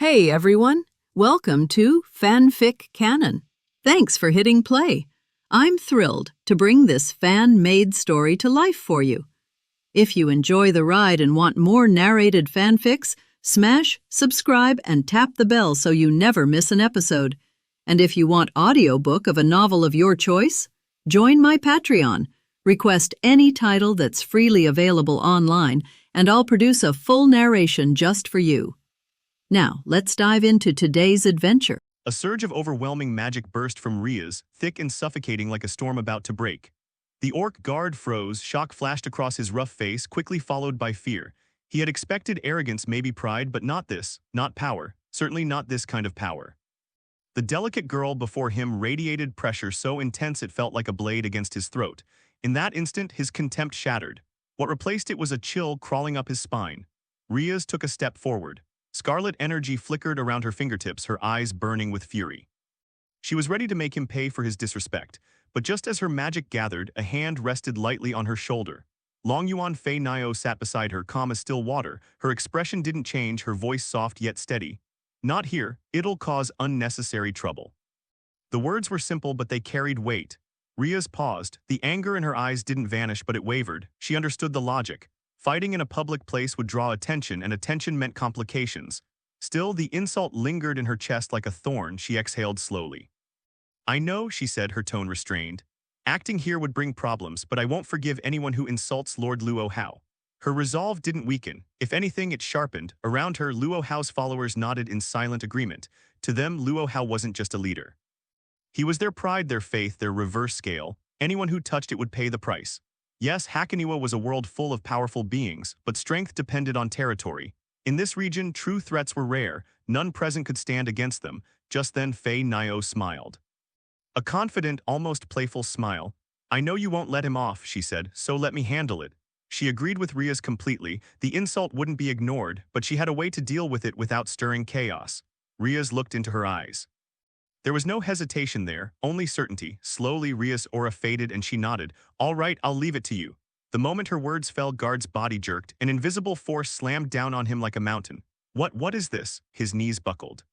Hey everyone, welcome to FanFic Canon. Thanks for hitting play. I'm thrilled to bring this fan-made story to life for you. If you enjoy the ride and want more narrated fanfics, smash, subscribe, and tap the bell so you never miss an episode. And if you want audiobook of a novel of your choice, join my Patreon. Request any title that's freely available online, and I'll produce a full narration just for you. Now, let's dive into today's adventure. A surge of overwhelming magic burst from Ria's, thick and suffocating like a storm about to break. The orc guard froze, shock flashed across his rough face, quickly followed by fear. He had expected arrogance, maybe pride, but not this, not power, certainly not this kind of power. The delicate girl before him radiated pressure so intense it felt like a blade against his throat. In that instant, his contempt shattered. What replaced it was a chill crawling up his spine. Ria's took a step forward. Scarlet energy flickered around her fingertips, her eyes burning with fury. She was ready to make him pay for his disrespect, but just as her magic gathered, a hand rested lightly on her shoulder. Long Yuan Fei Nio sat beside her, calm as still water. Her expression didn't change, her voice soft yet steady. "Not here, it'll cause unnecessary trouble." The words were simple, but they carried weight. Ria's paused. The anger in her eyes didn't vanish, but it wavered. She understood the logic. Fighting in a public place would draw attention, and attention meant complications. Still, the insult lingered in her chest like a thorn. She exhaled slowly. "I know," she said, her tone restrained. "Acting here would bring problems, but I won't forgive anyone who insults Lord Luo Hao." Her resolve didn't weaken. If anything, it sharpened. Around her, Luo Hao's followers nodded in silent agreement. To them, Luo Hao wasn't just a leader. He was their pride, their faith, their reverse scale. Anyone who touched it would pay the price. Yes, Hakoniwa was a world full of powerful beings, but strength depended on territory. In this region, true threats were rare. None present could stand against them. Just then, Fei Nio smiled. A confident, almost playful smile. "I know you won't let him off," she said, "so let me handle it." She agreed with Ria's completely. The insult wouldn't be ignored, but she had a way to deal with it without stirring chaos. Ria's looked into her eyes. There was no hesitation there, only certainty. Slowly, Ria's aura faded and she nodded. "All right, I'll leave it to you." The moment her words fell, Guard's body jerked. An invisible force slammed down on him like a mountain. What is this?" His knees buckled.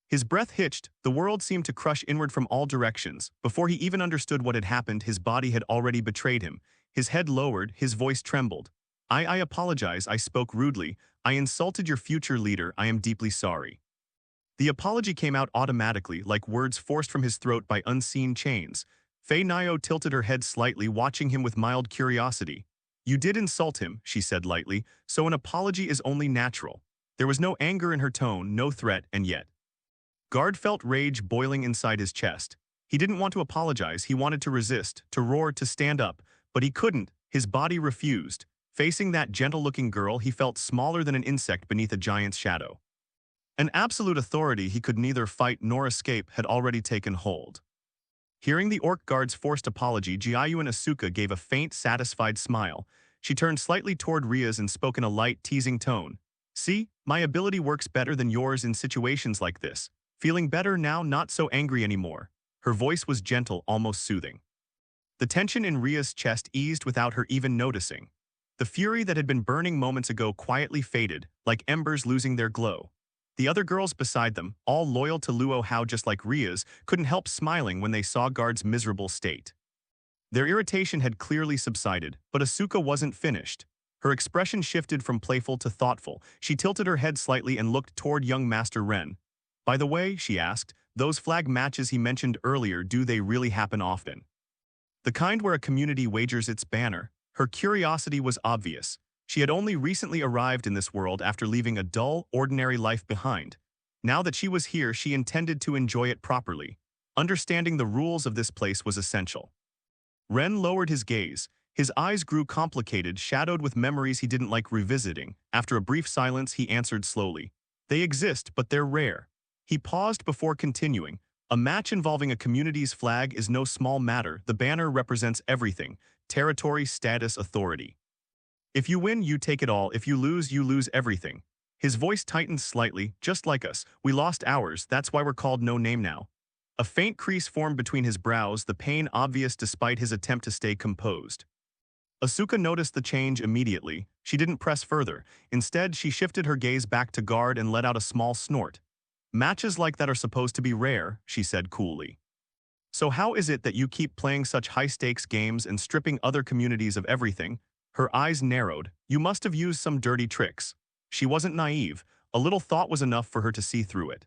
His breath hitched. The world seemed to crush inward from all directions. Before he even understood what had happened, his body had already betrayed him. His head lowered, his voice trembled. I apologize, I spoke rudely. I insulted your future leader, I am deeply sorry." The apology came out automatically, like words forced from his throat by unseen chains. Fei Nio tilted her head slightly, watching him with mild curiosity. "You did insult him," she said lightly, "so an apology is only natural." There was no anger in her tone, no threat, and yet. Guard felt rage boiling inside his chest. He didn't want to apologize, he wanted to resist, to roar, to stand up, but he couldn't. His body refused. Facing that gentle-looking girl, he felt smaller than an insect beneath a giant's shadow. An absolute authority he could neither fight nor escape had already taken hold. Hearing the orc guard's forced apology, Jiayuan Asuka gave a faint, satisfied smile. She turned slightly toward Ria's and spoke in a light, teasing tone. "See, my ability works better than yours in situations like this. Feeling better now, not so angry anymore." Her voice was gentle, almost soothing. The tension in Ria's chest eased without her even noticing. The fury that had been burning moments ago quietly faded, like embers losing their glow. The other girls beside them, all loyal to Luo Hao just like Ria's, couldn't help smiling when they saw Guard's miserable state. Their irritation had clearly subsided, but Asuka wasn't finished. Her expression shifted from playful to thoughtful. She tilted her head slightly and looked toward young Master Ren. "By the way," she asked, "those flag matches he mentioned earlier, do they really happen often?" "The kind where a community wagers its banner." Her curiosity was obvious. She had only recently arrived in this world after leaving a dull, ordinary life behind. Now that she was here, she intended to enjoy it properly. Understanding the rules of this place was essential. Ren lowered his gaze. His eyes grew complicated, shadowed with memories he didn't like revisiting. After a brief silence, he answered slowly. "They exist, but they're rare." He paused before continuing. "A match involving a community's flag is no small matter. The banner represents everything: territory, status, authority. If you win, you take it all. If you lose everything." His voice tightened slightly. "Just like us. We lost ours, that's why we're called No Name now." A faint crease formed between his brows, the pain obvious despite his attempt to stay composed. Asuka noticed the change immediately. She didn't press further. Instead, she shifted her gaze back to guard and let out a small snort. Matches like that are supposed to be rare, she said coolly. So how is it that you keep playing such high-stakes games and stripping other communities of everything? Her eyes narrowed. You must have used some dirty tricks. She wasn't naive. A little thought was enough for her to see through it.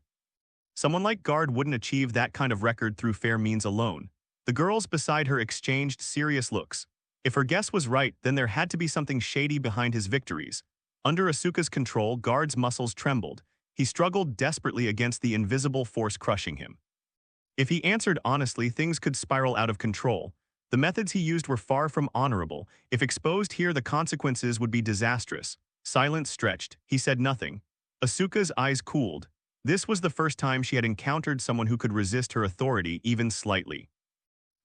Someone like Guard wouldn't achieve that kind of record through fair means alone. The girls beside her exchanged serious looks. If her guess was right, then there had to be something shady behind his victories. Under Asuka's control, Guard's muscles trembled. He struggled desperately against the invisible force crushing him. If he answered honestly, things could spiral out of control. The methods he used were far from honorable. If exposed here, the consequences would be disastrous. Silence stretched. He said nothing. Asuka's eyes cooled. This was the first time she had encountered someone who could resist her authority even slightly.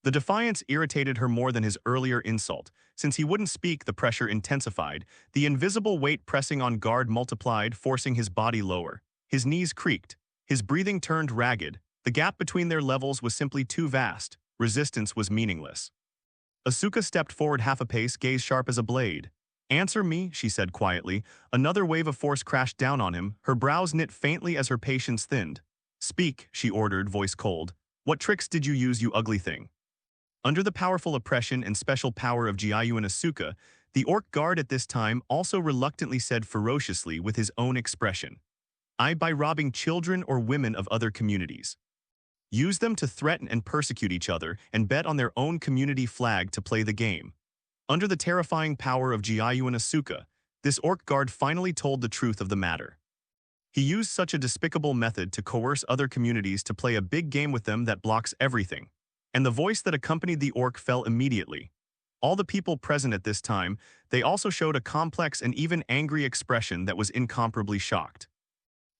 The defiance irritated her more than his earlier insult. Since he wouldn't speak, the pressure intensified. The invisible weight pressing on Guard multiplied, forcing his body lower. His knees creaked. His breathing turned ragged. The gap between their levels was simply too vast. Resistance was meaningless. Asuka stepped forward half a pace, gaze sharp as a blade. Answer me, she said quietly. Another wave of force crashed down on him. Her brows knit faintly as her patience thinned. Speak, she ordered, voice cold. What tricks did you use, you ugly thing? Under the powerful oppression and special power of Jiayu and Asuka, the orc guard at this time also reluctantly said ferociously with his own expression. By robbing children or women of other communities. Use them to threaten and persecute each other and bet on their own community flag to play the game. Under the terrifying power of Jiayu and Asuka, this orc guard finally told the truth of the matter. He used such a despicable method to coerce other communities to play a big game with them that blocks everything. And the voice that accompanied the orc fell immediately. All the people present at this time, they also showed a complex and even angry expression that was incomparably shocked.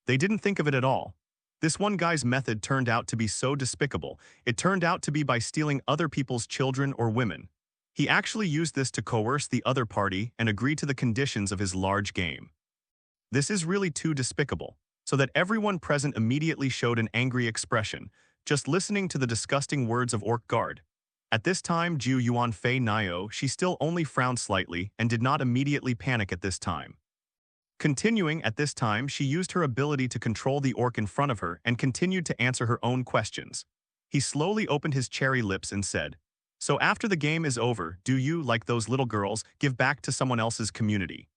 They didn't think of it at all. This one guy's method turned out to be so despicable. It turned out to be by stealing other people's children or women. He actually used this to coerce the other party and agree to the conditions of his large game. This is really too despicable, so that everyone present immediately showed an angry expression, just listening to the disgusting words of Orc Guard. At this time, Ju Yuan Fei Nio, she still only frowned slightly and did not immediately panic at this time. Continuing at this time, she used her ability to control the orc in front of her and continued to answer her own questions. He slowly opened his cherry lips and said, So after the game is over, do you, like those little girls, give back to someone else's community?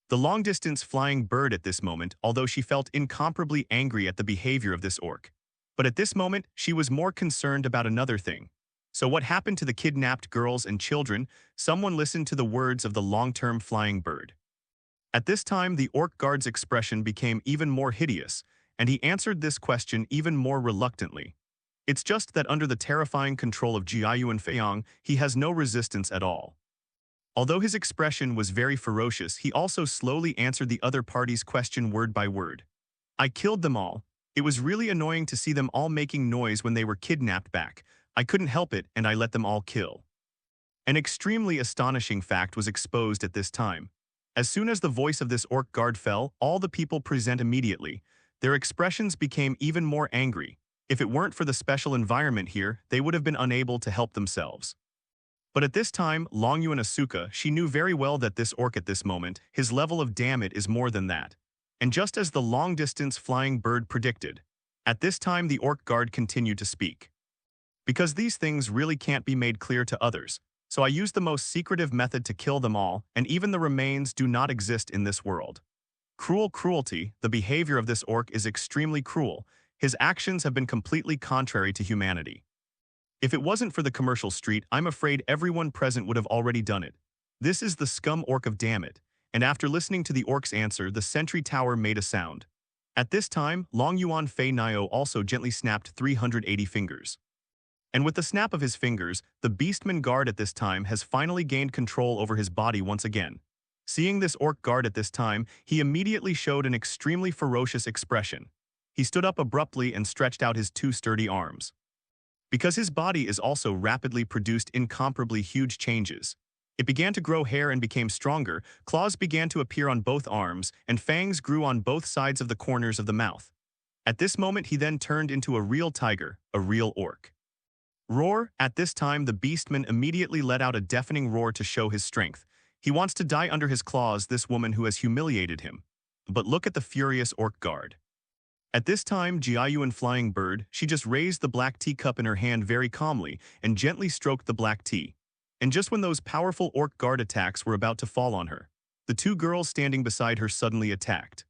The long-distance flying bird at this moment, although she felt incomparably angry at the behavior of this orc. But at this moment, she was more concerned about another thing. So what happened to the kidnapped girls and children? Someone listened to the words of the long-term flying bird. At this time, the orc guard's expression became even more hideous, and he answered this question even more reluctantly. It's just that under the terrifying control of Jiayu and Feiyang, he has no resistance at all. Although his expression was very ferocious, he also slowly answered the other party's question word by word. I killed them all. It was really annoying to see them all making noise when they were kidnapped back. I couldn't help it, and I let them all kill. An extremely astonishing fact was exposed at this time. As soon as the voice of this orc guard fell, all the people present immediately. Their expressions became even more angry. If it weren't for the special environment here, they would have been unable to help themselves. But at this time, Longyu and Asuka, she knew very well that this orc at this moment, his level of damn it is more than that. And just as the long-distance flying bird predicted, at this time the orc guard continued to speak. Because these things really can't be made clear to others, so I used the most secretive method to kill them all, and even the remains do not exist in this world. Cruelty, the behavior of this orc is extremely cruel. His actions have been completely contrary to humanity. If it wasn't for the commercial street, I'm afraid everyone present would have already done it. This is the scum orc of damn it. And after listening to the orc's answer, the sentry tower made a sound. At this time, Long Yuan Fei Nio also gently snapped 380 fingers. And with the snap of his fingers, the beastman guard at this time has finally gained control over his body once again. Seeing this orc guard at this time, he immediately showed an extremely ferocious expression. He stood up abruptly and stretched out his two sturdy arms. Because his body is also rapidly produced incomparably huge changes. It began to grow hair and became stronger, claws began to appear on both arms, and fangs grew on both sides of the corners of the mouth. At this moment he then turned into a real tiger, a real orc. Roar! At this time, the beastman immediately let out a deafening roar to show his strength. He wants to die under his claws, this woman who has humiliated him. But look at the furious orc guard. At this time, Jiayuan Flying Bird, she just raised the black teacup in her hand very calmly and gently stroked the black tea. And just when those powerful orc guard attacks were about to fall on her, the two girls standing beside her suddenly attacked.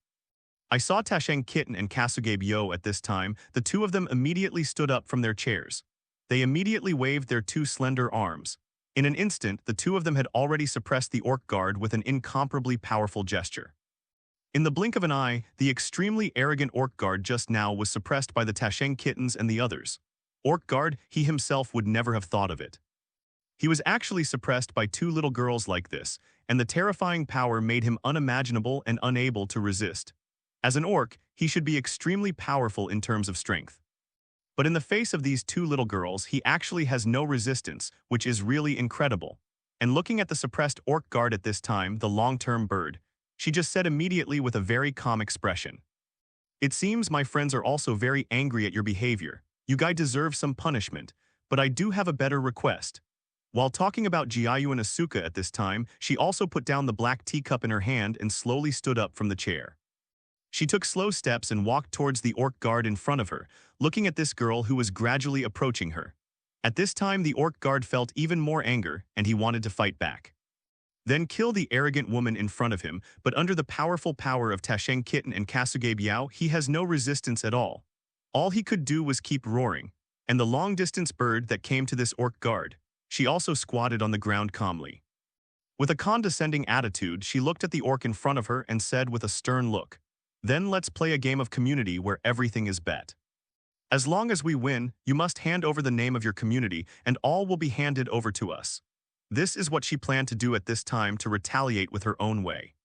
I saw Tasheng Kitten and Kasugabe Yo at this time. The two of them immediately stood up from their chairs. They immediately waved their two slender arms. In an instant, the two of them had already suppressed the orc guard with an incomparably powerful gesture. In the blink of an eye, the extremely arrogant orc guard just now was suppressed by the Tasheng Kittens and the others. Orc guard, he himself would never have thought of it. He was actually suppressed by two little girls like this, and the terrifying power made him unimaginable and unable to resist. As an orc, he should be extremely powerful in terms of strength. But in the face of these two little girls, he actually has no resistance, which is really incredible. And looking at the suppressed orc guard at this time, the long-term bird, she just said immediately with a very calm expression. It seems my friends are also very angry at your behavior. You guys deserve some punishment, but I do have a better request. While talking about Jiayu and Asuka at this time, she also put down the black teacup in her hand and slowly stood up from the chair. She took slow steps and walked towards the orc guard in front of her, looking at this girl who was gradually approaching her. At this time, the orc guard felt even more anger, and he wanted to fight back. Then kill the arrogant woman in front of him, but under the powerful power of Tasheng Kitten and Kasugabe Yao, he has no resistance at all. All he could do was keep roaring, and the long-distance bird that came to this orc guard, she also squatted on the ground calmly. With a condescending attitude, she looked at the orc in front of her and said with a stern look, "Then let's play a game of community where everything is bet. As long as we win, you must hand over the name of your community and all will be handed over to us." This is what she planned to do at this time to retaliate with her own way.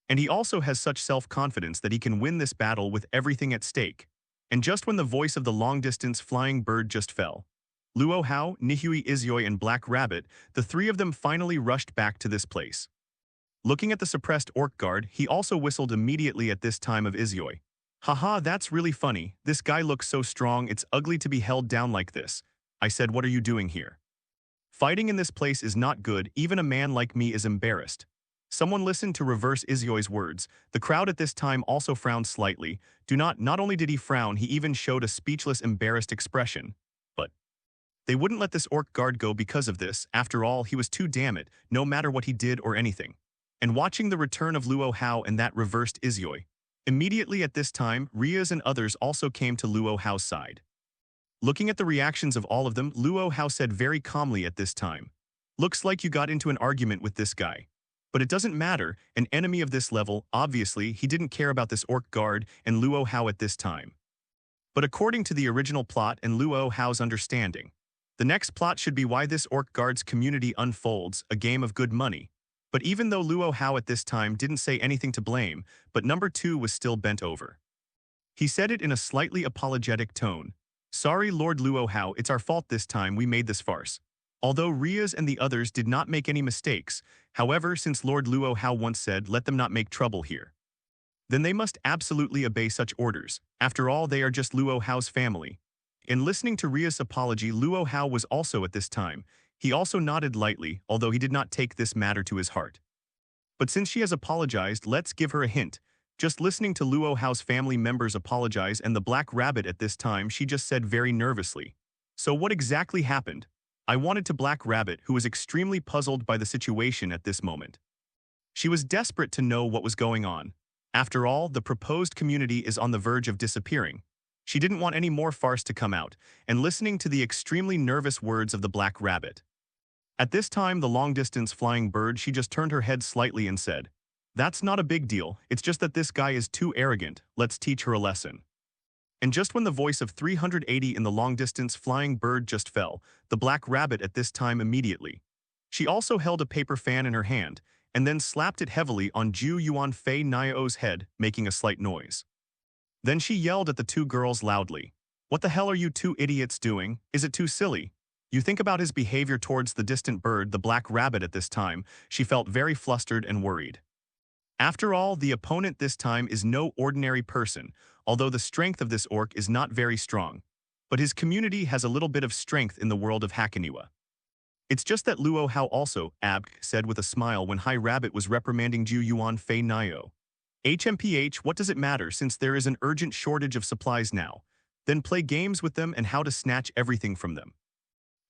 And he also has such self-confidence that he can win this battle with everything at stake. And just when the voice of the long-distance flying bird just fell, Luo Hao, Nihui Izyoi, and Black Rabbit, the three of them finally rushed back to this place. Looking at the suppressed orc guard, he also whistled immediately at this time of Izyoi. "Haha, that's really funny. This guy looks so strong, it's ugly to be held down like this." I said, "What are you doing here? Fighting in this place is not good, even a man like me is embarrassed." Someone listened to reverse Izyoi's words. The crowd at this time also frowned slightly. Not only did he frown, he even showed a speechless, embarrassed expression. But they wouldn't let this orc guard go because of this. After all, he was too damn it, no matter what he did or anything. And watching the return of Luo Hao and that reversed Izyoi. Immediately at this time, Riaz and others also came to Luo Hao's side. Looking at the reactions of all of them, Luo Hao said very calmly at this time, "Looks like you got into an argument with this guy. But it doesn't matter, an enemy of this level, obviously he didn't care about this orc guard and Luo Hao at this time. But according to the original plot and Luo Hao's understanding, the next plot should be why this orc guard's community unfolds, a game of good money. But even though Luo Hao at this time didn't say anything to blame, but number 2 was still bent over. He said it in a slightly apologetic tone. "Sorry, Lord Luo Hao, it's our fault this time we made this farce." Although Riaz and the others did not make any mistakes, however, since Lord Luo Hao once said, "Let them not make trouble here," then they must absolutely obey such orders. After all, they are just Luo Hao's family. In listening to Riaz's apology, Luo Hao was also at this time. He also nodded lightly, although he did not take this matter to his heart. But since she has apologized, let's give her a hint. Just listening to Luo Hao's family members apologize and the Black Rabbit at this time, she just said very nervously, "So what exactly happened?" I wanted to Black Rabbit, who was extremely puzzled by the situation at this moment. She was desperate to know what was going on. After all, the proposed community is on the verge of disappearing. She didn't want any more farce to come out, and listening to the extremely nervous words of the Black Rabbit. At this time, the long-distance flying bird, she just turned her head slightly and said, "That's not a big deal, it's just that this guy is too arrogant, let's teach her a lesson." And just when the voice of 380 in the long-distance flying bird just fell, the Black Rabbit at this time immediately. She also held a paper fan in her hand, and then slapped it heavily on Ju Yuan Fei Niao's head, making a slight noise. Then she yelled at the two girls loudly, "What the hell are you two idiots doing? Is it too silly?" You think about his behavior towards the distant bird, the Black Rabbit at this time, she felt very flustered and worried. After all, the opponent this time is no ordinary person, although the strength of this orc is not very strong. but his community has a little bit of strength in the world of Hakoniwa. It's just that Luo Hao also, said with a smile when High Rabbit was reprimanding Ju Yuan Fei Nio. HMPH, what does it matter since there is an urgent shortage of supplies now? Then play games with them and how to snatch everything from them.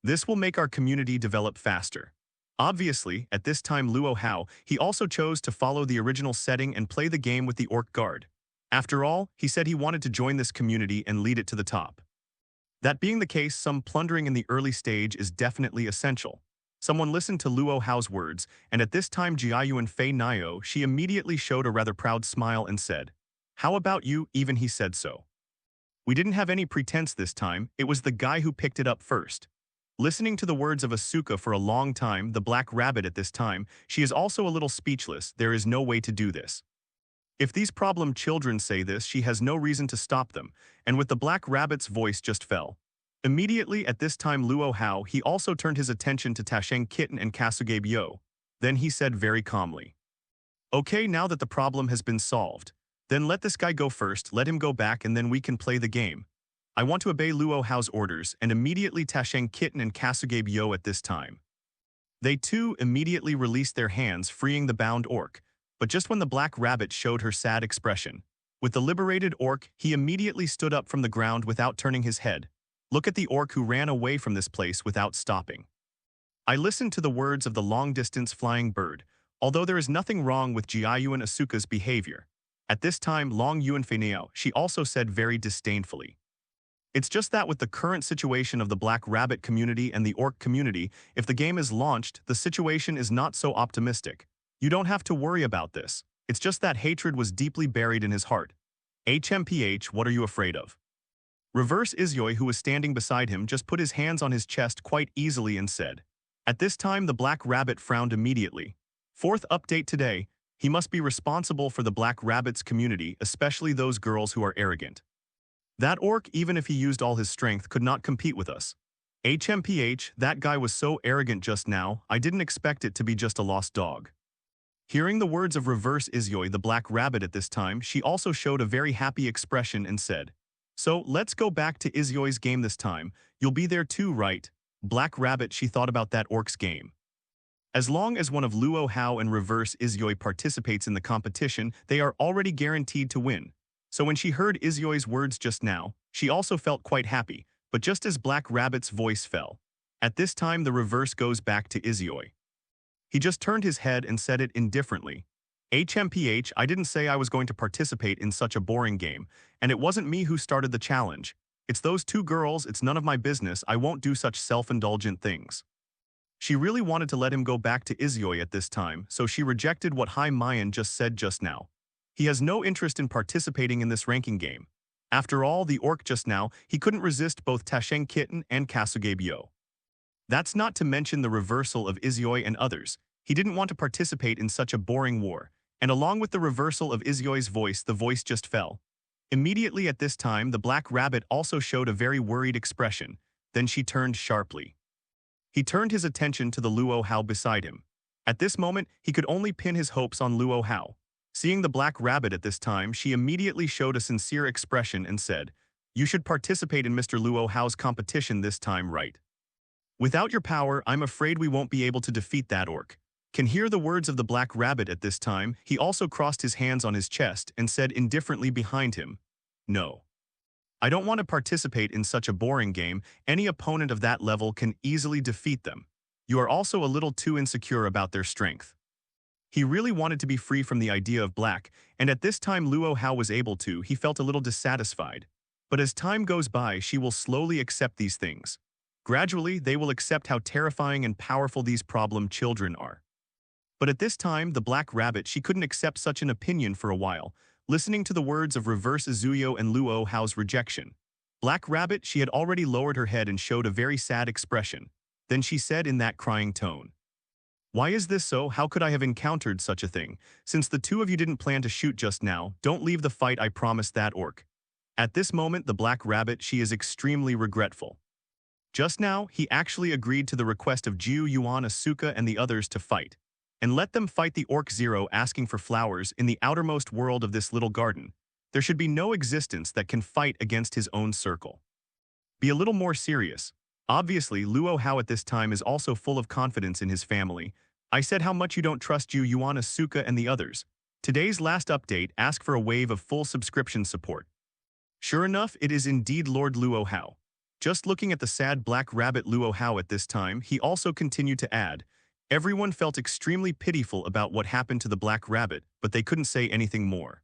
This will make our community develop faster. Obviously, at this time Luo Hao, he also chose to follow the original setting and play the game with the Orc Guard. After all, he said he wanted to join this community and lead it to the top. That being the case, some plundering in the early stage is definitely essential. Someone listened to Luo Hao's words, and at this time Jiayuan Fei Nio, she immediately showed a rather proud smile and said, "How about you?" Even he said so. We didn't have any pretense this time, it was the guy who picked it up first. Listening to the words of Asuka for a long time, the Black Rabbit at this time, she is also a little speechless. There is no way to do this. If these problem children say this, she has no reason to stop them, and with the Black Rabbit's voice just fell. Immediately at this time Luo Hao, he also turned his attention to Tasheng Kitten and Kasuge Byo. Then he said very calmly, "Okay, now that the problem has been solved, then let this guy go first, let him go back and then we can play the game. I want to obey Luo Hao's orders," and immediately Tasheng Kitten and Kasuge Byo at this time. They too immediately released their hands, freeing the bound orc. But just when the Black Rabbit showed her sad expression, with the liberated orc, he immediately stood up from the ground without turning his head. Look at the orc who ran away from this place without stopping. I listened to the words of the long-distance flying bird, although there is nothing wrong with Jiayuan Asuka's behavior. At this time, Long Yuan Feineo, she also said very disdainfully. It's just that with the current situation of the Black Rabbit community and the orc community, if the game is launched, the situation is not so optimistic. You don't have to worry about this. It's just that hatred was deeply buried in his heart. HMPH, what are you afraid of? Reverse Izyoi, who was standing beside him, just put his hands on his chest quite easily and said. At this time the Black Rabbit frowned immediately. Fourth update today, he must be responsible for the Black Rabbit's community, especially those girls who are arrogant. That orc, even if he used all his strength, could not compete with us. HMPH, that guy was so arrogant just now, I didn't expect it to be just a lost dog. Hearing the words of Reverse Izyoi, the Black Rabbit at this time, she also showed a very happy expression and said, "So, let's go back to Izyoi's game this time. You'll be there too, right?" Black Rabbit, she thought about that orc's game. As long as one of Luo Hao and Reverse Izyoi participates in the competition, they are already guaranteed to win. So when she heard Izyoi's words just now, she also felt quite happy, but just as Black Rabbit's voice fell. At this time the reverse goes back to Izyoi. He just turned his head and said it indifferently. HMPH, I didn't say I was going to participate in such a boring game, and it wasn't me who started the challenge. It's those two girls, it's none of my business, I won't do such self-indulgent things. She really wanted to let him go back to Izyoi at this time, so she rejected what Hai Mayan just said just now. He has no interest in participating in this ranking game. After all, the orc just now, he couldn't resist both Tasheng Kitten and Kasuge Byo. That's not to mention the reversal of Izyoi and others. He didn't want to participate in such a boring war, and along with the reversal of Izyoi's voice, the voice just fell. Immediately at this time, the Black Rabbit also showed a very worried expression. Then she turned sharply. He turned his attention to the Luo Hao beside him. At this moment, he could only pin his hopes on Luo Hao. Seeing the Black Rabbit at this time, she immediately showed a sincere expression and said, "You should participate in Mr. Luo Hao's competition this time, right? Without your power, I'm afraid we won't be able to defeat that orc." Can hear the words of the Black Rabbit at this time, he also crossed his hands on his chest and said indifferently behind him, "No. I don't want to participate in such a boring game. Any opponent of that level can easily defeat them. You are also a little too insecure about their strength." He really wanted to be free from the idea of black, and at this time Luo Hao was able to, he felt a little dissatisfied. But as time goes by, she will slowly accept these things. Gradually, they will accept how terrifying and powerful these problem children are. But at this time, the Black Rabbit, she couldn't accept such an opinion for a while, listening to the words of Reverse Izuyo and Luo Hao's rejection. Black Rabbit, she had already lowered her head and showed a very sad expression. Then she said in that crying tone, "Why is this so? How could I have encountered such a thing? Since the two of you didn't plan to shoot just now, don't leave the fight, I promised that orc." At this moment, the Black Rabbit, she is extremely regretful. Just now, he actually agreed to the request of Jiu Yuan, Asuka, and the others to fight. And let them fight the Orc Zero, asking for flowers in the outermost world of this little garden. There should be no existence that can fight against his own circle. Be a little more serious. Obviously, Luo Hao at this time is also full of confidence in his family. I said how much you don't trust you, Yuan Asuka and the others. Today's last update asked for a wave of full subscription support. Sure enough, it is indeed Lord Luo Hao. Just looking at the sad black rabbit Luo Hao at this time, he also continued to add, everyone felt extremely pitiful about what happened to the black rabbit, but they couldn't say anything more.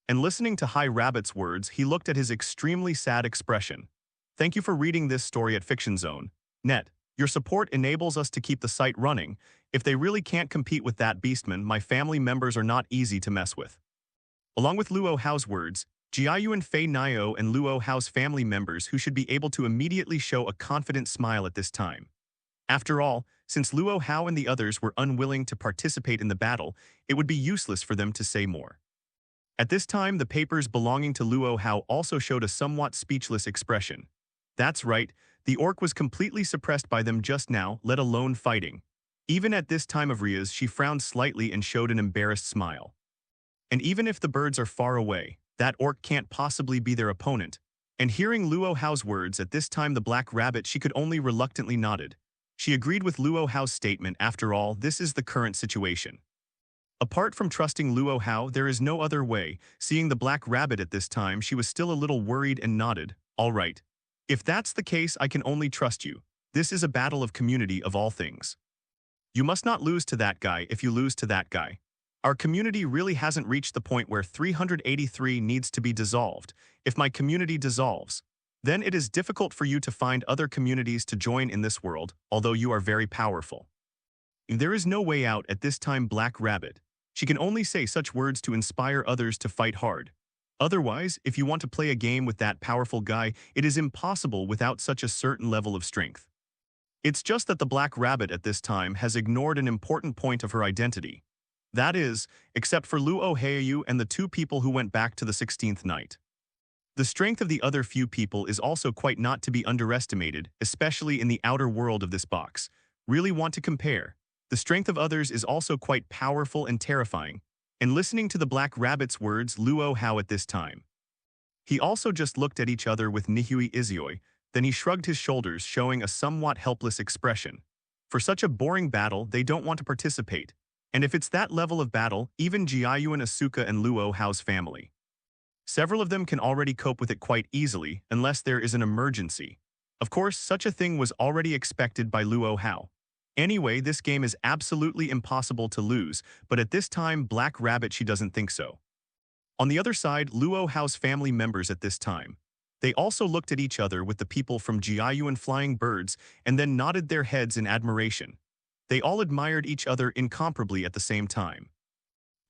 And listening to High Rabbit's words, he looked at his extremely sad expression. Thank you for reading this story at Fiction Zone. Net. Your support enables us to keep the site running. If they really can't compete with that beastman, my family members are not easy to mess with. Along with Luo Hao's words, Jiayuan Fei Nio and Luo Hao's family members who should be able to immediately show a confident smile at this time. After all, since Luo Hao and the others were unwilling to participate in the battle, it would be useless for them to say more. At this time, the papers belonging to Luo Hao also showed a somewhat speechless expression. That's right, the orc was completely suppressed by them just now, let alone fighting. Even at this time of Ria's, she frowned slightly and showed an embarrassed smile. And even if the birds are far away, that orc can't possibly be their opponent. And hearing Luo Hao's words at this time, the black rabbit, she could only reluctantly nodded. She agreed with Luo Hao's statement. After all, this is the current situation. Apart from trusting Luo Hao, there is no other way. Seeing the black rabbit at this time, she was still a little worried and nodded. All right. If that's the case, I can only trust you. This is a battle of community of all things. You must not lose to that guy if you lose to that guy. Our community really hasn't reached the point where 383 needs to be dissolved. If my community dissolves, then it is difficult for you to find other communities to join in this world, although you are very powerful. There is no way out at this time, Black Rabbit. She can only say such words to inspire others to fight hard. Otherwise, if you want to play a game with that powerful guy, it is impossible without such a certain level of strength. It's just that the Black Rabbit at this time has ignored an important point of her identity. That is, except for Luo Hao and the two people who went back to the 16th night. The strength of the other few people is also quite not to be underestimated, especially in the outer world of this box. Really want to compare. The strength of others is also quite powerful and terrifying. And listening to the Black Rabbit's words, Luo Hao at this time. He also just looked at each other with Nihui Izioi, then he shrugged his shoulders, showing a somewhat helpless expression. For such a boring battle, they don't want to participate. And if it's that level of battle, even Jiayuan Asuka and Luo Hao's family. Several of them can already cope with it quite easily, unless there is an emergency. Of course, such a thing was already expected by Luo Hao. Anyway, this game is absolutely impossible to lose, but at this time, Black Rabbit, she doesn't think so. On the other side, Luo Hao's family members at this time. They also looked at each other with the people from Jiayuan Flying Birds and then nodded their heads in admiration. They all admired each other incomparably at the same time.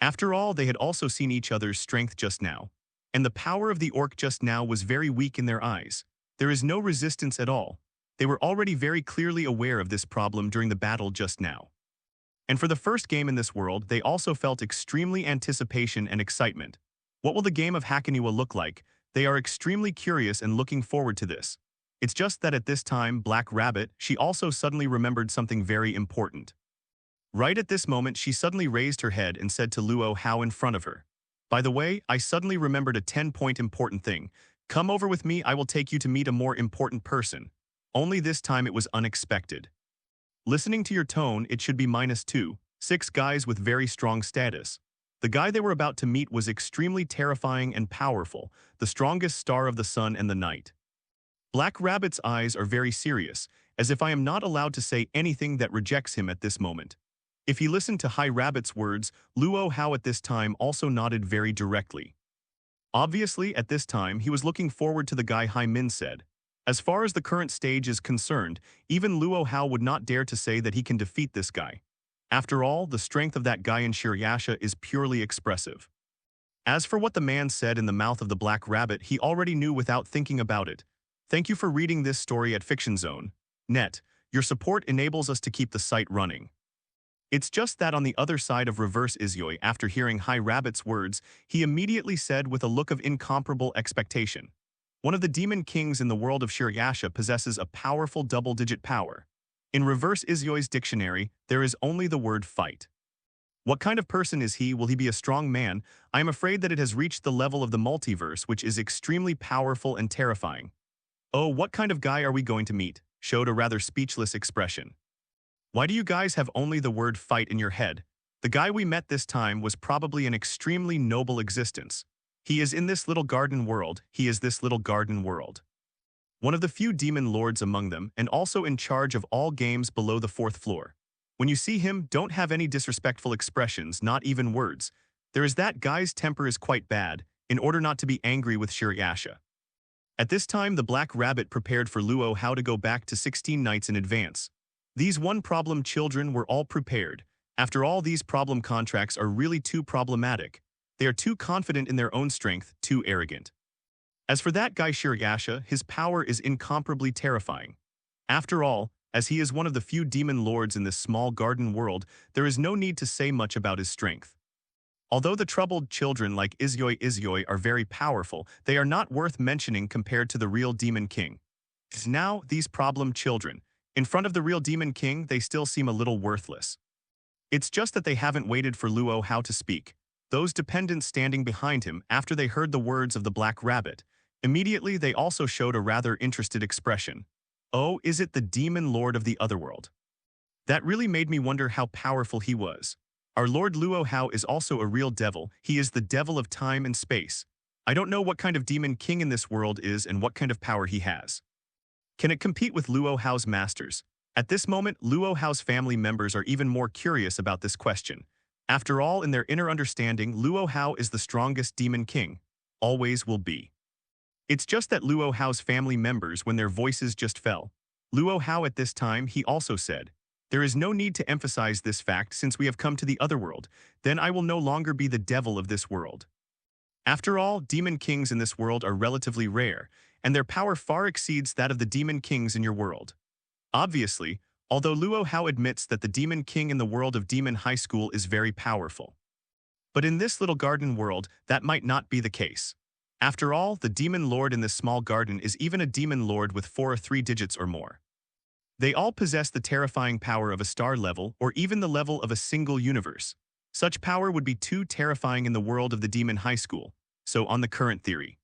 After all, they had also seen each other's strength just now. And the power of the orc just now was very weak in their eyes. There is no resistance at all. They were already very clearly aware of this problem during the battle just now. And for the first game in this world, they also felt extremely anticipation and excitement. What will the game of Hakoniwa look like? They are extremely curious and looking forward to this. It's just that at this time, Black Rabbit, she also suddenly remembered something very important. Right at this moment, she suddenly raised her head and said to Luo Hao in front of her, "By the way, I suddenly remembered a 10-point important thing. Come over with me, I will take you to meet a more important person." Only this time it was unexpected. Listening to your tone, it should be -2, 6 guys with very strong status. The guy they were about to meet was extremely terrifying and powerful, the strongest star of the sun and the night. Black Rabbit's eyes are very serious, as if I am not allowed to say anything that rejects him at this moment. If he listened to High Rabbit's words, Luo Hao at this time also nodded very directly. Obviously, at this time, he was looking forward to the guy Hai Min said. As far as the current stage is concerned, even Luo Hao would not dare to say that he can defeat this guy. After all, the strength of that guy in Shirayasha is purely expressive. As for what the man said in the mouth of the Black Rabbit, he already knew without thinking about it. Thank you for reading this story at Fiction Zone. Net, your support enables us to keep the site running. It's just that on the other side of Reverse Izioi, after hearing High Rabbit's words, he immediately said with a look of incomparable expectation. One of the demon kings in the world of Shirayasha possesses a powerful double-digit power. In Reverse Izioi's dictionary, there is only the word fight. What kind of person is he? Will he be a strong man? I am afraid that it has reached the level of the multiverse, which is extremely powerful and terrifying. "Oh, what kind of guy are we going to meet?" showed a rather speechless expression. "Why do you guys have only the word fight in your head? The guy we met this time was probably an extremely noble existence. He is in this little garden world, he is this little garden world. One of the few demon lords among them, and also in charge of all games below the fourth floor. When you see him, don't have any disrespectful expressions, not even words. There is that guy's temper is quite bad, in order not to be angry with Shirayasha." At this time, the Black Rabbit prepared for Luo Hao to go back to 16 nights in advance. These one-problem children were all prepared. After all, these problem contracts are really too problematic. They are too confident in their own strength, too arrogant. As for that guy Shirayasha, his power is incomparably terrifying. After all, as he is one of the few demon lords in this small garden world, there is no need to say much about his strength. Although the troubled children like Izyoi are very powerful, they are not worth mentioning compared to the real Demon King. Now, these problem children, in front of the real Demon King, they still seem a little worthless. It's just that they haven't waited for Luo Hao to speak. Those dependents standing behind him, after they heard the words of the Black Rabbit, immediately they also showed a rather interested expression. "Oh, is it the Demon Lord of the Otherworld?" That really made me wonder how powerful he was. Our Lord Luo Hao is also a real devil. He is the devil of time and space. I don't know what kind of demon king in this world is and what kind of power he has. Can it compete with Luo Hao's masters? At this moment, Luo Hao's family members are even more curious about this question. After all, in their inner understanding, Luo Hao is the strongest demon king. Always will be. It's just that Luo Hao's family members, when their voices just fell. Luo Hao at this time, he also said, "There is no need to emphasize this fact since we have come to the other world. Then I will no longer be the devil of this world." After all, demon kings in this world are relatively rare, and their power far exceeds that of the demon kings in your world. Obviously, although Luo Hao admits that the demon king in the world of Demon High School is very powerful. But in this little garden world, that might not be the case. After all, the demon lord in this small garden is even a demon lord with 4 or 3 digits or more. They all possess the terrifying power of a star level or even the level of a single universe. Such power would be too terrifying in the world of the Demon High School, so on the current theory.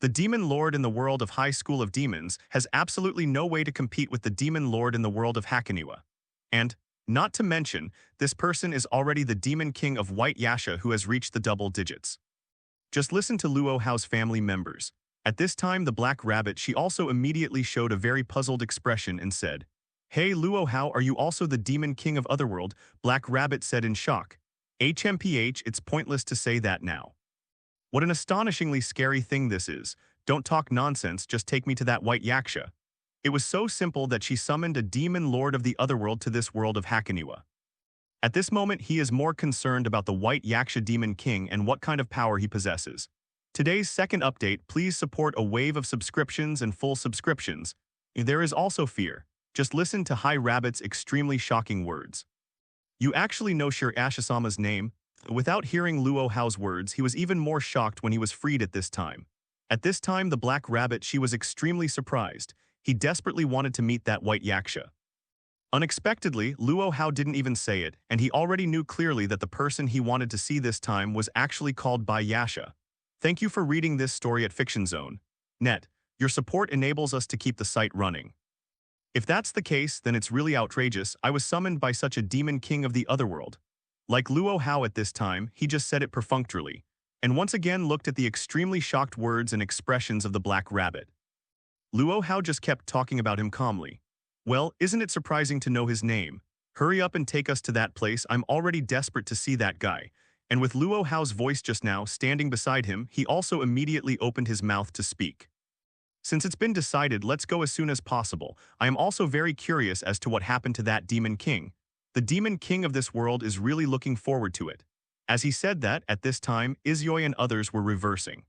The Demon Lord in the world of High School of Demons has absolutely no way to compete with the Demon Lord in the world of Hakoniwa. And, not to mention, this person is already the Demon King of White Yasha who has reached the double digits. Just listen to Luo Hao's family members. At this time, the Black Rabbit, she also immediately showed a very puzzled expression and said, "Hey Luo Hao, are you also the Demon King of Otherworld?" Black Rabbit said in shock. "HMPH, it's pointless to say that now. What an astonishingly scary thing this is. Don't talk nonsense, just take me to that White Yaksha." It was so simple that she summoned a Demon Lord of the Otherworld to this world of Hakoniwa. At this moment, he is more concerned about the White Yaksha Demon King and what kind of power he possesses. Today's second update, please support a wave of subscriptions and full subscriptions. There is also fear. Just listen to High Rabbit's extremely shocking words. You actually know Shirayasha-sama's name? Without hearing Luo Hao's words, he was even more shocked when he was freed at this time. At this time, the Black Rabbit, she was extremely surprised. He desperately wanted to meet that White Yaksha. Unexpectedly, Luo Hao didn't even say it, and he already knew clearly that the person he wanted to see this time was actually called Bai Yasha. Thank you for reading this story at Fiction Zone. Net. Your support enables us to keep the site running. If that's the case, then it's really outrageous. I was summoned by such a demon king of the otherworld. Like Luo Hao at this time, he just said it perfunctorily, and once again looked at the extremely shocked words and expressions of the Black Rabbit. Luo Hao just kept talking about him calmly. "Well, isn't it surprising to know his name? Hurry up and take us to that place. I'm already desperate to see that guy." And with Luo Hao's voice just now standing beside him, he also immediately opened his mouth to speak. "Since it's been decided, let's go as soon as possible. I am also very curious as to what happened to that Demon King. The Demon King of this world is really looking forward to it." As he said that, at this time, Izyoi and others were reversing.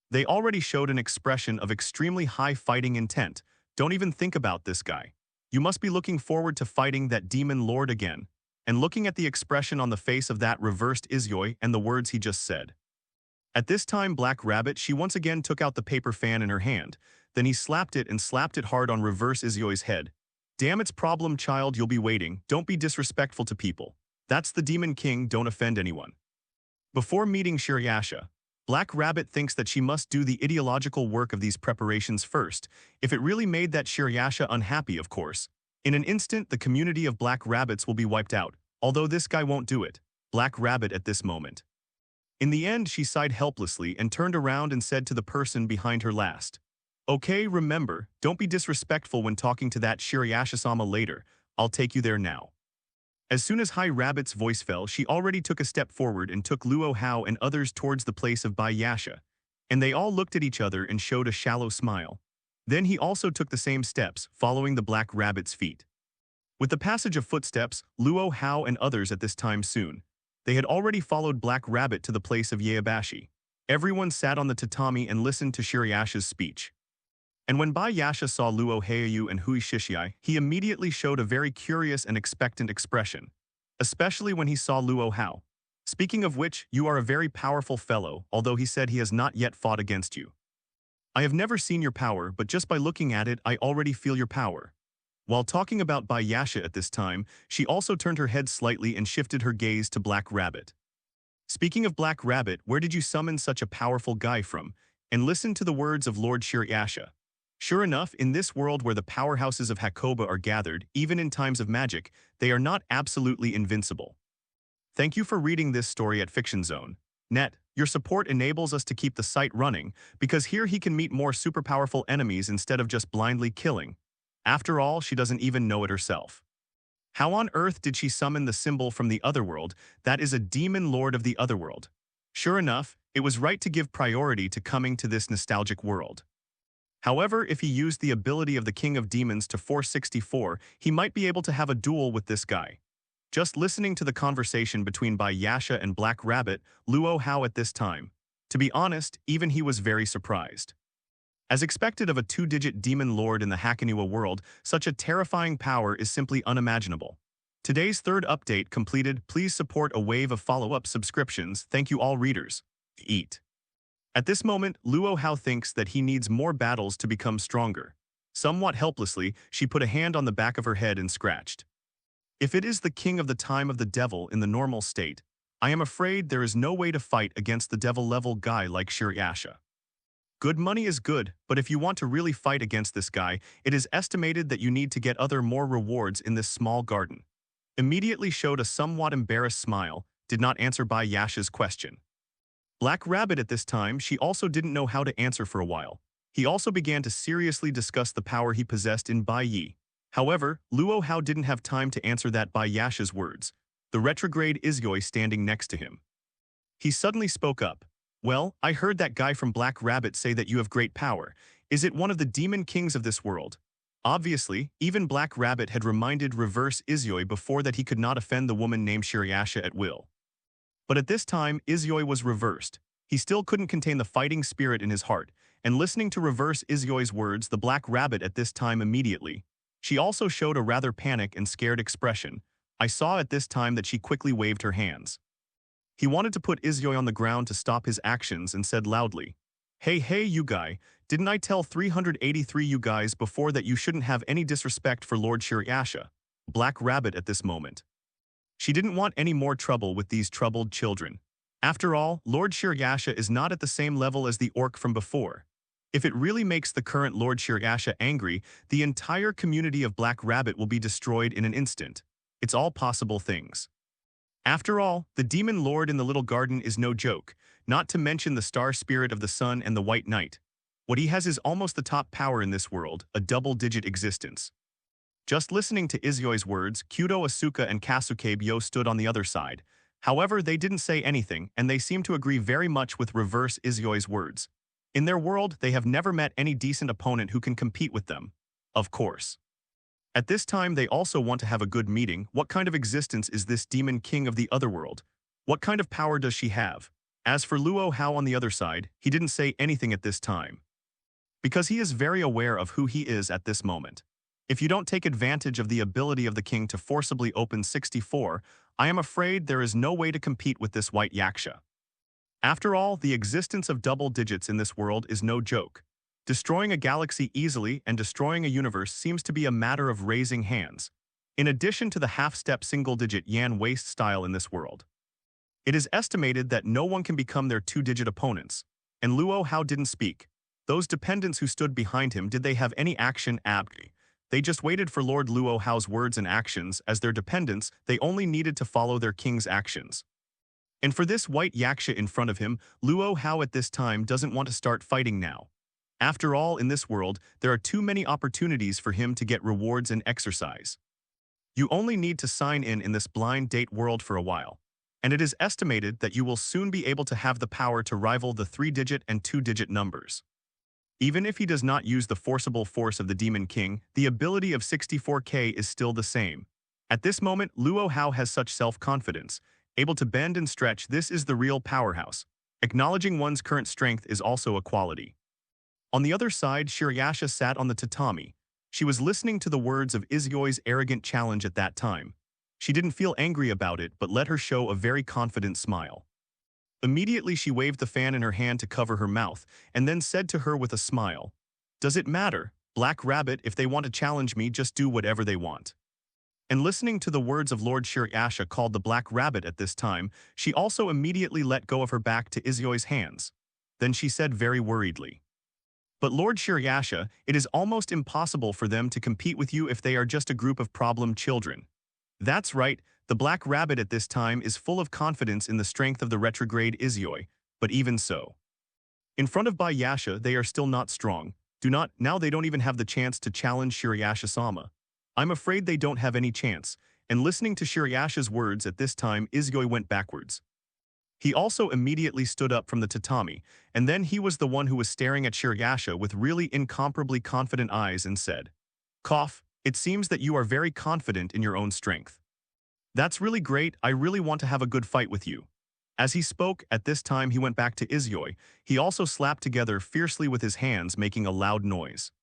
They already showed an expression of extremely high fighting intent. "Don't even think about this guy. You must be looking forward to fighting that Demon Lord again." And looking at the expression on the face of that reversed Izyoi and the words he just said. At this time, Black Rabbit, she once again took out the paper fan in her hand. Then he slapped it hard on reverse Izyoi's head. "Damn, it's problem child, you'll be waiting. Don't be disrespectful to people. That's the Demon King, don't offend anyone." Before meeting Shirayasha, Black Rabbit thinks that she must do the ideological work of these preparations first, if it really made that Shirayasha unhappy, of course. In an instant, the community of Black Rabbits will be wiped out, although this guy won't do it. Black Rabbit at this moment. In the end, she sighed helplessly and turned around and said to the person behind her last, "Okay, remember, don't be disrespectful when talking to that Shirayasha-sama later. I'll take you there now." As soon as High Rabbit's voice fell, she already took a step forward and took Luo Hao and others towards the place of Bai Yasha, and they all looked at each other and showed a shallow smile. Then he also took the same steps, following the Black Rabbit's feet. With the passage of footsteps, Luo Hao and others at this time soon. They had already followed Black Rabbit to the place of Yaebashi. Everyone sat on the tatami and listened to Shirayasha's speech. And when Bai Yasha saw Luo Hao and Hui Shishai, he immediately showed a very curious and expectant expression, especially when he saw Luo Hao. "Speaking of which, you are a very powerful fellow, although he said he has not yet fought against you. I have never seen your power, but just by looking at it, I already feel your power." While talking about Bai Yasha at this time, she also turned her head slightly and shifted her gaze to Black Rabbit. "Speaking of Black Rabbit, where did you summon such a powerful guy from?" And listen to the words of Lord Shirayasha. Sure enough, in this world where the powerhouses of Hakoba are gathered, even in times of magic, they are not absolutely invincible. Thank you for reading this story at Fiction Zone. Net, your support enables us to keep the site running, because here he can meet more super powerful enemies instead of just blindly killing. After all, she doesn't even know it herself. How on earth did she summon the symbol from the Otherworld? That is a demon lord of the Otherworld. Sure enough, it was right to give priority to coming to this nostalgic world. However, if he used the ability of the King of Demons to 464, he might be able to have a duel with this guy. Just listening to the conversation between Bai Yasha and Black Rabbit, Luo Hao at this time. To be honest, even he was very surprised. As expected of a two-digit demon lord in the Hakanua world, such a terrifying power is simply unimaginable. Today's third update completed. Please support a wave of follow-up subscriptions. Thank you all readers. Eat. At this moment, Luo Hao thinks that he needs more battles to become stronger. Somewhat helplessly, she put a hand on the back of her head and scratched. "If it is the king of the time of the devil in the normal state, I am afraid there is no way to fight against the devil-level guy like Shirayasha. Good money is good, but if you want to really fight against this guy, it is estimated that you need to get other more rewards in this small garden." Immediately showed a somewhat embarrassed smile, did not answer Bai Yasha's question. Black Rabbit at this time, she also didn't know how to answer for a while. He also began to seriously discuss the power he possessed in Bai Yi. However, Luo Hao didn't have time to answer that Bai Yasha's words, the retrograde Izuyoi standing next to him. He suddenly spoke up. "Well, I heard that guy from Black Rabbit say that you have great power. Is it one of the demon kings of this world?" Obviously, even Black Rabbit had reminded reverse Izuyoi before that he could not offend the woman named Shirayasha at will. But at this time, Izuyoi was reversed. He still couldn't contain the fighting spirit in his heart, and listening to reverse Izuyoi's words, the Black Rabbit at this time immediately. She also showed a rather panic and scared expression. I saw at this time that she quickly waved her hands. He wanted to put Izuyoi on the ground to stop his actions and said loudly, Hey you guy, didn't I tell 383 you guys before that you shouldn't have any disrespect for Lord Shirayasha?" Black Rabbit at this moment. She didn't want any more trouble with these troubled children. After all, Lord Shirayasha is not at the same level as the orc from before. If it really makes the current Lord Shirayasha angry, the entire community of Black Rabbit will be destroyed in an instant. It's all possible things. After all, the demon lord in the little garden is no joke, not to mention the star spirit of the sun and the white knight. What he has is almost the top power in this world, a double-digit existence. Just listening to Izuyoi's words, Kuoh Asuka and Kasuke Byo stood on the other side. However, they didn't say anything, and they seemed to agree very much with reverse Izuyoi's words. In their world, they have never met any decent opponent who can compete with them. Of course. At this time, they also want to have a good meeting. What kind of existence is this demon king of the Otherworld? What kind of power does she have? As for Luo Hao on the other side, he didn't say anything at this time, because he is very aware of who he is at this moment. If you don't take advantage of the ability of the king to forcibly open 64, I am afraid there is no way to compete with this white yaksha. After all, the existence of double digits in this world is no joke. Destroying a galaxy easily and destroying a universe seems to be a matter of raising hands, in addition to the half-step single-digit yan waste style in this world. It is estimated that no one can become their two-digit opponents. And Luo Hao didn't speak. Those dependents who stood behind him, did they have any action? They just waited for Lord Luo Hao's words and actions. As their dependents, they only needed to follow their king's actions. And for this white yaksha in front of him, Luo Hao at this time doesn't want to start fighting now. After all, in this world, there are too many opportunities for him to get rewards and exercise. You only need to sign in this blind date world for a while. And it is estimated that you will soon be able to have the power to rival the 3-digit and 2-digit numbers. Even if he does not use the forcible force of the Demon King, the ability of 64K is still the same. At this moment, Luo Hao has such self-confidence, able to bend and stretch. This is the real powerhouse. Acknowledging one's current strength is also a quality. On the other side, Shirayasha sat on the tatami. She was listening to the words of Izyoi's arrogant challenge at that time. She didn't feel angry about it, but let her show a very confident smile. Immediately she waved the fan in her hand to cover her mouth, and then said to her with a smile, "Does it matter, Black Rabbit? If they want to challenge me, just do whatever they want." And listening to the words of Lord Shirayasha called the Black Rabbit at this time, she also immediately let go of her back to Izyoi's hands. Then she said very worriedly, "But Lord Shirayasha, it is almost impossible for them to compete with you if they are just a group of problem children." That's right. The Black Rabbit at this time is full of confidence in the strength of the retrograde Izyoi, but even so. In front of Bayasha, they are still not strong. Now they don't even have the chance to challenge Shirayasha-sama. I'm afraid they don't have any chance, and listening to Shirayasha's words at this time, Izyoi went backwards. He also immediately stood up from the tatami, and then he was the one who was staring at Shirayasha with really incomparably confident eyes and said, "Cough, it seems that you are very confident in your own strength. That's really great. I really want to have a good fight with you." As he spoke, at this time he went back to Izyoi. He also slapped together fiercely with his hands, making a loud noise.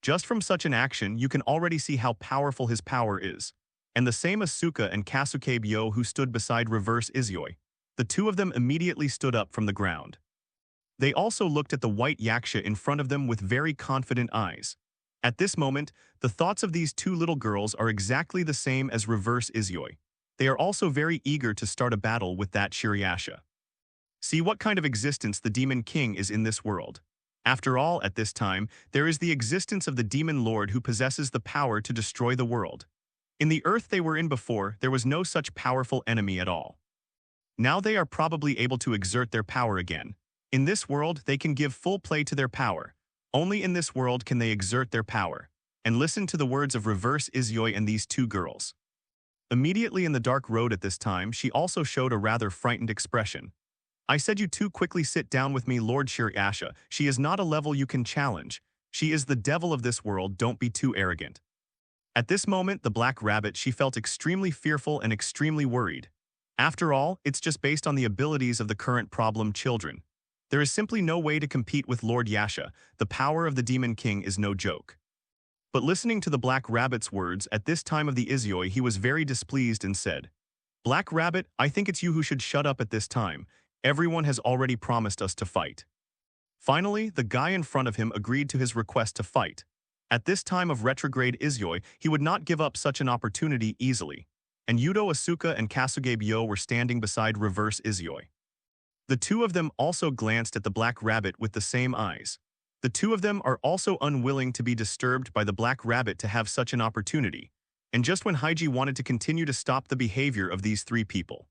Just from such an action, you can already see how powerful his power is. And the same Asuka and Kasuke Byo who stood beside reverse Izyoi. The two of them immediately stood up from the ground. They also looked at the white yaksha in front of them with very confident eyes. At this moment, the thoughts of these two little girls are exactly the same as reverse Izyoi. They are also very eager to start a battle with that Shirayasha. See what kind of existence the Demon King is in this world. After all, at this time, there is the existence of the Demon Lord who possesses the power to destroy the world. In the earth they were in before, there was no such powerful enemy at all. Now they are probably able to exert their power again. In this world, they can give full play to their power. Only in this world can they exert their power. And listen to the words of reverse Izyoi and these two girls. Immediately in the dark road at this time, she also showed a rather frightened expression. "I said you two quickly sit down with me, Lord Shirayasha. She is not a level you can challenge. She is the devil of this world, don't be too arrogant." At this moment, the Black Rabbit, she felt extremely fearful and extremely worried. After all, it's just based on the abilities of the current problem children. There is simply no way to compete with Lord Yasha. The power of the Demon King is no joke. But listening to the Black Rabbit's words at this time of the Izyoi, he was very displeased and said, "Black Rabbit, I think it's you who should shut up at this time. Everyone has already promised us to fight." Finally, the guy in front of him agreed to his request to fight. At this time of retrograde Izyoi, he would not give up such an opportunity easily. And Yudo Asuka and Kasuge Byo were standing beside reverse Izyoi. The two of them also glanced at the Black Rabbit with the same eyes. The two of them are also unwilling to be disturbed by the Black Rabbit to have such an opportunity. And just when Haiji wanted to continue to stop the behavior of these three people.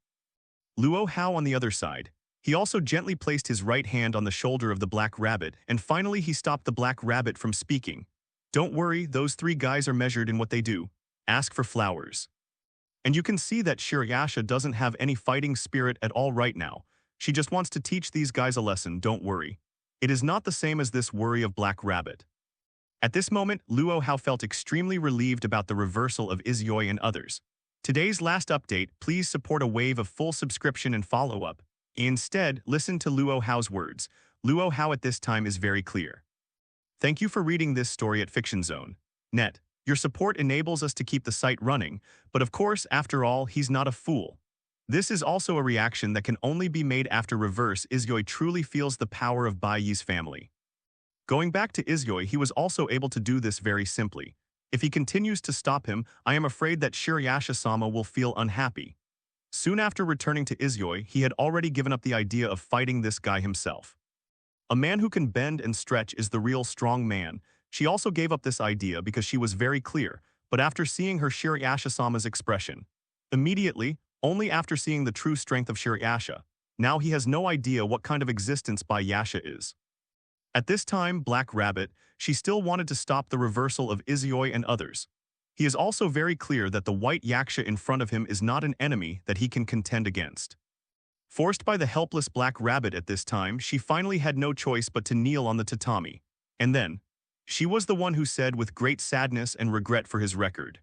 Luo Hao on the other side, he also gently placed his right hand on the shoulder of the Black Rabbit, and finally he stopped the Black Rabbit from speaking. "Don't worry, those three guys are measured in what they do. Ask for flowers." And you can see that Shirayasha doesn't have any fighting spirit at all right now. She just wants to teach these guys a lesson, don't worry. It is not the same as this worry of Black Rabbit. At this moment, Luo Hao felt extremely relieved about the reversal of Izyoi and others. Today's last update, please support a wave of full subscription and follow-up. Instead, listen to Luo Hao's words. Luo Hao at this time is very clear. "Thank you for reading this story at Fiction Zone. Net. Your support enables us to keep the site running, but of course, after all, he's not a fool. This is also a reaction that can only be made after reverse Izyoi truly feels the power of Bai Yi's family. Going back to Izyoi, he was also able to do this very simply. If he continues to stop him, I am afraid that Shirayasha-sama will feel unhappy. Soon after returning to Izyoi, he had already given up the idea of fighting this guy himself. A man who can bend and stretch is the real strong man. She also gave up this idea because she was very clear, but after seeing her Shirayasha-sama's expression. Immediately, only after seeing the true strength of Shirayasha, now he has no idea what kind of existence Bai Yasha is. At this time, Black Rabbit, she still wanted to stop the reversal of Izyoi and others. He is also very clear that the white Yaksha in front of him is not an enemy that he can contend against. Forced by the helpless Black Rabbit at this time, she finally had no choice but to kneel on the tatami. And then, she was the one who said with great sadness and regret for his record.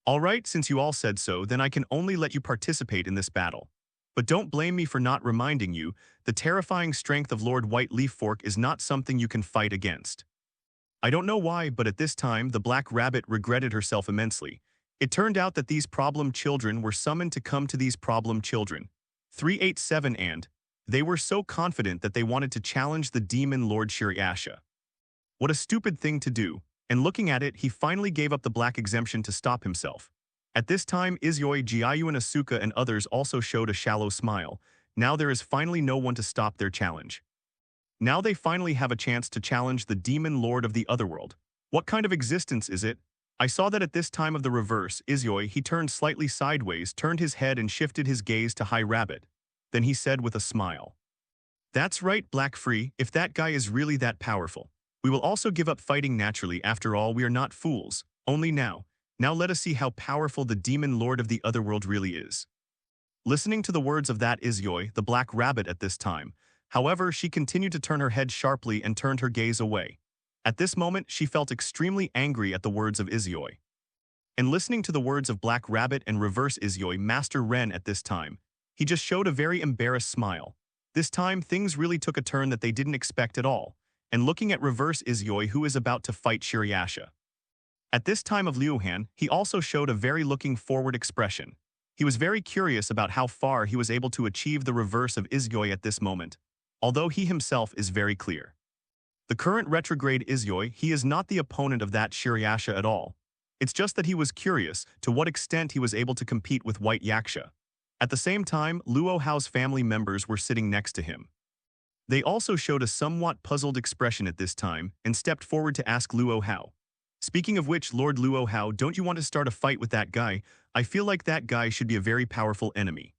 All right, since you all said so, then I can only let you participate in this battle. But don't blame me for not reminding you, the terrifying strength of Lord White Leaf Fork is not something you can fight against. I don't know why, but at this time, the Black Rabbit regretted herself immensely. It turned out that these problem children were summoned to come to these problem children. 387 and they were so confident that they wanted to challenge the demon Lord Shirayasha. What a stupid thing to do, and looking at it, he finally gave up the black exemption to stop himself. At this time, Izyoi, Jiayu and Asuka and others also showed a shallow smile. Now there is finally no one to stop their challenge. Now they finally have a chance to challenge the demon lord of the Otherworld. What kind of existence is it? I saw that at this time of the reverse, Izyoi, he turned slightly sideways, turned his head and shifted his gaze to High Rabbit. Then he said with a smile. That's right, Black Free, if that guy is really that powerful. We will also give up fighting naturally, after all we are not fools, only now. Now let us see how powerful the demon lord of the Otherworld really is. Listening to the words of that Izyoi, the Black Rabbit at this time, however, she continued to turn her head sharply and turned her gaze away. At this moment, she felt extremely angry at the words of Izyoi. And listening to the words of Black Rabbit and reverse Izyoi, Master Ren at this time, he just showed a very embarrassed smile. This time, things really took a turn that they didn't expect at all, and looking at reverse Izyoi who is about to fight Shirayasha. At this time of Liuhan, he also showed a very looking forward expression. He was very curious about how far he was able to achieve the reverse of Izyoi at this moment, although he himself is very clear. The current retrograde Izyoi, he is not the opponent of that Shirayasha at all. It's just that he was curious to what extent he was able to compete with White Yaksha. At the same time, Luo Hao's family members were sitting next to him. They also showed a somewhat puzzled expression at this time and stepped forward to ask Luo Hao. Speaking of which, Lord Luo Hao, don't you want to start a fight with that guy? I feel like that guy should be a very powerful enemy.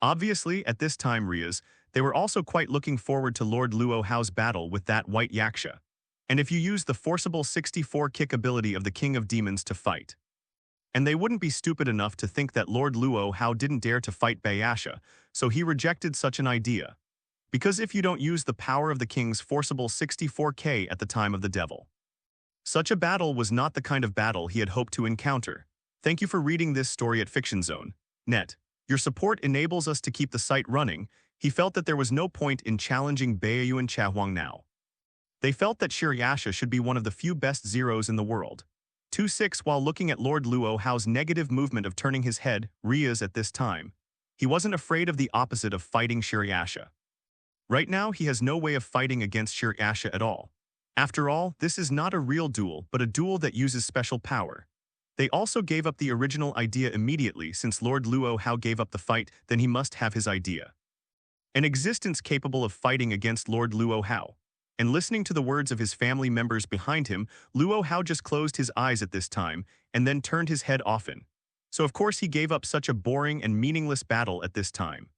Obviously, at this time, Rias, they were also quite looking forward to Lord Luo Hao's battle with that White Yaksha. And if you use the forcible 64 kick ability of the King of Demons to fight. And they wouldn't be stupid enough to think that Lord Luo Hao didn't dare to fight Bayasha, so he rejected such an idea. Because if you don't use the power of the King's forcible 64k at the time of the devil. Such a battle was not the kind of battle he had hoped to encounter. Thank you for reading this story at FictionZone.net. Your support enables us to keep the site running. He felt that there was no point in challenging Baoyu and Chahuang now. They felt that Shirayasha should be one of the few best zeros in the world. 2-6 While looking at Lord Luo Hao's negative movement of turning his head, Rias at this time, he wasn't afraid of the opposite of fighting Shirayasha. Right now, he has no way of fighting against Shirayasha at all. After all, this is not a real duel, but a duel that uses special power. They also gave up the original idea immediately. Since Lord Luo Hao gave up the fight, then he must have his idea. An existence capable of fighting against Lord Luo Hao. And listening to the words of his family members behind him, Luo Hao just closed his eyes at this time and then turned his head often. So of course he gave up such a boring and meaningless battle at this time.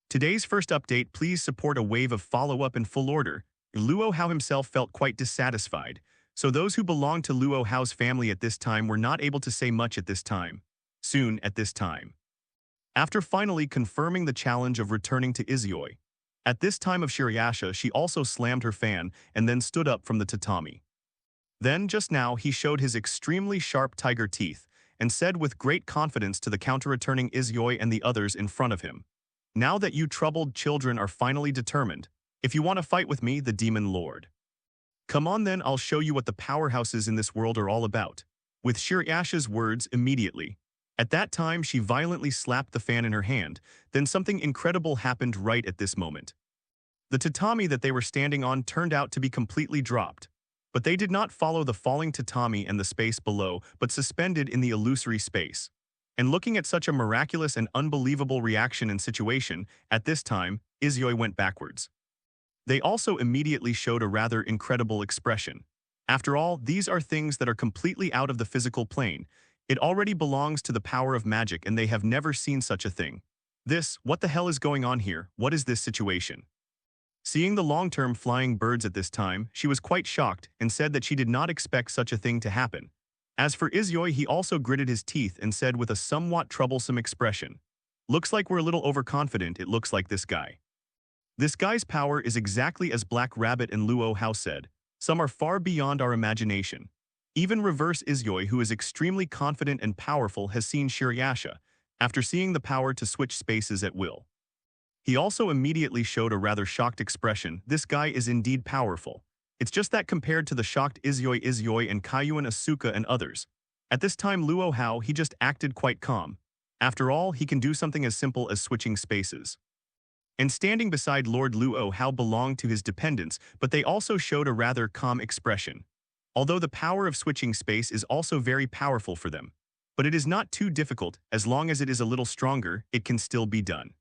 Today's first update, please support a wave of follow-up in full order. Luo Hao himself felt quite dissatisfied, so those who belonged to Luo Hao's family at this time were not able to say much at this time. Soon at this time. After finally confirming the challenge of returning to Izyoi, at this time of Shirayasha, she also slammed her fan and then stood up from the tatami. Then, just now, he showed his extremely sharp tiger teeth and said with great confidence to the counter-returning Izyoi and the others in front of him, "Now that you troubled children are finally determined, if you want to fight with me, the Demon Lord. Come on then, I'll show you what the powerhouses in this world are all about." With Shirayasha's words immediately. At that time, she violently slapped the fan in her hand, then something incredible happened right at this moment. The tatami that they were standing on turned out to be completely dropped. But they did not follow the falling tatami and the space below, but suspended in the illusory space. And looking at such a miraculous and unbelievable reaction and situation, at this time, Izuyoi went backwards. They also immediately showed a rather incredible expression. After all, these are things that are completely out of the physical plane. It already belongs to the power of magic and they have never seen such a thing. What the hell is going on here? What is this situation? Seeing the long-term flying birds at this time, she was quite shocked and said that she did not expect such a thing to happen. As for Izuyoi, he also gritted his teeth and said with a somewhat troublesome expression, "Looks like we're a little overconfident, it looks like this guy." This guy's power is exactly as Black Rabbit and Luo Hao said. Some are far beyond our imagination. Even reverse Izuyoi, who is extremely confident and powerful, has seen Shirayasha, after seeing the power to switch spaces at will. He also immediately showed a rather shocked expression. This guy is indeed powerful. It's just that compared to the shocked Izuyoi and Kayuan Asuka and others, at this time Luo Hao, he just acted quite calm. After all, he can do something as simple as switching spaces. And standing beside Lord Luo Hao belonged to his dependents, but they also showed a rather calm expression. Although the power of switching space is also very powerful for them. But it is not too difficult, as long as it is a little stronger, it can still be done.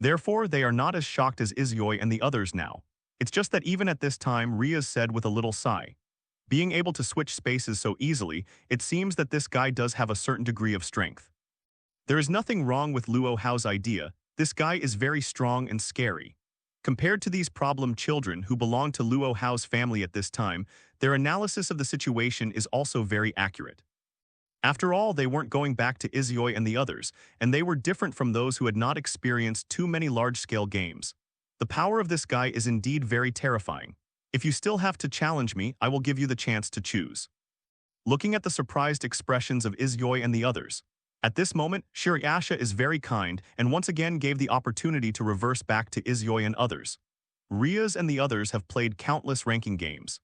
Therefore, they are not as shocked as Izuyoi and the others now. It's just that even at this time, Ria said with a little sigh. Being able to switch spaces so easily, it seems that this guy does have a certain degree of strength. There is nothing wrong with Luo Hao's idea. This guy is very strong and scary. Compared to these problem children who belong to Luo Hao's family at this time, their analysis of the situation is also very accurate. After all, they weren't going back to Izuyoi and the others, and they were different from those who had not experienced too many large-scale games. The power of this guy is indeed very terrifying. If you still have to challenge me, I will give you the chance to choose. Looking at the surprised expressions of Izuyoi and the others, at this moment, Shirayasha is very kind and once again gave the opportunity to reverse back to Izuyoi and others. Rias and the others have played countless ranking games.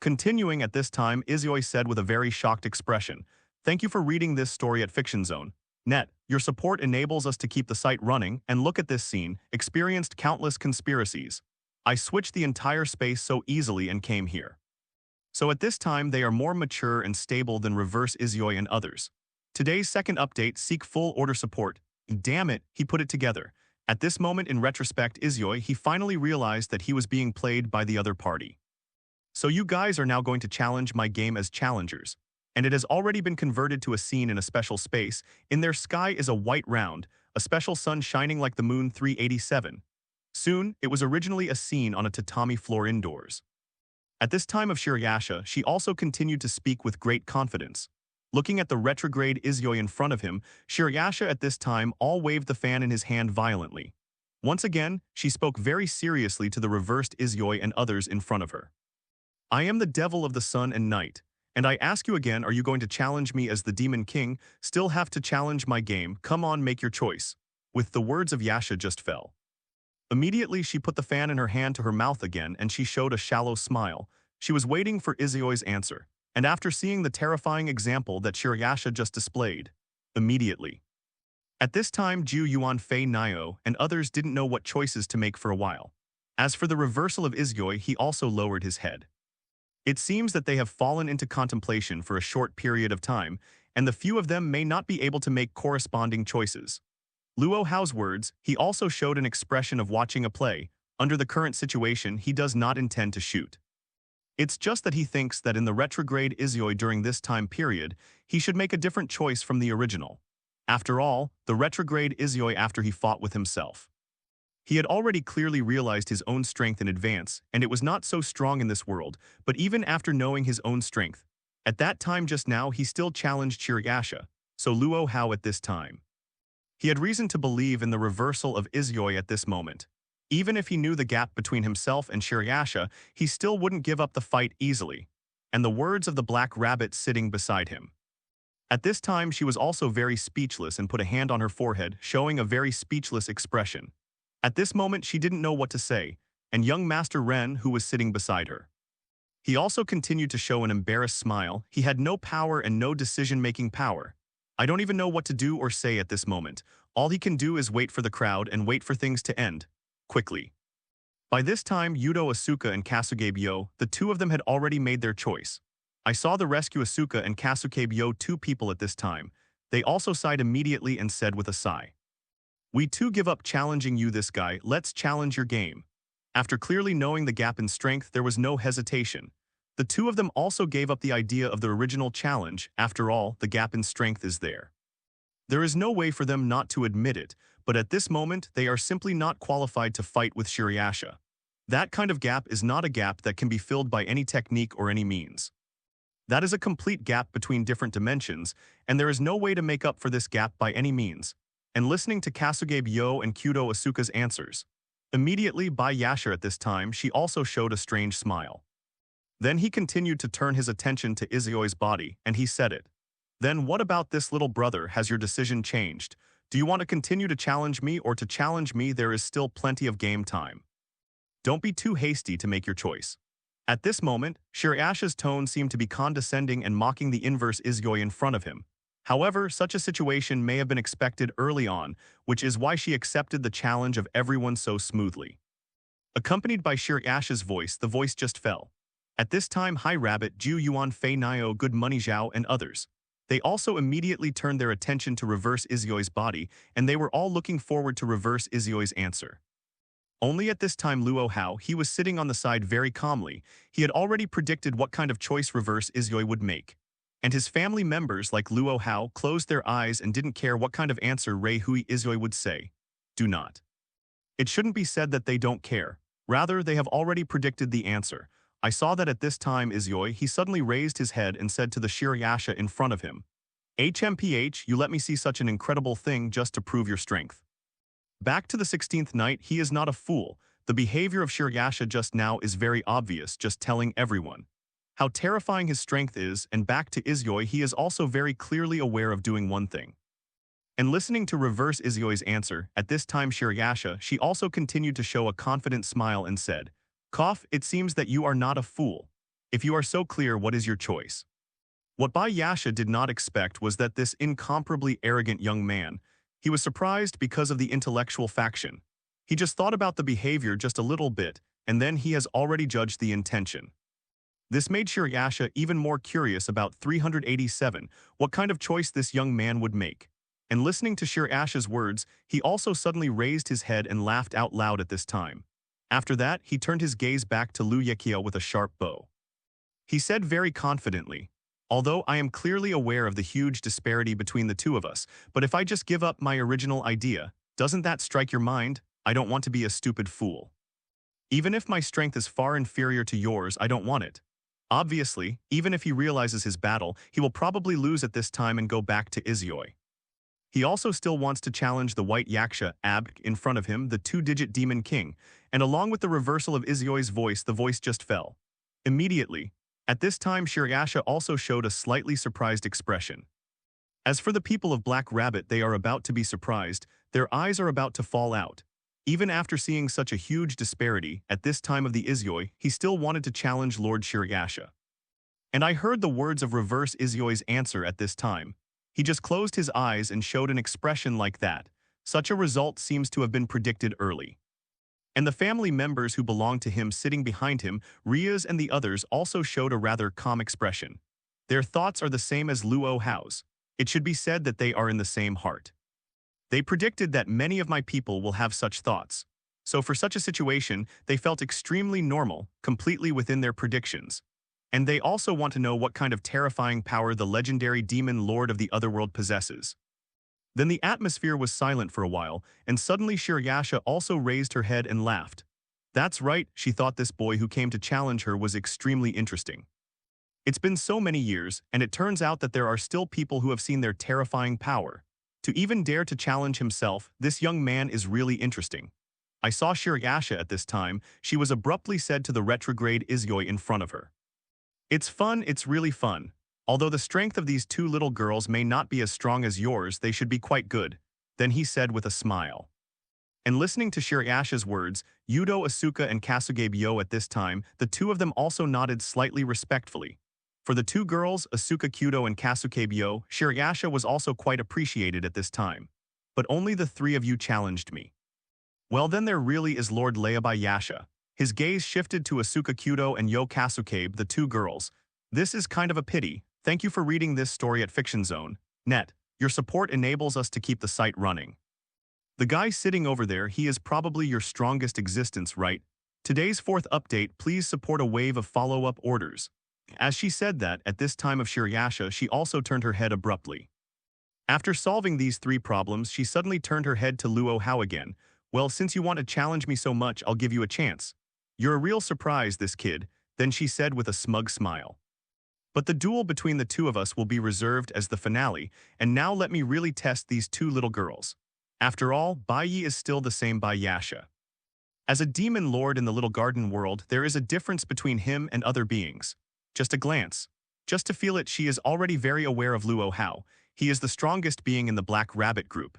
Continuing at this time, Izuyoi said with a very shocked expression, "Thank you for reading this story at Fiction Zone. Net, your support enables us to keep the site running, and look at this scene, experienced countless conspiracies. I switched the entire space so easily and came here." So at this time, they are more mature and stable than reverse Izuyoi and others. Today's second update, seek full order support. Damn it, he put it together. At this moment in retrospect, Izuyoi, he finally realized that he was being played by the other party. So you guys are now going to challenge my game as challengers. And it has already been converted to a scene in a special space. In their sky is a white round, a special sun shining like the moon 387. Soon, it was originally a scene on a tatami floor indoors. At this time of Shirayasha, she also continued to speak with great confidence. Looking at the retrograde Izuyoi in front of him, Shirayasha at this time all waved the fan in his hand violently. Once again, she spoke very seriously to the reversed Izuyoi and others in front of her. "I am the devil of the sun and night, and I ask you again, are you going to challenge me as the Demon King? Still have to challenge my game, come on, make your choice." With the words of Yasha just fell. Immediately she put the fan in her hand to her mouth again and she showed a shallow smile. She was waiting for Izuyoi's answer. And after seeing the terrifying example that Shirayasha just displayed, immediately. At this time, Ju Yuan Fei Nio and others didn't know what choices to make for a while. As for the reversal of Izuyoi, he also lowered his head. It seems that they have fallen into contemplation for a short period of time, and the few of them may not be able to make corresponding choices. Luo Hao's words, he also showed an expression of watching a play. Under the current situation, he does not intend to shoot. It's just that he thinks that in the retrograde Izuyoi during this time period, he should make a different choice from the original. After all, the retrograde Izuyoi after he fought with himself. He had already clearly realized his own strength in advance, and it was not so strong in this world, but even after knowing his own strength, at that time just now he still challenged Shirayasha, so Luo Hao at this time. He had reason to believe in the reversal of Izuyoi at this moment. Even if he knew the gap between himself and Shirayasha, he still wouldn't give up the fight easily. And the words of the Black Rabbit sitting beside him. At this time she was also very speechless and put a hand on her forehead, showing a very speechless expression. At this moment she didn't know what to say, and young Master Ren, who was sitting beside her. He also continued to show an embarrassed smile. He had no power and no decision-making power. I don't even know what to do or say at this moment. All he can do is wait for the crowd and wait for things to end. Quickly. By this time, Yudo Asuka and Kasuge Byo, the two of them had already made their choice. I saw the rescue Asuka and Kasuke Byo, two people at this time. They also sighed immediately and said with a sigh, "We too give up challenging you this guy, let's challenge your game." After clearly knowing the gap in strength, there was no hesitation. The two of them also gave up the idea of the original challenge. After all, the gap in strength is there. There is no way for them not to admit it, but at this moment, they are simply not qualified to fight with Shirayasha. That kind of gap is not a gap that can be filled by any technique or any means. That is a complete gap between different dimensions, and there is no way to make up for this gap by any means. And listening to Kasuge Byo and Kuoh Asuka's answers, immediately by Yasha at this time, she also showed a strange smile. Then he continued to turn his attention to Izuyo's body, and he said it. "Then what about this little brother? Has your decision changed? Do you want to continue to challenge me or to challenge me? There is still plenty of game time. Don't be too hasty to make your choice." At this moment, Shirayasha's tone seemed to be condescending and mocking the inverse Izuyoi in front of him. However, such a situation may have been expected early on, which is why she accepted the challenge of everyone so smoothly. Accompanied by Shirayasha's voice, the voice just fell. At this time, High Rabbit, Ju Yuan, Fei Nio, Good Money Zhao, and others. They also immediately turned their attention to reverse Izuyoi's body, and they were all looking forward to reverse Izuyoi's answer. Only at this time Luo Hao, he was sitting on the side very calmly. He had already predicted what kind of choice reverse Izuyoi would make. And his family members like Luo Hao closed their eyes and didn't care what kind of answer Rei Hui Izuyoi would say. Do not. It shouldn't be said that they don't care. Rather, they have already predicted the answer. I saw that at this time Izuyoi, he suddenly raised his head and said to the Shirayasha in front of him, "HMPH, you let me see such an incredible thing just to prove your strength." Back to the 16th night, he is not a fool. The behavior of Shirayasha just now is very obvious, just telling everyone how terrifying his strength is, and back to Izuyoi, he is also very clearly aware of doing one thing. And listening to reverse Izuyoi's answer, at this time Shirayasha, she also continued to show a confident smile and said, "Cough, it seems that you are not a fool. If you are so clear, what is your choice?" What Bai Yasha did not expect was that this incomparably arrogant young man, he was surprised because of the intellectual faction. He just thought about the behavior just a little bit, and then he has already judged the intention. This made Shirayasha even more curious about 387, what kind of choice this young man would make. And listening to Shirayasha's words, he also suddenly raised his head and laughed out loud at this time. After that, he turned his gaze back to Lu Yekiel with a sharp bow. He said very confidently, "Although I am clearly aware of the huge disparity between the two of us, but if I just give up my original idea, doesn't that strike your mind? I don't want to be a stupid fool. Even if my strength is far inferior to yours, I don't want it." Obviously, even if he realizes his battle, he will probably lose at this time and go back to Izuyoi. He also still wants to challenge the white Yaksha, Ab, in front of him, the two-digit Demon King, and along with the reversal of Izuyoi's voice, the voice just fell. Immediately, at this time Shirayasha also showed a slightly surprised expression. As for the people of Black Rabbit, they are about to be surprised, their eyes are about to fall out. Even after seeing such a huge disparity, at this time of the Izuyoi, he still wanted to challenge Lord Shirayasha. And I heard the words of reverse Izuyoi's answer at this time. He just closed his eyes and showed an expression like that. Such a result seems to have been predicted early. And the family members who belonged to him sitting behind him, Ria's and the others, also showed a rather calm expression. Their thoughts are the same as Luo Hao's. It should be said that they are in the same heart. They predicted that many of my people will have such thoughts. So for such a situation, they felt extremely normal, completely within their predictions. And they also want to know what kind of terrifying power the legendary demon lord of the Underworld possesses. Then the atmosphere was silent for a while, and suddenly Shirayasha also raised her head and laughed. That's right, she thought this boy who came to challenge her was extremely interesting. It's been so many years, and it turns out that there are still people who have seen their terrifying power. To even dare to challenge himself, this young man is really interesting. I saw Shirayasha at this time, she was abruptly said to the retrograde Izuyoi in front of her. It's fun, it's really fun. Although the strength of these two little girls may not be as strong as yours, they should be quite good. Then he said with a smile. And listening to Shirayasha's words, Yudo Asuka and Kasuge Byo at this time, the two of them also nodded slightly respectfully. For the two girls, Asuka Kudo and Kasuke Byo, Shirayasha was also quite appreciated at this time. But only the three of you challenged me. Well then there really is Lord Leabai Yasha. His gaze shifted to Asuka Kudo and Yo Kasuke, the two girls. This is kind of a pity. Thank you for reading this story at Fiction Zone. Net. Your support enables us to keep the site running. The guy sitting over there, he is probably your strongest existence, right? Today's fourth update, please support a wave of follow-up orders. As she said that, at this time of Shiryasha, she also turned her head abruptly. After solving these three problems, she suddenly turned her head to Luo Hao again. Well, since you want to challenge me so much, I'll give you a chance. You're a real surprise, this kid, then she said with a smug smile. But the duel between the two of us will be reserved as the finale, and now let me really test these two little girls. After all, Bai Yi is still the same Bai Yasha. As a demon lord in the little garden world, there is a difference between him and other beings. Just a glance. Just to feel it, she is already very aware of Luo Hao. He is the strongest being in the Black Rabbit group.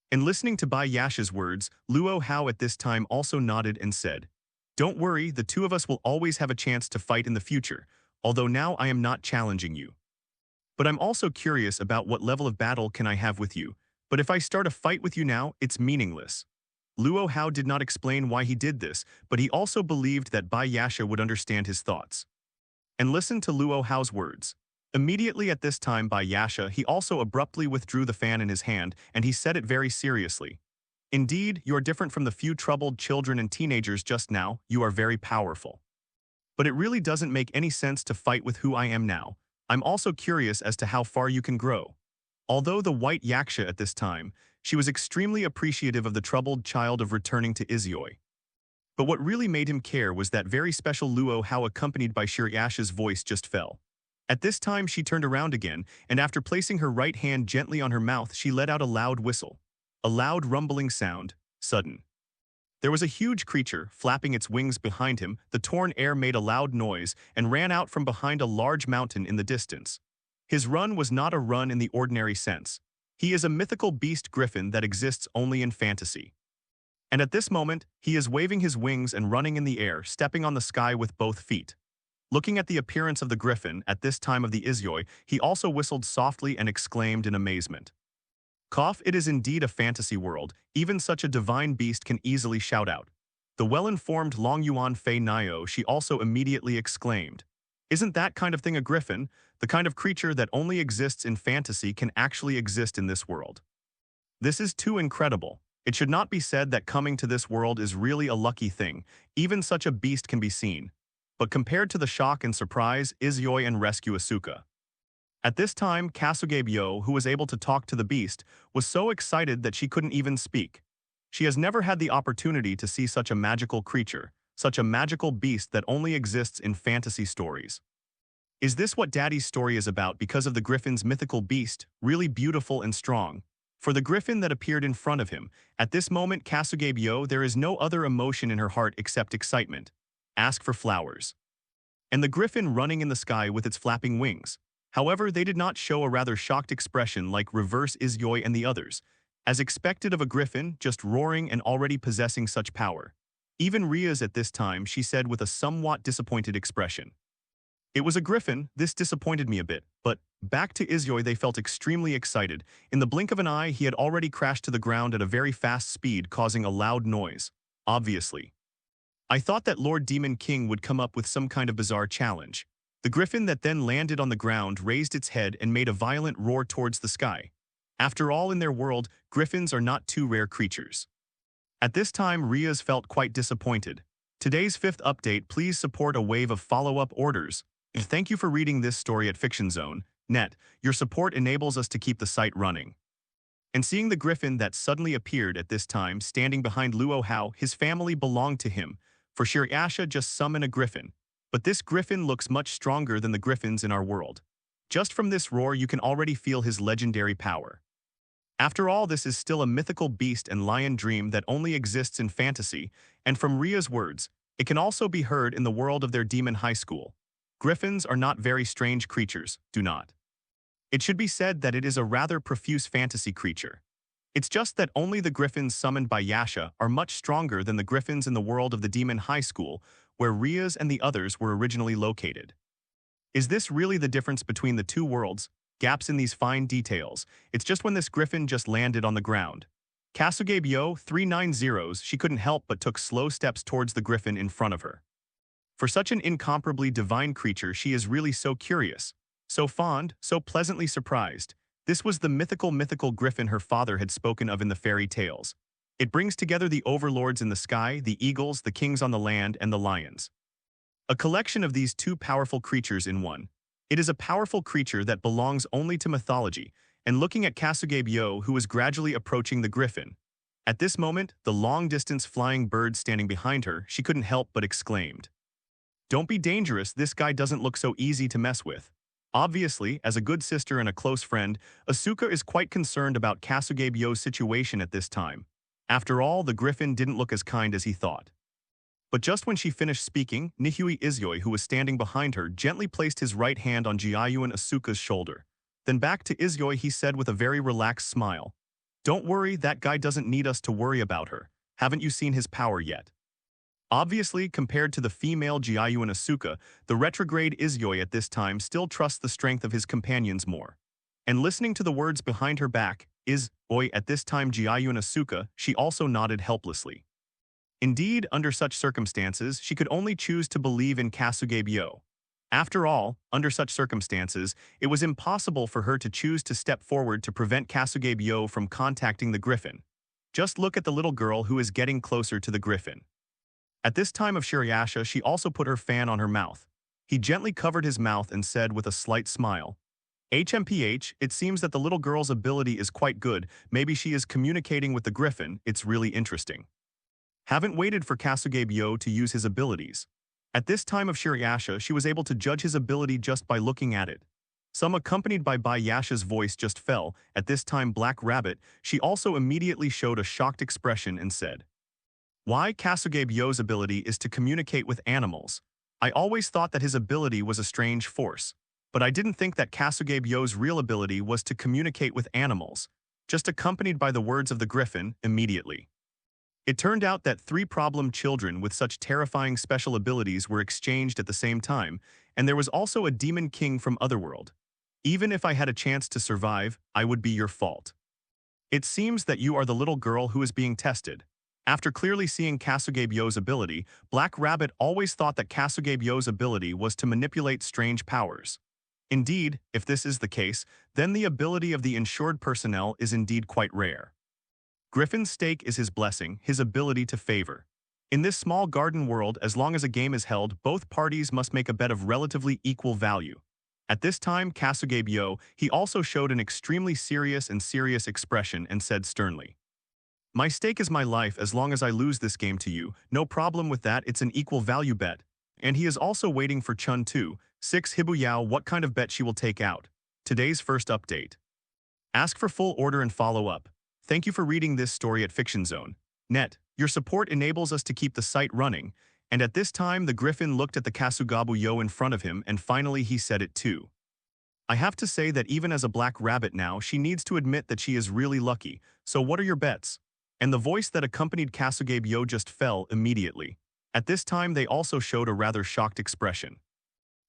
In listening to Bai Yasha's words, Luo Hao at this time also nodded and said, "Don't worry, the two of us will always have a chance to fight in the future, although now I am not challenging you. But I'm also curious about what level of battle can I have with you, but if I start a fight with you now, it's meaningless." Luo Hao did not explain why he did this, but he also believed that Bai Yasha would understand his thoughts. And listen to Luo Hao's words. Immediately at this time Bai Yasha, he also abruptly withdrew the fan in his hand, and he said it very seriously. "Indeed, you're different from the few troubled children and teenagers just now, you are very powerful. But it really doesn't make any sense to fight with who I am now. I'm also curious as to how far you can grow." Although the white yaksha at this time, she was extremely appreciative of the troubled child of returning to Izioi. But what really made him care was that very special Luo Hao accompanied by Shiryasha's voice just fell. At this time she turned around again, and after placing her right hand gently on her mouth she let out a loud whistle. A loud rumbling sound, sudden. There was a huge creature, flapping its wings behind him, the torn air made a loud noise, and ran out from behind a large mountain in the distance. His run was not a run in the ordinary sense. He is a mythical beast griffin that exists only in fantasy. And at this moment, he is waving his wings and running in the air, stepping on the sky with both feet. Looking at the appearance of the griffin at this time of the Izioi, he also whistled softly and exclaimed in amazement. "Cough, it is indeed a fantasy world, even such a divine beast can easily shout out." The well-informed Long Yuan Fei Nio, she also immediately exclaimed, "Isn't that kind of thing a griffin? The kind of creature that only exists in fantasy can actually exist in this world. This is too incredible. It should not be said that coming to this world is really a lucky thing. Even such a beast can be seen. But compared to the shock and surprise, Izioi and rescue Asuka." At this time, Kasuge Byo, who was able to talk to the beast, was so excited that she couldn't even speak. She has never had the opportunity to see such a magical creature, such a magical beast that only exists in fantasy stories. Is this what Daddy's story is about because of the griffin's mythical beast, really beautiful and strong? For the griffin that appeared in front of him, at this moment Kasuge Byo, there is no other emotion in her heart except excitement. Ask for flowers. And the griffin running in the sky with its flapping wings. However, they did not show a rather shocked expression like reverse Izioi and the others, as expected of a griffin just roaring and already possessing such power. Even Ria's at this time, she said with a somewhat disappointed expression. "It was a griffin, this disappointed me a bit, but back to Izioi they felt extremely excited. In the blink of an eye he had already crashed to the ground at a very fast speed, causing a loud noise. Obviously. I thought that Lord Demon King would come up with some kind of bizarre challenge. The griffin that then landed on the ground raised its head and made a violent roar towards the sky. After all, in their world, griffins are not too rare creatures." At this time, Ria's felt quite disappointed. Today's fifth update, please support a wave of follow-up orders. Thank you for reading this story at FictionZone.net. Your support enables us to keep the site running. And seeing the griffin that suddenly appeared at this time standing behind Luo Hao, his family belonged to him. For Shiryasha just summoned a griffin. But this griffin looks much stronger than the griffins in our world. Just from this roar you can already feel his legendary power. After all, this is still a mythical beast and lion dream that only exists in fantasy, and from Ria's words, it can also be heard in the world of their demon high school. Griffins are not very strange creatures, do not. It should be said that it is a rather profuse fantasy creature. It's just that only the griffins summoned by Yasha are much stronger than the griffins in the world of the demon high school, where Ria's and the others were originally located. Is this really the difference between the two worlds? Gaps in these fine details. It's just when this griffin just landed on the ground. Kasuge Byo, 390s, she couldn't help but took slow steps towards the griffin in front of her. For such an incomparably divine creature, she is really so curious, so fond, so pleasantly surprised. This was the mythical griffin her father had spoken of in the fairy tales. It brings together the overlords in the sky, the eagles, the kings on the land, and the lions. A collection of these two powerful creatures in one. It is a powerful creature that belongs only to mythology, and looking at Kasuge who was gradually approaching the griffin. At this moment, the long-distance flying bird standing behind her, she couldn't help but exclaimed. "Don't be dangerous, this guy doesn't look so easy to mess with." Obviously, as a good sister and a close friend, Asuka is quite concerned about Kasuge situation at this time. After all, the griffin didn't look as kind as he thought. But just when she finished speaking, Nihui Izuyoi, who was standing behind her, gently placed his right hand on Jiayuan Asuka's shoulder. Then back to Izuyoi he said with a very relaxed smile, "Don't worry, that guy doesn't need us to worry about her. Haven't you seen his power yet?" Obviously, compared to the female Jiayuan Asuka, the retrograde Izuyoi at this time still trusts the strength of his companions more. And listening to the words behind her back, Izuyoi at this time Jiayuan Asuka, she also nodded helplessly. Indeed, under such circumstances, she could only choose to believe in Kasuge. After all, under such circumstances, it was impossible for her to choose to step forward to prevent Kasuge from contacting the griffin. Just look at the little girl who is getting closer to the griffin. At this time of Shirayasha, she also put her fan on her mouth. He gently covered his mouth and said with a slight smile, "HMPH, it seems that the little girl's ability is quite good. Maybe she is communicating with the griffin. It's really interesting." Haven't waited for Kasuge to use his abilities. At this time of Shirayasha, she was able to judge his ability just by looking at it. Some accompanied by Bayasha's voice just fell. At this time Black Rabbit, she also immediately showed a shocked expression and said, "Why Kasuge ability is to communicate with animals. I always thought that his ability was a strange force. But I didn't think that Kasuge real ability was to communicate with animals." Just accompanied by the words of the griffin, immediately. It turned out that 3 problem children with such terrifying special abilities were exchanged at the same time, and there was also a demon king from Otherworld. "Even if I had a chance to survive, I would be your fault. It seems that you are the little girl who is being tested." After clearly seeing Kasuge ability, Black Rabbit always thought that Kasuge ability was to manipulate strange powers. Indeed, if this is the case, then the ability of the insured personnel is indeed quite rare. Griffin's stake is his blessing, his ability to favor. In this small garden world, as long as a game is held, both parties must make a bet of relatively equal value. At this time, Kasuge he also showed an extremely serious expression and said sternly, "My stake is my life. As long as I lose this game to you, no problem with that, it's an equal value bet." And he is also waiting for Chun 2, 6 Hibuyao what kind of bet she will take out. Today's first update. Ask for full order and follow up. Thank you for reading this story at Fiction Zone. Net. Your support enables us to keep the site running, and at this time the griffin looked at the Kasugabu in front of him and finally he said it too. I have to say that even as a Black Rabbit now, she needs to admit that she is really lucky. So what are your bets? And the voice that accompanied Kasuge just fell immediately. At this time they also showed a rather shocked expression.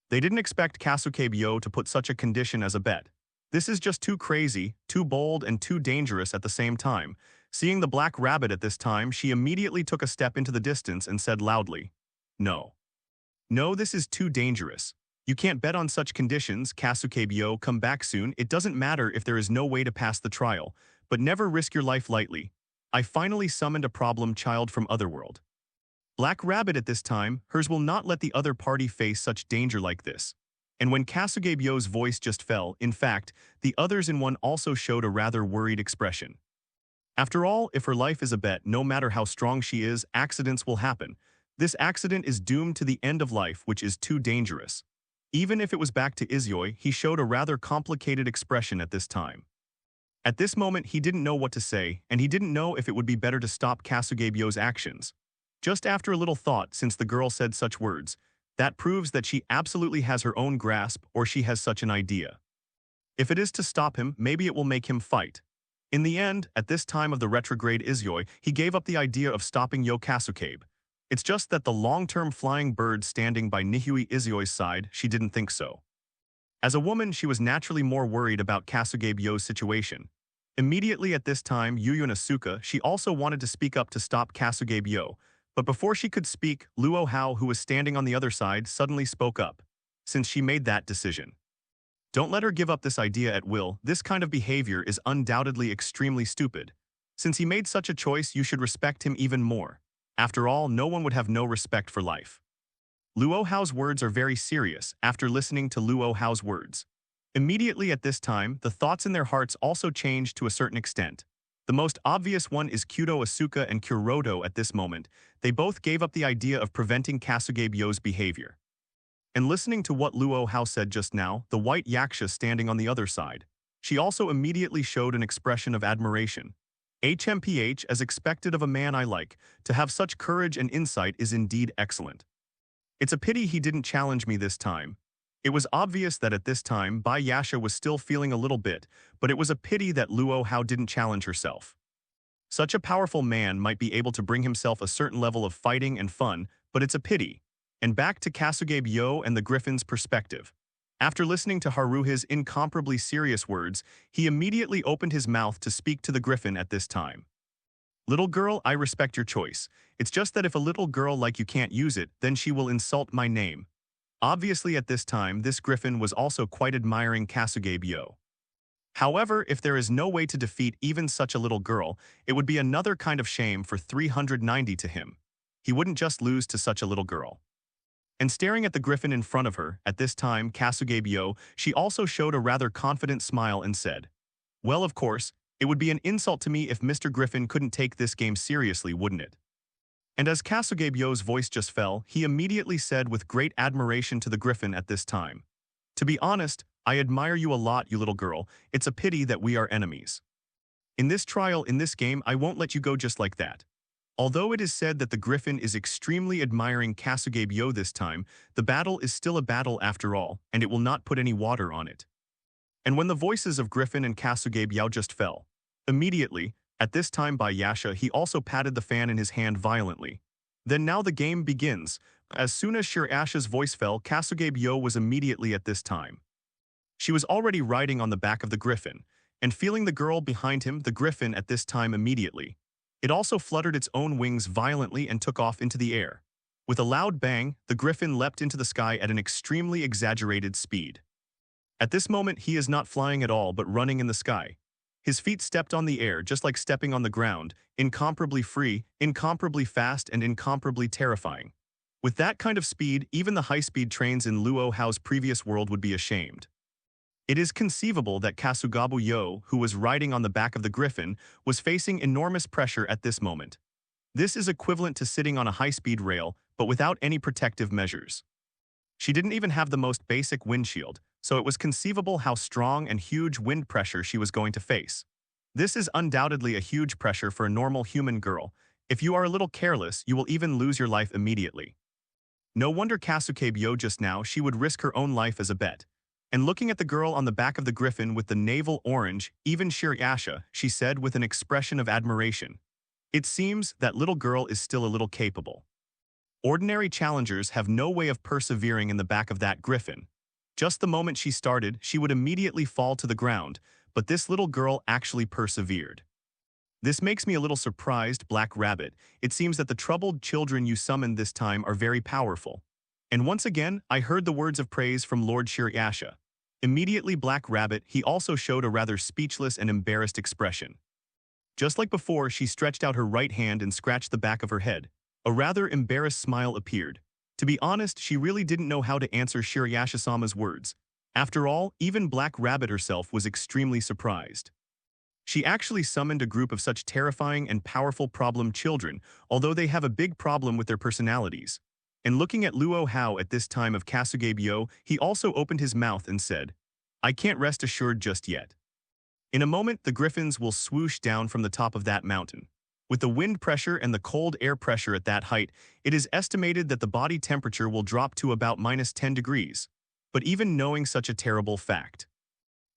They didn't expect Kasuge to put such a condition as a bet. This is just too crazy, too bold, and too dangerous at the same time. Seeing the Black Rabbit at this time, she immediately took a step into the distance and said loudly, "No. No, this is too dangerous. You can't bet on such conditions. Kasuge, come back soon. It doesn't matter if there is no way to pass the trial, but never risk your life lightly. I finally summoned a problem child from Otherworld." Black Rabbit at this time, hers will not let the other party face such danger like this. And when Kasuge voice just fell, in fact, the others in one also showed a rather worried expression. After all, if her life is a bet, no matter how strong she is, accidents will happen. This accident is doomed to the end of life, which is too dangerous. Even if it was back to Izuyoi, he showed a rather complicated expression at this time. At this moment, he didn't know what to say, and he didn't know if it would be better to stop Kasuge actions. Just after a little thought, since the girl said such words, that proves that she absolutely has her own grasp or she has such an idea. If it is to stop him, maybe it will make him fight. In the end, at this time of the retrograde Izuyoi, he gave up the idea of stopping Kasuke. It's just that the long-term flying bird standing by Nihui Izuyoi's side, she didn't think so. As a woman, she was naturally more worried about Kasuge situation. Immediately at this time, Yuyun Asuka, she also wanted to speak up to stop Kasuge, but before she could speak, Luo Hao, who was standing on the other side, suddenly spoke up, since she made that decision. Don't let her give up this idea at will. This kind of behavior is undoubtedly extremely stupid. Since he made such a choice, you should respect him even more. After all, no one would have no respect for life. Luo Hao's words are very serious after listening to Luo Hao's words. Immediately at this time, the thoughts in their hearts also changed to a certain extent. The most obvious one is Kuoh Asuka and Kuroto at this moment. They both gave up the idea of preventing Kasugabyo's behavior. And listening to what Luo Hao said just now, the white yaksha standing on the other side, she also immediately showed an expression of admiration. HMPH, as expected of a man I like, to have such courage and insight is indeed excellent. It's a pity he didn't challenge me this time. It was obvious that at this time, Bai Yasha was still feeling a little bit, but it was a pity that Luo Hao didn't challenge herself. Such a powerful man might be able to bring himself a certain level of fighting and fun, but it's a pity. And back to Kasugabyo and the Griffin's perspective. After listening to Haruhi's incomparably serious words, he immediately opened his mouth to speak to the Griffin at this time. Little girl, I respect your choice. It's just that if a little girl like you can't use it, then she will insult my name. Obviously at this time, this Griffin was also quite admiring Kasugabyo. However, if there is no way to defeat even such a little girl, it would be another kind of shame for 390 to him. He wouldn't just lose to such a little girl. And staring at the Griffin in front of her, at this time, Kasugabyo, she also showed a rather confident smile and said, "Well, of course, it would be an insult to me if Mr. Griffin couldn't take this game seriously, wouldn't it?" And as Kasugabyo's voice just fell, he immediately said with great admiration to the Griffin at this time, "To be honest, I admire you a lot, you little girl. It's a pity that we are enemies. In this trial, in this game, I won't let you go just like that." Although it is said that the Griffin is extremely admiring Kasugabyo this time, the battle is still a battle after all, and it will not put any water on it. And when the voices of Griffin and Kasugabyo just fell, immediately, at this time by Yasha, he also patted the fan in his hand violently. Then now the game begins. As soon as Shirasha's voice fell, Kasugabyo was immediately at this time. She was already riding on the back of the Griffin, and feeling the girl behind him, the Griffin at this time immediately. It also fluttered its own wings violently and took off into the air. With a loud bang, the Griffin leapt into the sky at an extremely exaggerated speed. At this moment, he is not flying at all but running in the sky. His feet stepped on the air just like stepping on the ground, incomparably free, incomparably fast, and incomparably terrifying. With that kind of speed, even the high-speed trains in Luo Hao's previous world would be ashamed. It is conceivable that Kasugabyo, who was riding on the back of the Griffin, was facing enormous pressure at this moment. This is equivalent to sitting on a high-speed rail, but without any protective measures. She didn't even have the most basic windshield, so it was conceivable how strong and huge wind pressure she was going to face. This is undoubtedly a huge pressure for a normal human girl. If you are a little careless, you will even lose your life immediately. No wonder Kasugabyo just now she would risk her own life as a bet. And looking at the girl on the back of the Griffin with the navel orange, even Shirasha, she said with an expression of admiration, "It seems that little girl is still a little capable." Ordinary challengers have no way of persevering in the back of that Griffin. Just the moment she started, she would immediately fall to the ground, but this little girl actually persevered. This makes me a little surprised, Black Rabbit. It seems that the troubled children you summoned this time are very powerful. And once again, I heard the words of praise from Lord Shirasha. Immediately Black Rabbit, he also showed a rather speechless and embarrassed expression. Just like before, she stretched out her right hand and scratched the back of her head. A rather embarrassed smile appeared. To be honest, she really didn't know how to answer Shirasha-sama's words. After all, even Black Rabbit herself was extremely surprised. She actually summoned a group of such terrifying and powerful problem children, although they have a big problem with their personalities. And looking at Luo Hao at this time of Kasugabyo, he also opened his mouth and said, "I can't rest assured just yet." In a moment, the Griffins will swoosh down from the top of that mountain. With the wind pressure and the cold air pressure at that height, it is estimated that the body temperature will drop to about -10 degrees. But even knowing such a terrible fact,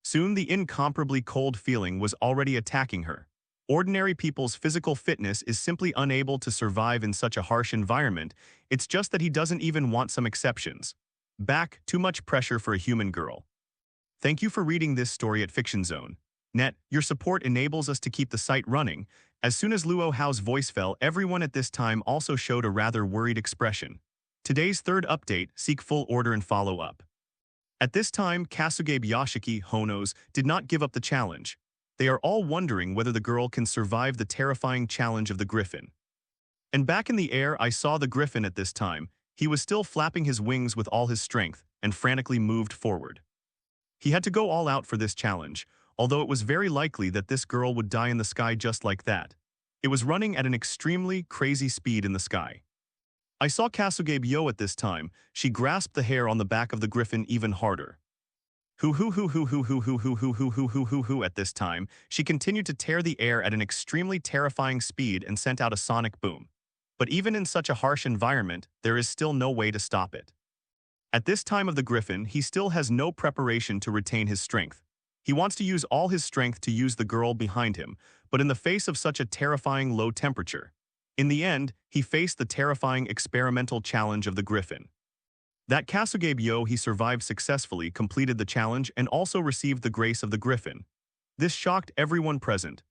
soon the incomparably cold feeling was already attacking her. Ordinary people's physical fitness is simply unable to survive in such a harsh environment. It's just that he doesn't even want some exceptions. Back, too much pressure for a human girl. Thank you for reading this story at Fiction Zone. Net, your support enables us to keep the site running. As soon as Luo Hao's voice fell, everyone at this time also showed a rather worried expression. Today's third update, seek full order and follow up. At this time, Kasugabe Yashiki Honos did not give up the challenge. They are all wondering whether the girl can survive the terrifying challenge of the griffin. And back in the air, I saw the griffin at this time. He was still flapping his wings with all his strength and frantically moved forward. He had to go all out for this challenge, although it was very likely that this girl would die in the sky just like that. It was running at an extremely crazy speed in the sky. I saw Kasugabe Yo at this time. She grasped the hair on the back of the griffin even harder. Hoo at this time, she continued to tear the air at an extremely terrifying speed and sent out a sonic boom. But even in such a harsh environment, there is still no way to stop it. At this time of the griffin, he still has no preparation to retain his strength. He wants to use all his strength to use the girl behind him, but in the face of such a terrifying low temperature. In the end, he faced the terrifying experimental challenge of the griffin. That Kasugabe Yo he survived successfully, completed the challenge, and also received the grace of the griffin. This shocked everyone present.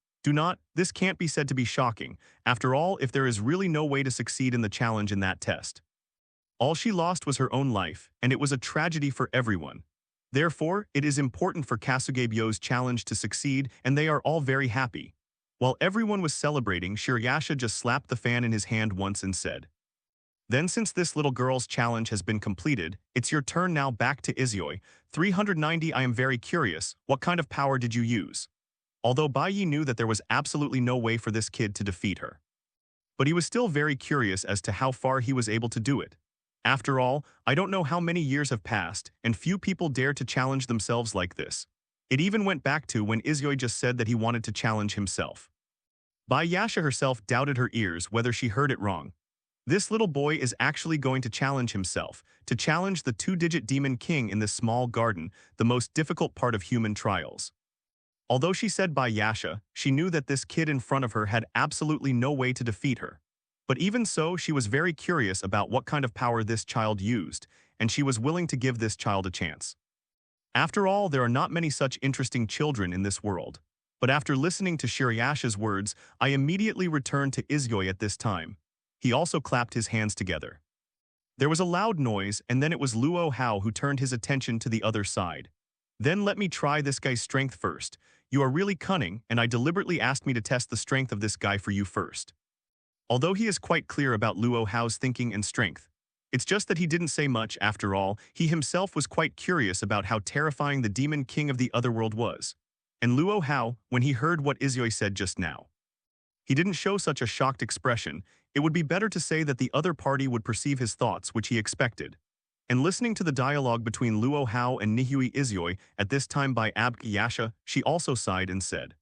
This can't be said to be shocking. After all, if there is really no way to succeed in the challenge in that test. All she lost was her own life, and it was a tragedy for everyone. Therefore, it is important for Kasugabe Yo's challenge to succeed, and they are all very happy. While everyone was celebrating, Shirayasha just slapped the fan in his hand once and said, "Then since this little girl's challenge has been completed, it's your turn now. Back to Izuyoi. 390 I am very curious, what kind of power did you use?" Although Baiyi knew that there was absolutely no way for this kid to defeat her. But he was still very curious as to how far he was able to do it. After all, I don't know how many years have passed, and few people dare to challenge themselves like this. It even went back to when Izuyoi just said that he wanted to challenge himself. Bayasha herself doubted her ears whether she heard it wrong. This little boy is actually going to challenge himself, to challenge the two-digit demon king in this small garden, the most difficult part of human trials. Although she said Bayasha, she knew that this kid in front of her had absolutely no way to defeat her. But even so, she was very curious about what kind of power this child used, and she was willing to give this child a chance. After all, there are not many such interesting children in this world. But after listening to Shirayasha's words, I immediately returned to Izuyoi at this time. He also clapped his hands together. There was a loud noise, and then it was Luo Hao who turned his attention to the other side. "Then let me try this guy's strength first. You are really cunning, and I deliberately asked me to test the strength of this guy for you first." Although he is quite clear about Luo Hao's thinking and strength, it's just that he didn't say much. After all, he himself was quite curious about how terrifying the demon king of the Otherworld was. And Luo Hao, when he heard what Izuyoi said just now, he didn't show such a shocked expression. It would be better to say that the other party would perceive his thoughts, which he expected. And listening to the dialogue between Luo Hao and Nihui Izuyoi, at this time by Yasha, she also sighed and said,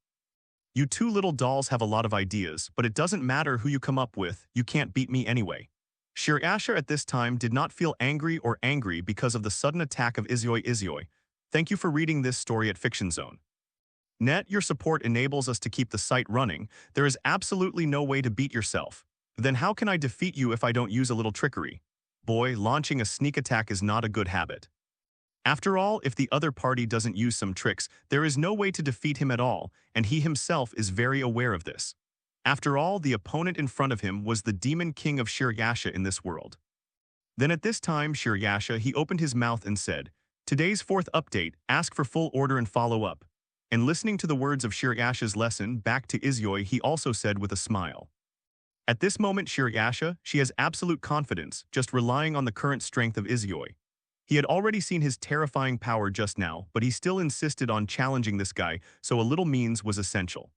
"You two little dolls have a lot of ideas, but it doesn't matter who you come up with, you can't beat me anyway." Shirayasha at this time did not feel angry because of the sudden attack of Izuyoi. Thank you for reading this story at Fiction Zone. Net, your support enables us to keep the site running. There is absolutely no way to beat yourself. Then how can I defeat you if I don't use a little trickery? Boy, launching a sneak attack is not a good habit. After all, if the other party doesn't use some tricks, there is no way to defeat him at all, and he himself is very aware of this. After all, the opponent in front of him was the demon king of Shirayasha in this world. Then at this time, Shirayasha, he opened his mouth and said, "Today's fourth update, ask for full order and follow up." And listening to the words of Shirayasha's lesson back to Izuyoi, he also said with a smile. At this moment, Shirayasha, she has absolute confidence, just relying on the current strength of Izuyoi. He had already seen his terrifying power just now, but he still insisted on challenging this guy, so a little means was essential.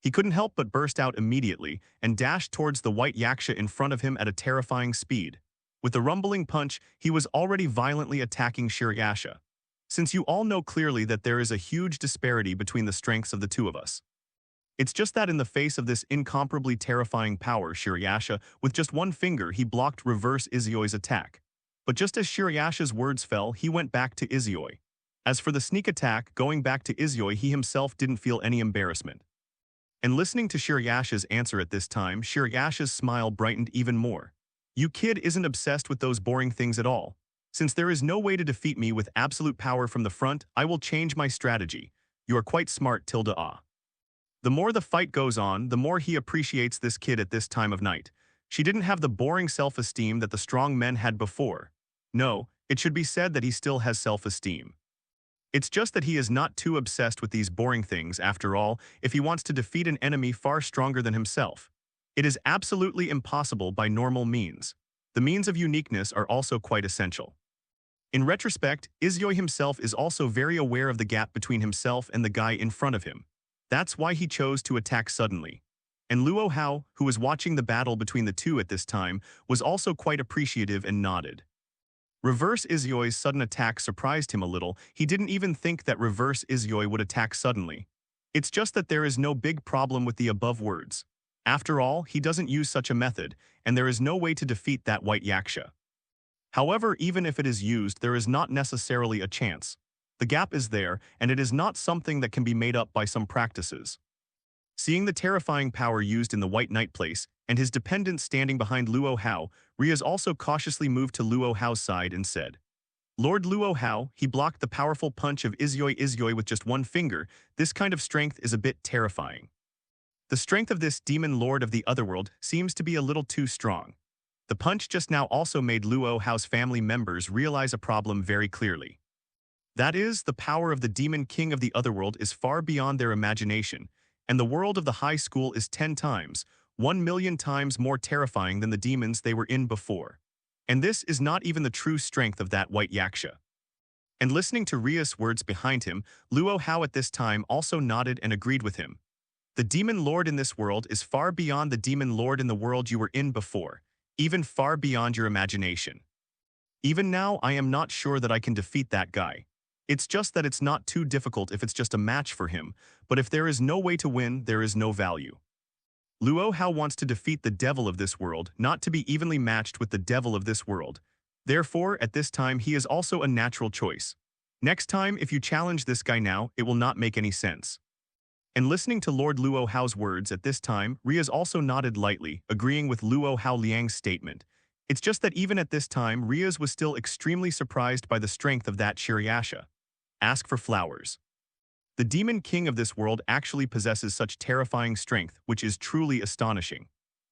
He couldn't help but burst out immediately and dashed towards the white yaksha in front of him at a terrifying speed. With the rumbling punch, he was already violently attacking Shirayasha. Since you all know clearly that there is a huge disparity between the strengths of the two of us. It's just that in the face of this incomparably terrifying power, Shirayasha, with just one finger, he blocked reverse Izuyoi's attack. But just as Shirayasha's words fell, he went back to Izuyoi. As for the sneak attack, going back to Izuyoi, he himself didn't feel any embarrassment. And listening to Shirayasha's answer at this time, Shirayasha's smile brightened even more. "You kid isn't obsessed with those boring things at all. Since there is no way to defeat me with absolute power from the front, I will change my strategy. You are quite smart, tilde ah." The more the fight goes on, the more he appreciates this kid at this time of night. She didn't have the boring self-esteem that the strong men had before. No, It should be said that he still has self-esteem. It's just that he is not too obsessed with these boring things after all if he wants to defeat an enemy far stronger than himself. It is absolutely impossible by normal means. The means of uniqueness are also quite essential. In retrospect, Izuyoi himself is also very aware of the gap between himself and the guy in front of him. That's why he chose to attack suddenly. And Luo Hao, who was watching the battle between the two at this time, was also quite appreciative and nodded. Reverse Izuyoi's sudden attack surprised him a little. He didn't even think that Reverse Izuyoi would attack suddenly. It's just that there is no big problem with the above words. After all, he doesn't use such a method, and there is no way to defeat that white yaksha. However, even if it is used, there is not necessarily a chance. The gap is there, and it is not something that can be made up by some practices. Seeing the terrifying power used in the White Knight place, and his dependent standing behind Luo Hao, Riaz also cautiously moved to Luo Hao's side and said, "Lord Luo Hao, he blocked the powerful punch of Izuyoi with just one finger. This kind of strength is a bit terrifying. The strength of this demon lord of the Otherworld seems to be a little too strong." The punch just now also made Luo Hao's family members realize a problem very clearly. That is, the power of the demon king of the Otherworld is far beyond their imagination, and the world of the high school is 10 times, 1,000,000 times more terrifying than the demons they were in before. And this is not even the true strength of that white yaksha. And listening to Riaz's words behind him, Luo Hao at this time also nodded and agreed with him. The demon lord in this world is far beyond the demon lord in the world you were in before, even far beyond your imagination. Even now, I am not sure that I can defeat that guy. It's just that it's not too difficult if it's just a match for him, but if there is no way to win, there is no value. Luo Hao wants to defeat the devil of this world, not to be evenly matched with the devil of this world. Therefore, at this time, he is also a natural choice. Next time, if you challenge this guy now, it will not make any sense. And listening to Lord Luo Hao's words at this time, Riaz also nodded lightly, agreeing with Luo Hao Liang's statement. It's just that even at this time, Riaz was still extremely surprised by the strength of that Shirayasha. Ask for flowers. The demon king of this world actually possesses such terrifying strength, which is truly astonishing.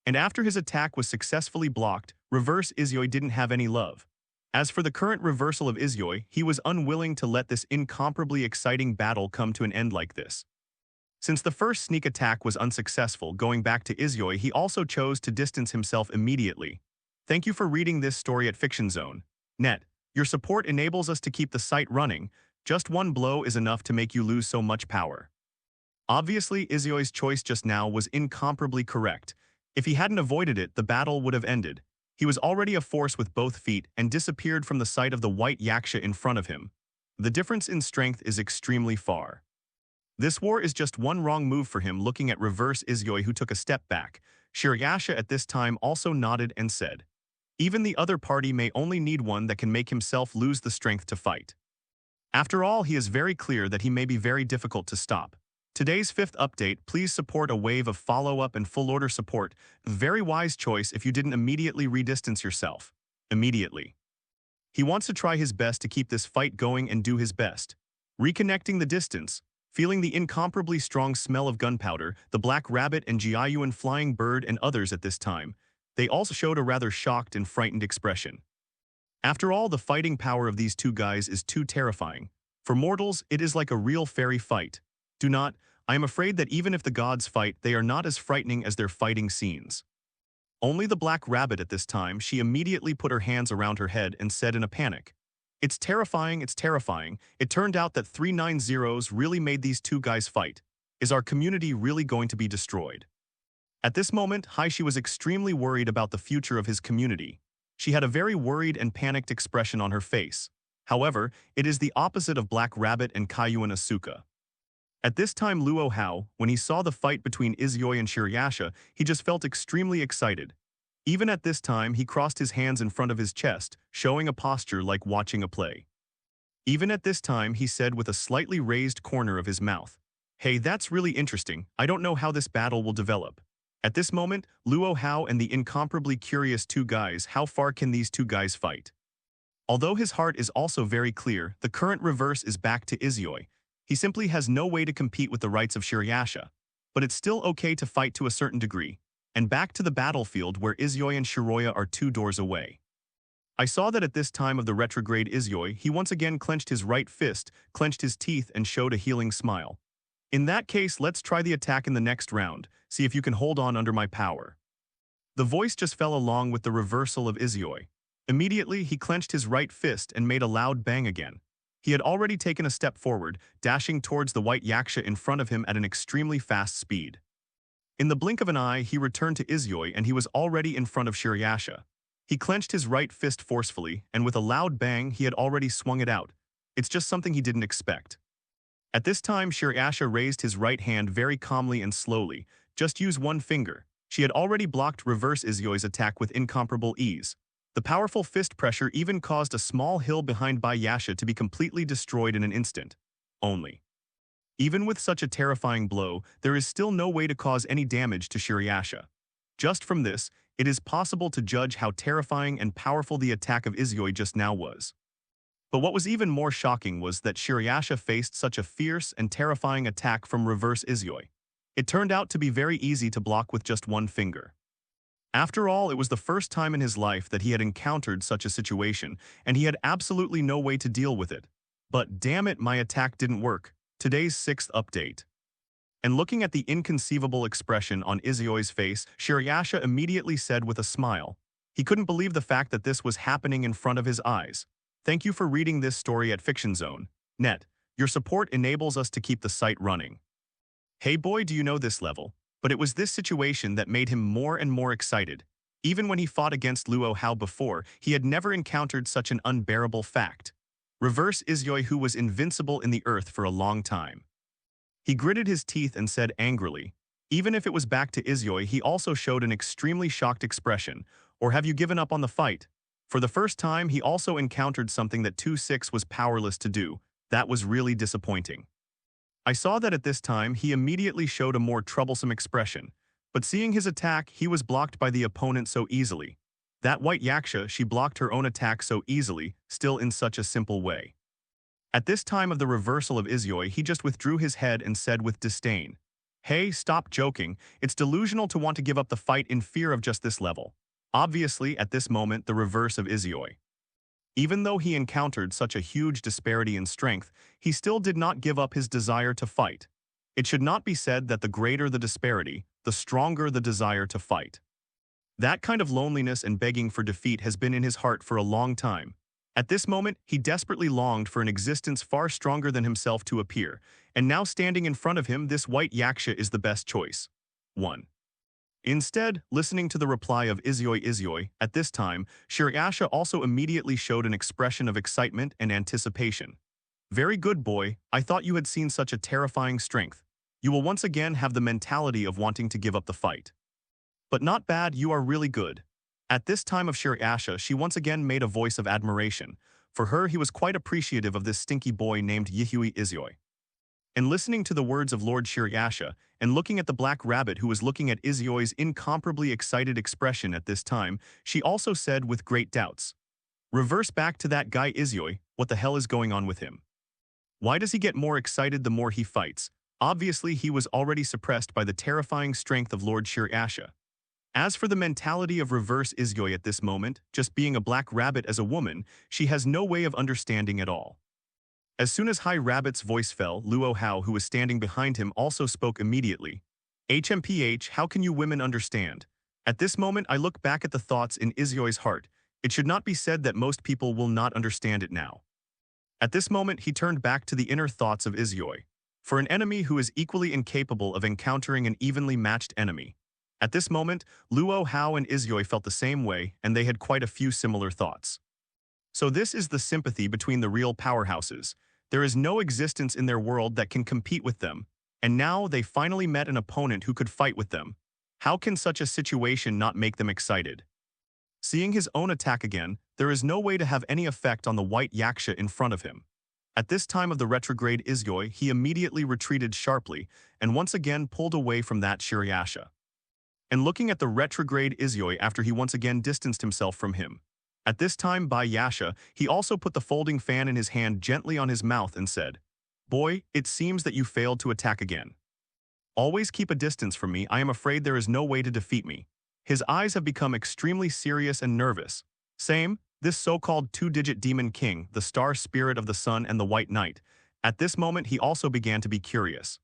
And after his attack was successfully blocked, Reverse Izuyoi didn't have any love. As for the current reversal of Izuyoi, he was unwilling to let this incomparably exciting battle come to an end like this. Since the first sneak attack was unsuccessful, going back to Izuyoi, he also chose to distance himself immediately. Thank you for reading this story at Fiction Zone. Net, your support enables us to keep the site running. Just one blow is enough to make you lose so much power. Obviously, Izuyoi's choice just now was incomparably correct. If he hadn't avoided it, the battle would have ended. He was already a force with both feet and disappeared from the sight of the white yaksha in front of him. The difference in strength is extremely far. This war is just one wrong move for him. Looking at Reverse Izuyoi, who took a step back, Shirayasha at this time also nodded and said, "Even the other party may only need one that can make himself lose the strength to fight. After all, he is very clear that he may be very difficult to stop." Today's 5th update, please support a wave of follow-up and full order support. Very wise choice if you didn't immediately redistance yourself. Immediately. He wants to try his best to keep this fight going and do his best. Reconnecting the distance, feeling the incomparably strong smell of gunpowder, the black rabbit and Jiayuan flying bird and others at this time, they also showed a rather shocked and frightened expression. After all, the fighting power of these two guys is too terrifying. For mortals, it is like a real fairy fight. I am afraid that even if the gods fight, they are not as frightening as their fighting scenes. Only the black rabbit at this time, she immediately put her hands around her head and said in a panic, "It's terrifying, it's terrifying. It turned out that 390s really made these two guys fight. Is our community really going to be destroyed?" At this moment, Haishi was extremely worried about the future of his community. She had a very worried and panicked expression on her face. However, it is the opposite of Black Rabbit and Kaiyuan Asuka. At this time, Luo Hao, when he saw the fight between Izuyoi and Shirayasha, he just felt extremely excited. Even at this time, he crossed his hands in front of his chest, showing a posture like watching a play. Even at this time, he said with a slightly raised corner of his mouth, "Hey, that's really interesting. I don't know how this battle will develop." At this moment, Luo Hao and the incomparably curious two guys, how far can these two guys fight? Although his heart is also very clear, the current reverse is back to Izuyoi. He simply has no way to compete with the rights of Shirayasha. But it's still okay to fight to a certain degree. And back to the battlefield where Izuyoi and Shiroya are 2 doors away. I saw that at this time of the retrograde Izyoi, he once again clenched his right fist, clenched his teeth, and showed a healing smile. In that case, let's try the attack in the next round, see if you can hold on under my power. The voice just fell along with the reversal of Izyoi. Immediately, he clenched his right fist and made a loud bang again. He had already taken a step forward, dashing towards the white yaksha in front of him at an extremely fast speed. In the blink of an eye, he returned to Izyoi and he was already in front of Shirayasha. He clenched his right fist forcefully, and with a loud bang, he had already swung it out. It's just something he didn't expect. At this time, Shirayasha raised his right hand very calmly and slowly. Just use one finger. She had already blocked reverse Izyoi's attack with incomparable ease. The powerful fist pressure even caused a small hill behind Bayasha to be completely destroyed in an instant. Only. Even with such a terrifying blow, there is still no way to cause any damage to Shirayasha. Just from this, it is possible to judge how terrifying and powerful the attack of Izyoi just now was. But what was even more shocking was that Shirayasha faced such a fierce and terrifying attack from reverse Izyoi. It turned out to be very easy to block with just one finger. After all, it was the first time in his life that he had encountered such a situation, and he had absolutely no way to deal with it. But damn it, my attack didn't work. Today's 6th update. And looking at the inconceivable expression on Izyoi's face, Shirayasha immediately said with a smile. He couldn't believe the fact that this was happening in front of his eyes. Thank you for reading this story at Fiction Zone. Net. Your support enables us to keep the site running. Hey boy, do you know this level? But it was this situation that made him more and more excited. Even when he fought against Luo Hao before, he had never encountered such an unbearable fact. Reverse Izyoi, who was invincible in the earth for a long time. He gritted his teeth and said angrily. Even if it was back to Izyoi, he also showed an extremely shocked expression. Or have you given up on the fight? For the first time, he also encountered something that 2-6 was powerless to do. That was really disappointing. I saw that at this time, he immediately showed a more troublesome expression. But seeing his attack, he was blocked by the opponent so easily. That white yaksha, she blocked her own attack so easily, still in such a simple way. At this time of the reversal of Izyoi, he just withdrew his head and said with disdain, "Hey, stop joking. It's delusional to want to give up the fight in fear of just this level." Obviously, at this moment, the reverse of Izyoi. Even though he encountered such a huge disparity in strength, he still did not give up his desire to fight. It should not be said that the greater the disparity, the stronger the desire to fight. That kind of loneliness and begging for defeat has been in his heart for a long time. At this moment, he desperately longed for an existence far stronger than himself to appear, and now standing in front of him, this white yaksha is the best choice. 1. Instead, listening to the reply of Izyoi, at this time, Shirayasha also immediately showed an expression of excitement and anticipation. Very good, boy. I thought you had seen such a terrifying strength. You will once again have the mentality of wanting to give up the fight. But not bad, you are really good. At this time of Shirayasha, she once again made a voice of admiration. For her, he was quite appreciative of this stinky boy named Yihui Izyoi. And listening to the words of Lord Shirayasha, and looking at the black rabbit who was looking at Izyoi's incomparably excited expression at this time, she also said with great doubts, "Reverse back to that guy Izyoi, what the hell is going on with him? Why does he get more excited the more he fights?" Obviously, he was already suppressed by the terrifying strength of Lord Shirayasha. As for the mentality of reverse Izyoi at this moment, just being a black rabbit as a woman, she has no way of understanding at all. As soon as High Rabbit's voice fell, Luo Hao, who was standing behind him, also spoke immediately. "HMPH, how can you women understand? At this moment, I look back at the thoughts in Izyoi's heart. It should not be said that most people will not understand it now." At this moment, he turned back to the inner thoughts of Izyoi. For an enemy who is equally incapable of encountering an evenly matched enemy. At this moment, Luo Hao and Izyoi felt the same way, and they had quite a few similar thoughts. So this is the sympathy between the real powerhouses. There is no existence in their world that can compete with them, and now they finally met an opponent who could fight with them. How can such a situation not make them excited? Seeing his own attack again, there is no way to have any effect on the white yaksha in front of him. At this time of the retrograde Izyoi, he immediately retreated sharply and once again pulled away from that Shirayasha. And looking at the retrograde Izyoi after he once again distanced himself from him. At this time by Yasha, he also put the folding fan in his hand gently on his mouth and said, "Boy, it seems that you failed to attack again. Always keep a distance from me, I am afraid there is no way to defeat me." His eyes have become extremely serious and nervous. Same, This so-called two-digit demon king, the star spirit of the sun and the white knight. At this moment he also began to be curious.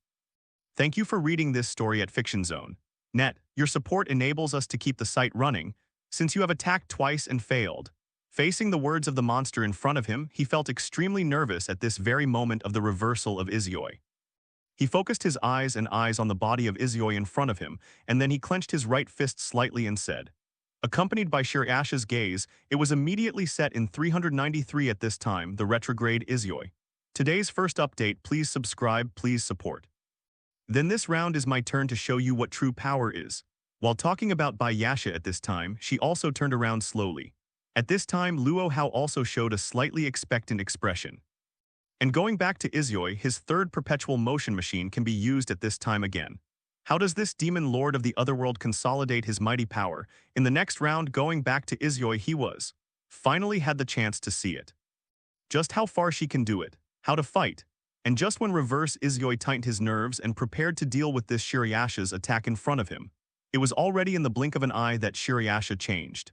Thank you for reading this story at Fiction Zone. Net, your support enables us to keep the site running, since you have attacked twice and failed. Facing the words of the monster in front of him, he felt extremely nervous at this very moment of the reversal of Izuyoi. He focused his eyes on the body of Izuyoi in front of him, and then he clenched his right fist slightly and said. Accompanied by Shirayasha's gaze, it was immediately set in 393 at this time, the retrograde Izuyoi. Today's first update, please subscribe, please support. Then this round is my turn to show you what true power is. While talking about Bayasha at this time, she also turned around slowly. At this time, Luo Hao also showed a slightly expectant expression. And going back to Izuyoi, his third perpetual motion machine can be used at this time again. How does this demon lord of the Otherworld consolidate his mighty power? In the next round, going back to Izuyoi, he finally had the chance to see it. Just how far she can do it, how to fight. And just when reverse Izuyoi tightened his nerves and prepared to deal with this Shirayasha's attack in front of him, it was already in the blink of an eye that Shirayasha changed.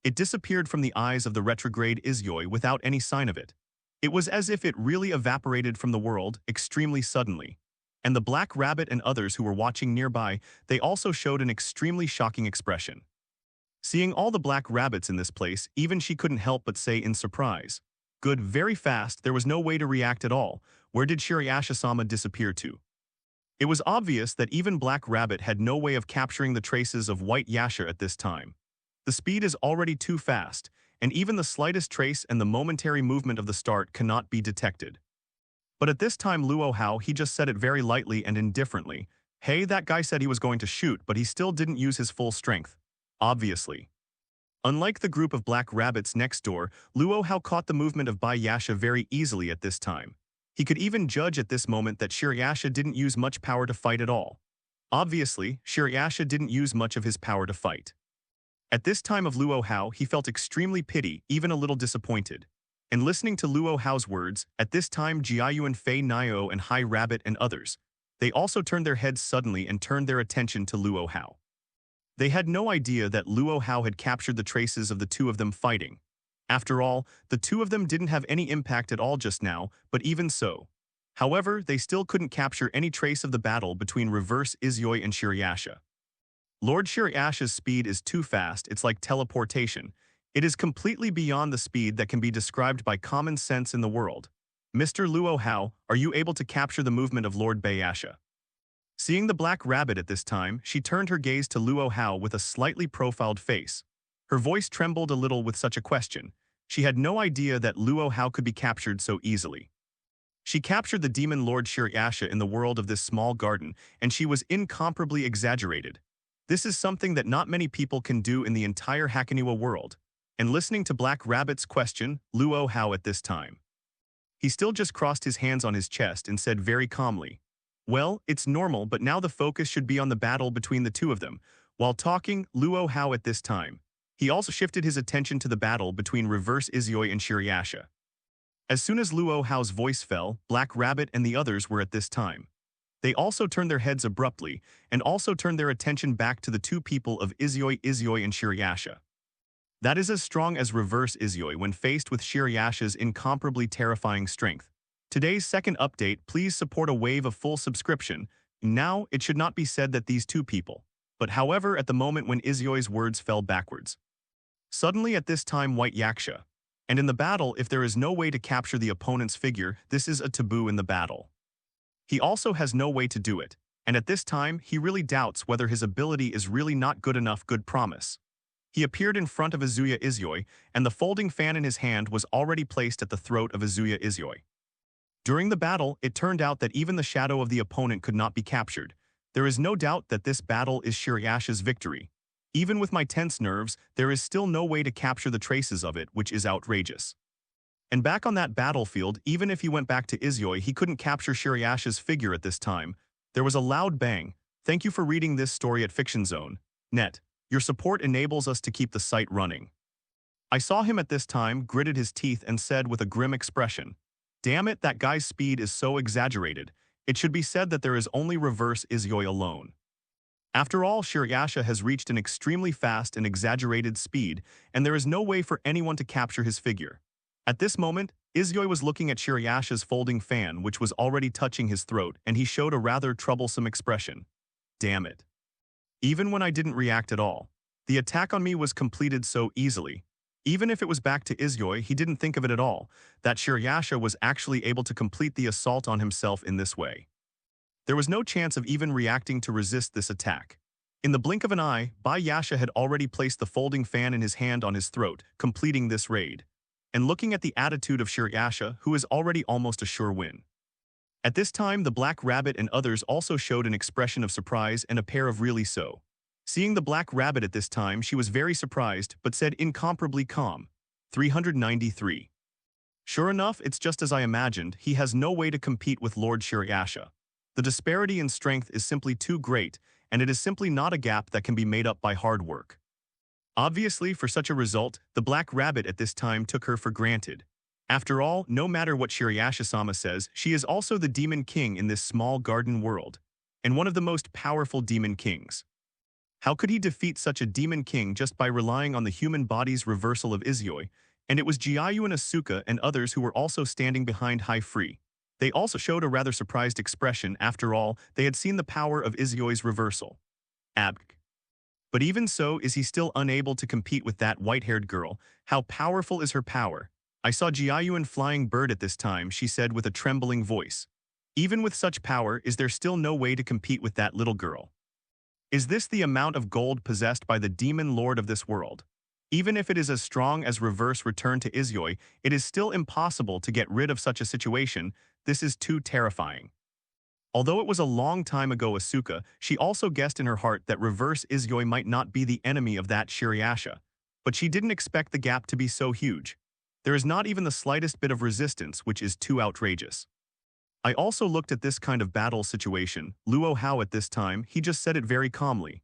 It disappeared from the eyes of the retrograde Izuyoi without any sign of it. It was as if it really evaporated from the world extremely suddenly. And the Black Rabbit and others who were watching nearby, they also showed an extremely shocking expression. Seeing all the Black Rabbits in this place, even she couldn't help but say in surprise, "Good, very fast, there was no way to react at all. Where did Shirayasha-sama disappear to?" It was obvious that even Black Rabbit had no way of capturing the traces of White Yasha at this time. The speed is already too fast, and even the slightest trace and the momentary movement of the start cannot be detected. But at this time Luo Hao, he just said it very lightly and indifferently. Hey, that guy said he was going to shoot, but he still didn't use his full strength. Obviously. Unlike the group of Black Rabbits next door, Luo Hao caught the movement of Bai Yasha very easily at this time. He could even judge at this moment that Shirayasha didn't use much power to fight at all. Obviously, Shirayasha didn't use much of his power to fight. At this time of Luo Hao, he felt extremely pity, even a little disappointed. And listening to Luo Hao's words, at this time Jiayuan Fei Nio and High Rabbit and others, they also turned their heads suddenly and turned their attention to Luo Hao. They had no idea that Luo Hao had captured the traces of the two of them fighting. After all, the two of them didn't have any impact at all just now, but even so. However, they still couldn't capture any trace of the battle between reverse Izuyoi and Shirayasha. Lord Shirayasha's speed is too fast, it's like teleportation. It is completely beyond the speed that can be described by common sense in the world. Mr. Luo Hao, are you able to capture the movement of Lord Bayasha? Seeing the Black Rabbit at this time, she turned her gaze to Luo Hao with a slightly profiled face. Her voice trembled a little with such a question. She had no idea that Luo Hao could be captured so easily. She captured the demon Lord Shirayasha in the world of this small garden, and she was incomparably exaggerated. This is something that not many people can do in the entire Hakoniwa world. And listening to Black Rabbit's question, Luo Hao at this time. He still just crossed his hands on his chest and said very calmly, "Well, it's normal, but now the focus should be on the battle between the two of them." While talking, Luo Hao at this time, he also shifted his attention to the battle between reverse Izuyoi and Shirayasha. As soon as Luo Hao's voice fell, Black Rabbit and the others were at this time. They also turned their heads abruptly, and also turned their attention back to the two people of Izuyoi and Shirayasha. That is as strong as reverse Izuyoi when faced with Shirayasha's incomparably terrifying strength. Today's second update, please support a wave of full subscription. Now, it should not be said that these two people. But however, at the moment when Izuyoi's words fell backwards. Suddenly at this time White Yaksha. And in the battle, if there is no way to capture the opponent's figure, this is a taboo in the battle. He also has no way to do it. And at this time, he really doubts whether his ability is really not good enough. Good promise. He appeared in front of Izuya Izuyoi, and the folding fan in his hand was already placed at the throat of Izuya Izuyoi. During the battle, it turned out that even the shadow of the opponent could not be captured. There is no doubt that this battle is Shirayasha's victory. Even with my tense nerves, there is still no way to capture the traces of it, which is outrageous. And back on that battlefield, even if he went back to Izuyoi, he couldn't capture Shirayasha's figure at this time. There was a loud bang. Thank you for reading this story at Fiction Zone. Net. Your support enables us to keep the site running. I saw him at this time, gritted his teeth and said with a grim expression, "Damn it, that guy's speed is so exaggerated. It should be said that there is only reverse Izuyoi alone." After all, Shirayasha has reached an extremely fast and exaggerated speed, and there is no way for anyone to capture his figure. At this moment, Izuyoi was looking at Shirayasha's folding fan, which was already touching his throat, and he showed a rather troublesome expression. Damn it. Even when I didn't react at all, the attack on me was completed so easily. Even if it was back to Izuyoi, he didn't think of it at all, that Shirayasha was actually able to complete the assault on himself in this way. There was no chance of even reacting to resist this attack. In the blink of an eye, Yasha had already placed the folding fan in his hand on his throat, completing this raid. And looking at the attitude of Shirayasha, who is already almost a sure win. At this time, the Black Rabbit and others also showed an expression of surprise and a pair of really so. Seeing the Black Rabbit at this time, she was very surprised, but said incomparably calm. 393. Sure enough, it's just as I imagined, he has no way to compete with Lord Shirayasha. The disparity in strength is simply too great, and it is simply not a gap that can be made up by hard work. Obviously, for such a result, the Black Rabbit at this time took her for granted. After all, no matter what Shirayasha-sama says, she is also the Demon King in this small garden world, and one of the most powerful Demon Kings. How could he defeat such a Demon King just by relying on the human body's reversal of Izuyoi? And it was Jiayu and Asuka and others who were also standing behind High Free. They also showed a rather surprised expression. After all, they had seen the power of Izuyoi's reversal. But even so, is he still unable to compete with that white-haired girl? How powerful is her power? I saw Jiayu and Flying Bird at this time, she said with a trembling voice. Even with such power, is there still no way to compete with that little girl? Is this the amount of gold possessed by the demon lord of this world? Even if it is as strong as reverse return to Izuyoi, it is still impossible to get rid of such a situation. This is too terrifying. Although it was a long time ago Asuka, she also guessed in her heart that reverse Izuyoi might not be the enemy of that Shirayasha. But she didn't expect the gap to be so huge. There is not even the slightest bit of resistance, which is too outrageous. I also looked at this kind of battle situation. Luo Hao at this time, he just said it very calmly.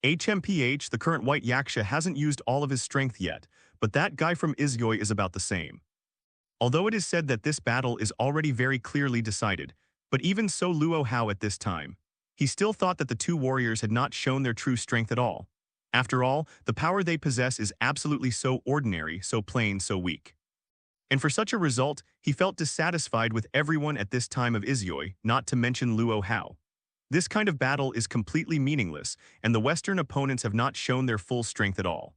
HMPH, the current white yaksha, hasn't used all of his strength yet, but that guy from Izuyoi is about the same. Although it is said that this battle is already very clearly decided, but even so Luo Hao at this time, he still thought that the two warriors had not shown their true strength at all. After all, the power they possess is absolutely so ordinary, so plain, so weak. And for such a result, he felt dissatisfied with everyone at this time of Izuyoi, not to mention Luo Hao. This kind of battle is completely meaningless, and the Western opponents have not shown their full strength at all.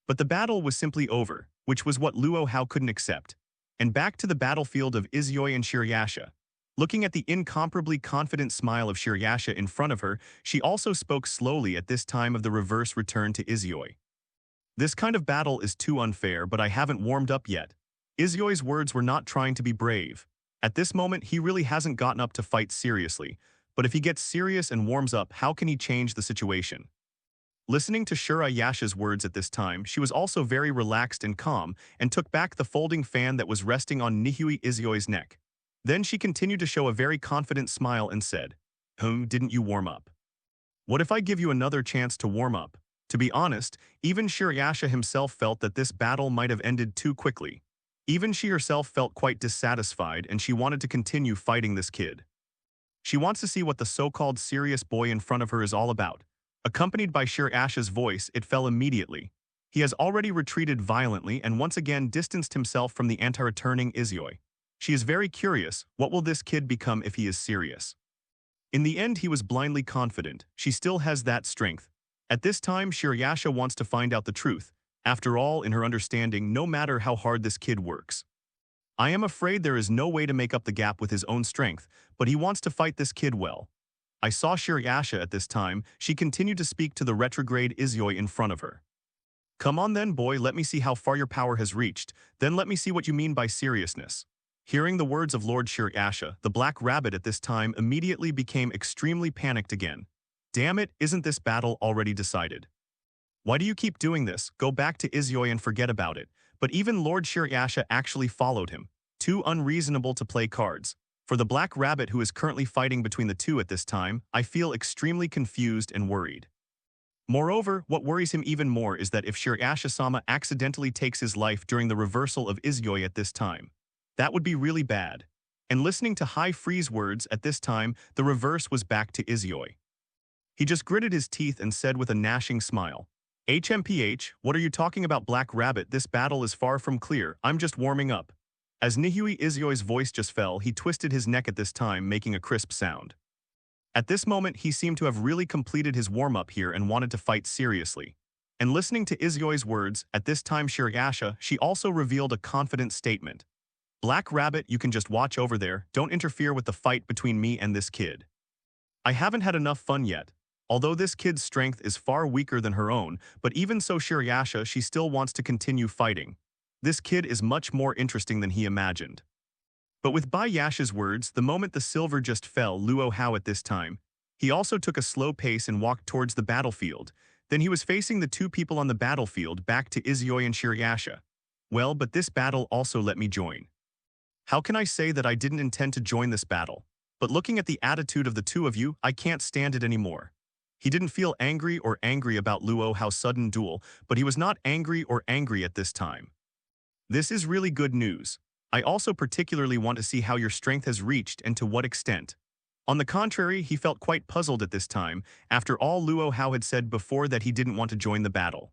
But the battle was simply over, which was what Luo Hao couldn't accept. And back to the battlefield of Izuyoi and Shirayasha. Looking at the incomparably confident smile of Shirayasha in front of her, she also spoke slowly at this time of the reverse return to Izuyoi. This kind of battle is too unfair, but I haven't warmed up yet. Izuyoi's words were not trying to be brave. At this moment, he really hasn't gotten up to fight seriously, but if he gets serious and warms up, how can he change the situation? Listening to Shirayasha's words at this time, she was also very relaxed and calm, and took back the folding fan that was resting on Nihui Izuyoi's neck. Then she continued to show a very confident smile and said, didn't you warm up? What if I give you another chance to warm up? To be honest, even Shirayasha himself felt that this battle might have ended too quickly. Even she herself felt quite dissatisfied, and she wanted to continue fighting this kid. She wants to see what the so-called serious boy in front of her is all about. Accompanied by Shirayasha's voice, it fell immediately. He has already retreated violently and once again distanced himself from the anti-returning Izuyoi. She is very curious, what will this kid become if he is serious? In the end, he was blindly confident. She still has that strength. At this time, Shirayasha wants to find out the truth. After all, in her understanding, no matter how hard this kid works. I am afraid there is no way to make up the gap with his own strength, but he wants to fight this kid well. I saw Shirayasha at this time. She continued to speak to the retrograde Izuyoi in front of her. Come on then, boy, let me see how far your power has reached. Then let me see what you mean by seriousness. Hearing the words of Lord Shirayasha, the Black Rabbit at this time immediately became extremely panicked again. Damn it, isn't this battle already decided? Why do you keep doing this? Go back to Izuyoi and forget about it. But even Lord Shirayasha actually followed him. Too unreasonable to play cards. For the Black Rabbit who is currently fighting between the two at this time, I feel extremely confused and worried. Moreover, what worries him even more is that if Shirayasha-sama accidentally takes his life during the reversal of Izuyoi at this time, that would be really bad. And listening to High Free's words at this time, the reverse was back to Izuyoi. He just gritted his teeth and said with a gnashing smile, HMPH, what are you talking about, Black Rabbit? This battle is far from clear. I'm just warming up. As Nihui Izyoi's voice just fell, he twisted his neck at this time, making a crisp sound. At this moment, he seemed to have really completed his warm-up here and wanted to fight seriously. And listening to Izyoi's words, at this time Shirayasha, she also revealed a confident statement. Black Rabbit, you can just watch over there. Don't interfere with the fight between me and this kid. I haven't had enough fun yet. Although this kid's strength is far weaker than her own, but even so Shirayasha, she still wants to continue fighting. This kid is much more interesting than he imagined. But with Bai Yasha's words, the moment the silver just fell, Luo Hao at this time, he also took a slow pace and walked towards the battlefield. Then he was facing the two people on the battlefield, back to Izyoi and Shirayasha. Well, but this battle also let me join. How can I say that I didn't intend to join this battle? But looking at the attitude of the two of you, I can't stand it anymore. He didn't feel angry about Luo Hao's sudden duel, but he was not angry at this time. This is really good news. I also particularly want to see how your strength has reached and to what extent. On the contrary, he felt quite puzzled at this time, after all Luo Hao had said before that he didn't want to join the battle.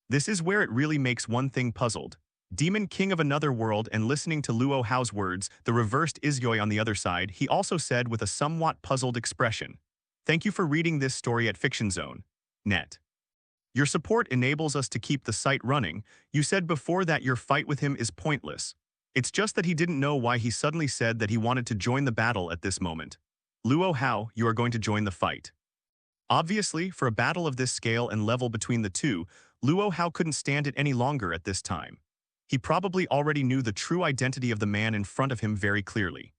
This is where it really makes one thing puzzled. Demon King of another world, and listening to Luo Hao's words, the reversed Izyoi on the other side, he also said with a somewhat puzzled expression, "Thank you for reading this story at FictionZone.net. Your support enables us to keep the site running. You said before that your fight with him is pointless. It's just that he didn't know why he suddenly said that he wanted to join the battle at this moment. Luo Hao, you are going to join the fight." Obviously, for a battle of this scale and level between the two, Luo Hao couldn't stand it any longer at this time. He probably already knew the true identity of the man in front of him very clearly.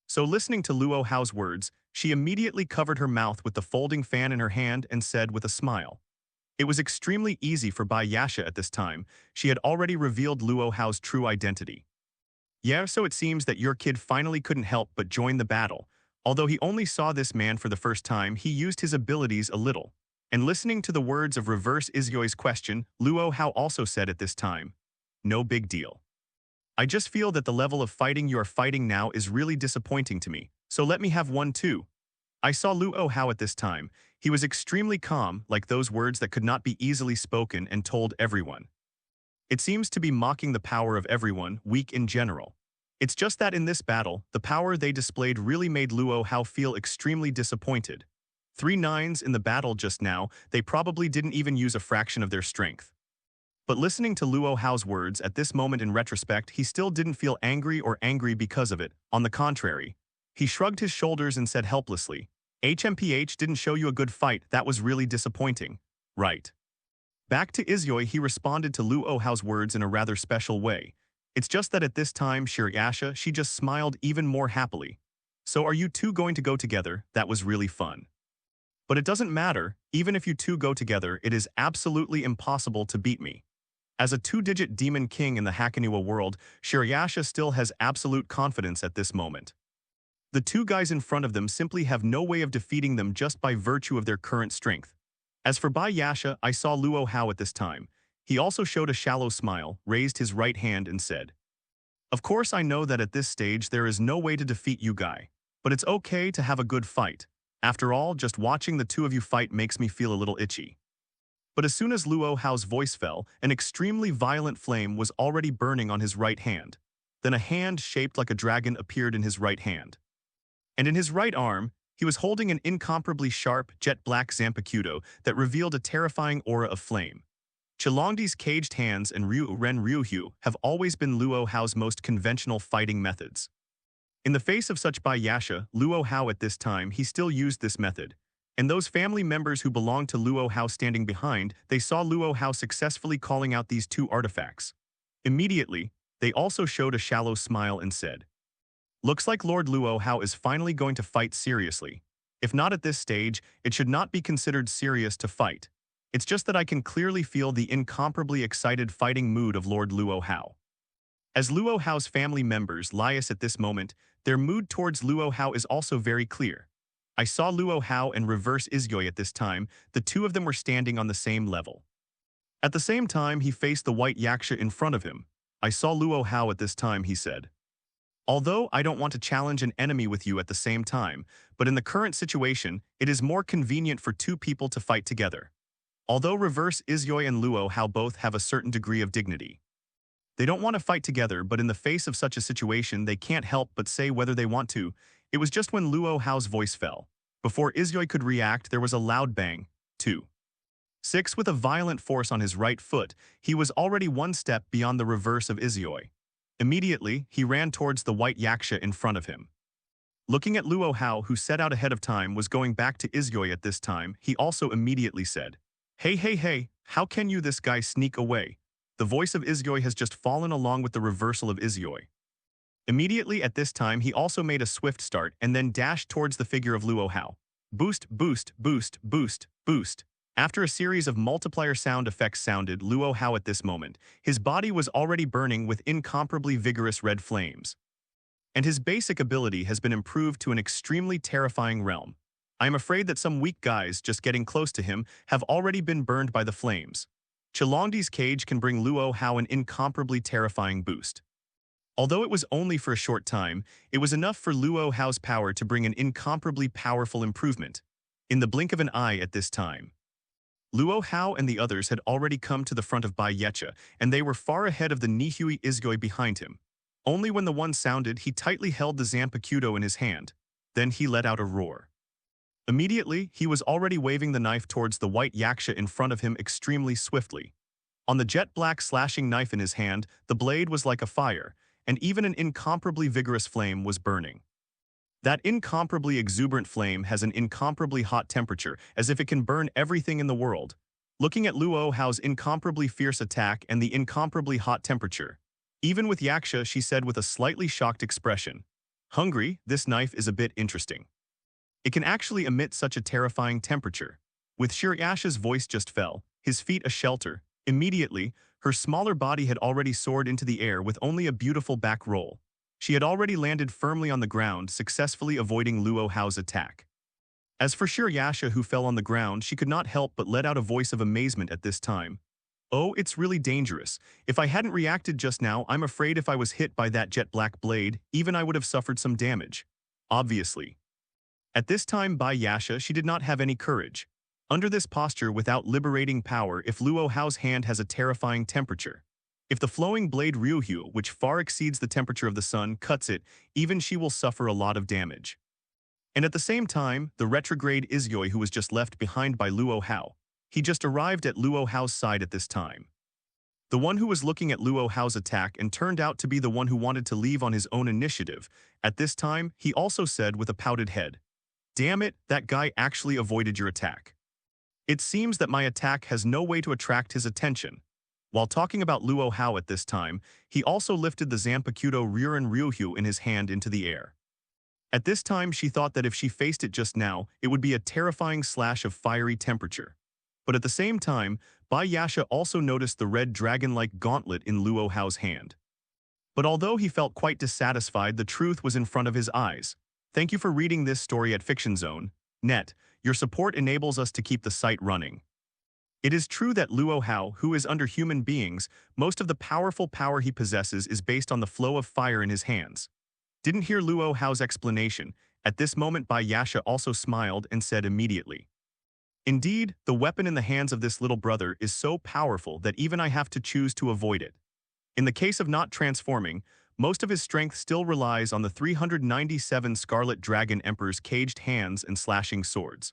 So listening to Luo Hao's words, she immediately covered her mouth with the folding fan in her hand and said with a smile. It was extremely easy for Bai Yasha at this time. She had already revealed Luo Hao's true identity. Yeah, so it seems that your kid finally couldn't help but join the battle. Although he only saw this man for the first time, he used his abilities a little. And listening to the words of Reverse Izyoi's question, Luo Hao also said at this time, "No big deal. I just feel that the level of fighting you are fighting now is really disappointing to me, so let me have one too." I saw Luo Hao at this time. He was extremely calm, like those words that could not be easily spoken, and told everyone. It seems to be mocking the power of everyone, weak in general. It's just that in this battle, the power they displayed really made Luo Hao feel extremely disappointed. 3 nines in the battle just now, they probably didn't even use a fraction of their strength. But listening to Luo Hao's words at this moment in retrospect, he still didn't feel angry because of it. On the contrary, he shrugged his shoulders and said helplessly, HMPH didn't show you a good fight, that was really disappointing. Right. Back to Izyoi, he responded to Luo Hao's words in a rather special way. It's just that at this time, Shirayasha, she just smiled even more happily. So are you two going to go together? That was really fun. But it doesn't matter, even if you two go together, it is absolutely impossible to beat me. As a 2-digit demon king in the Hakanua world, Shirayasha still has absolute confidence at this moment. The two guys in front of them simply have no way of defeating them just by virtue of their current strength. As for Bai Yasha, I saw Luo Hao at this time. He also showed a shallow smile, raised his right hand and said, "Of course I know that at this stage there is no way to defeat you guy, but it's okay to have a good fight. After all, just watching the two of you fight makes me feel a little itchy." But as soon as Luo Hao's voice fell, an extremely violent flame was already burning on his right hand. Then a hand shaped like a dragon appeared in his right hand. And in his right arm, he was holding an incomparably sharp, jet-black Zanpakuto that revealed a terrifying aura of flame. Chilongdi's caged hands and Ryu-Ren Ryuhyu have always been Luo Hao's most conventional fighting methods. In the face of such Bai Yasha, Luo Hao at this time, he still used this method. And those family members who belonged to Luo Hao standing behind, they saw Luo Hao successfully calling out these two artifacts. Immediately, they also showed a shallow smile and said, "Looks like Lord Luo Hao is finally going to fight seriously. If not at this stage, it should not be considered serious to fight. It's just that I can clearly feel the incomparably excited fighting mood of Lord Luo Hao." As Luo Hao's family members lias at this moment, their mood towards Luo Hao is also very clear. I saw Luo Hao and Reverse Izyoi at this time. The two of them were standing on the same level. At the same time, he faced the white Yaksha in front of him. I saw Luo Hao at this time, he said. Although I don't want to challenge an enemy with you at the same time, but in the current situation, it is more convenient for two people to fight together. Although reverse Isyoi and Luo Hao both have a certain degree of dignity. They don't want to fight together, but in the face of such a situation, they can't help but say whether they want to. It was just when Luo Hao's voice fell. Before Isyoi could react, there was a loud bang. 2. 6 with a violent force on his right foot, he was already one step beyond the reverse of Isyoi. Immediately, he ran towards the white yaksha in front of him. Looking at Luo Hao, who set out ahead of time, was going back to Isyoi at this time, he also immediately said, "Hey, hey, hey, how can you this guy sneak away?" The voice of Isyoi has just fallen along with the reversal of Isyoi. Immediately at this time, he also made a swift start and then dashed towards the figure of Luo Hao. Boost, boost, boost, boost, boost. After a series of multiplier sound effects sounded Luo Hao at this moment, his body was already burning with incomparably vigorous red flames. And his basic ability has been improved to an extremely terrifying realm. I am afraid that some weak guys just getting close to him have already been burned by the flames. Chilongdi's cage can bring Luo Hao an incomparably terrifying boost. Although it was only for a short time, it was enough for Luo Hao's power to bring an incomparably powerful improvement. In the blink of an eye at this time, Luo Hao and the others had already come to the front of Bai Yecha, and they were far ahead of the Nihui Isyoi behind him. Only when the one sounded, he tightly held the Zanpakuto in his hand. Then he let out a roar. Immediately, he was already waving the knife towards the white yaksha in front of him extremely swiftly. On the jet-black slashing knife in his hand, the blade was like a fire, and even an incomparably vigorous flame was burning. That incomparably exuberant flame has an incomparably hot temperature, as if it can burn everything in the world. Looking at Luo Hao's incomparably fierce attack and the incomparably hot temperature, even with Yaksha, she said with a slightly shocked expression, "Hungry, this knife is a bit interesting. It can actually emit such a terrifying temperature." With Shiryasha's voice just fell, his feet a shelter. Immediately, her smaller body had already soared into the air with only a beautiful back roll. She had already landed firmly on the ground, successfully avoiding Luo Hao's attack. As for Shiryasha, who fell on the ground, she could not help but let out a voice of amazement at this time. "Oh, it's really dangerous. If I hadn't reacted just now, I'm afraid if I was hit by that jet-black blade, even I would have suffered some damage." Obviously. At this time by Yasha, she did not have any courage. Under this posture, without liberating power, if Luo Hao's hand has a terrifying temperature. If the flowing blade Ryuhyu, which far exceeds the temperature of the sun, cuts it, even she will suffer a lot of damage. And at the same time, the retrograde Isyoi, who was just left behind by Luo Hao. He just arrived at Luo Hao's side at this time. The one who was looking at Luo Hao's attack and turned out to be the one who wanted to leave on his own initiative. At this time, he also said with a pouted head, "Damn it, that guy actually avoided your attack. It seems that my attack has no way to attract his attention." While talking about Luo Hao at this time, he also lifted the Zanpakuto Ryurin Ryuhyu in his hand into the air. At this time, she thought that if she faced it just now, it would be a terrifying slash of fiery temperature. But at the same time, Bai Yasha also noticed the red dragon-like gauntlet in Luo Hao's hand. But although he felt quite dissatisfied, the truth was in front of his eyes. Thank you for reading this story at FictionZone.net. Your support enables us to keep the site running. It is true that Luo Hao, who is under human beings, most of the powerful power he possesses is based on the flow of fire in his hands. Didn't hear Luo Hao's explanation. At this moment, Bai Yasha also smiled and said immediately, "Indeed, the weapon in the hands of this little brother is so powerful that even I have to choose to avoid it. In the case of not transforming, most of his strength still relies on the 397 Scarlet Dragon Emperor's caged hands and slashing swords.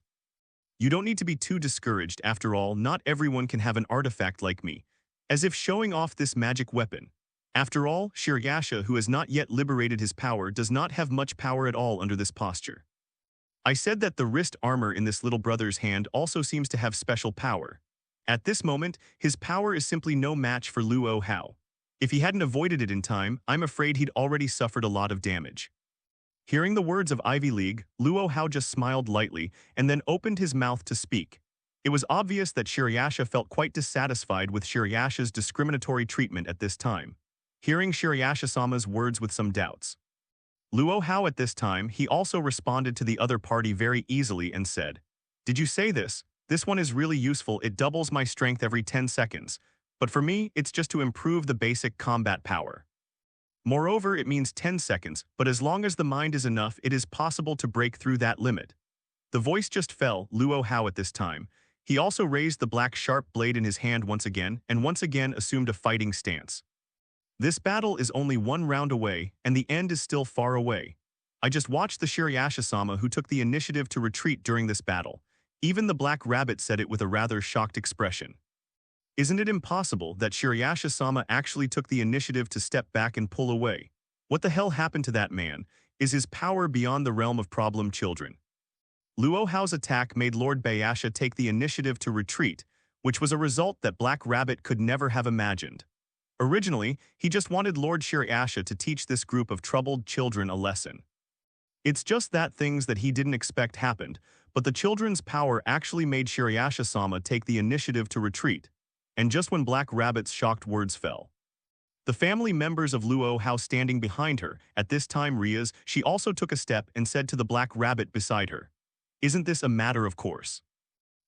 You don't need to be too discouraged. After all, not everyone can have an artifact like me, as if showing off this magic weapon. After all, Shiryasha, who has not yet liberated his power, does not have much power at all under this posture. I said that the wrist armor in this little brother's hand also seems to have special power. At this moment, his power is simply no match for Luo Hao. If he hadn't avoided it in time, I'm afraid he'd already suffered a lot of damage." Hearing the words of Ivy League, Luo Hao just smiled lightly and then opened his mouth to speak. It was obvious that Shiryasha felt quite dissatisfied with Shiryasha's discriminatory treatment at this time. Hearing Shiryasha-sama's words with some doubts, Luo Hao at this time, he also responded to the other party very easily and said, "Did you say this? This one is really useful. It doubles my strength every 10 seconds. But for me, it's just to improve the basic combat power. Moreover, it means 10 seconds, but as long as the mind is enough, it is possible to break through that limit. The voice just fell, Luo Hao at this time. He also raised the black sharp blade in his hand once again, and once again assumed a fighting stance. This battle is only one round away, and the end is still far away. I just watched the Shirayasha-sama who took the initiative to retreat during this battle. Even the black rabbit said it with a rather shocked expression. Isn't it impossible that Shirayasha-sama actually took the initiative to step back and pull away? What the hell happened to that man? Is his power beyond the realm of problem children? Luo Hao's attack made Lord Bayasha take the initiative to retreat, which was a result that Black Rabbit could never have imagined. Originally, he just wanted Lord Shirayasha to teach this group of troubled children a lesson. It's just that things that he didn't expect happened, but the children's power actually made Shirayasha-sama take the initiative to retreat, and just when Black Rabbit's shocked words fell. The family members of Luo Hao standing behind her, at this time Ria's, she also took a step and said to the Black Rabbit beside her, "Isn't this a matter of course?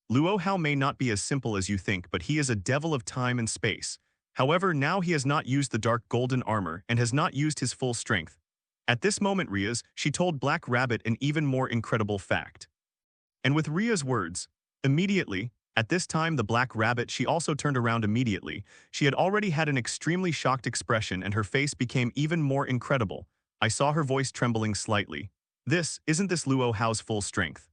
Luo Hao may not be as simple as you think, but he is a devil of time and space. However, now he has not used the dark golden armor and has not used his full strength." At this moment Ria's, she told Black Rabbit an even more incredible fact. And with Ria's words, immediately, at this time the Black Rabbit she also turned around immediately. She had already had an extremely shocked expression and her face became even more incredible. I saw her voice trembling slightly. Isn't this Luo Hao's full strength?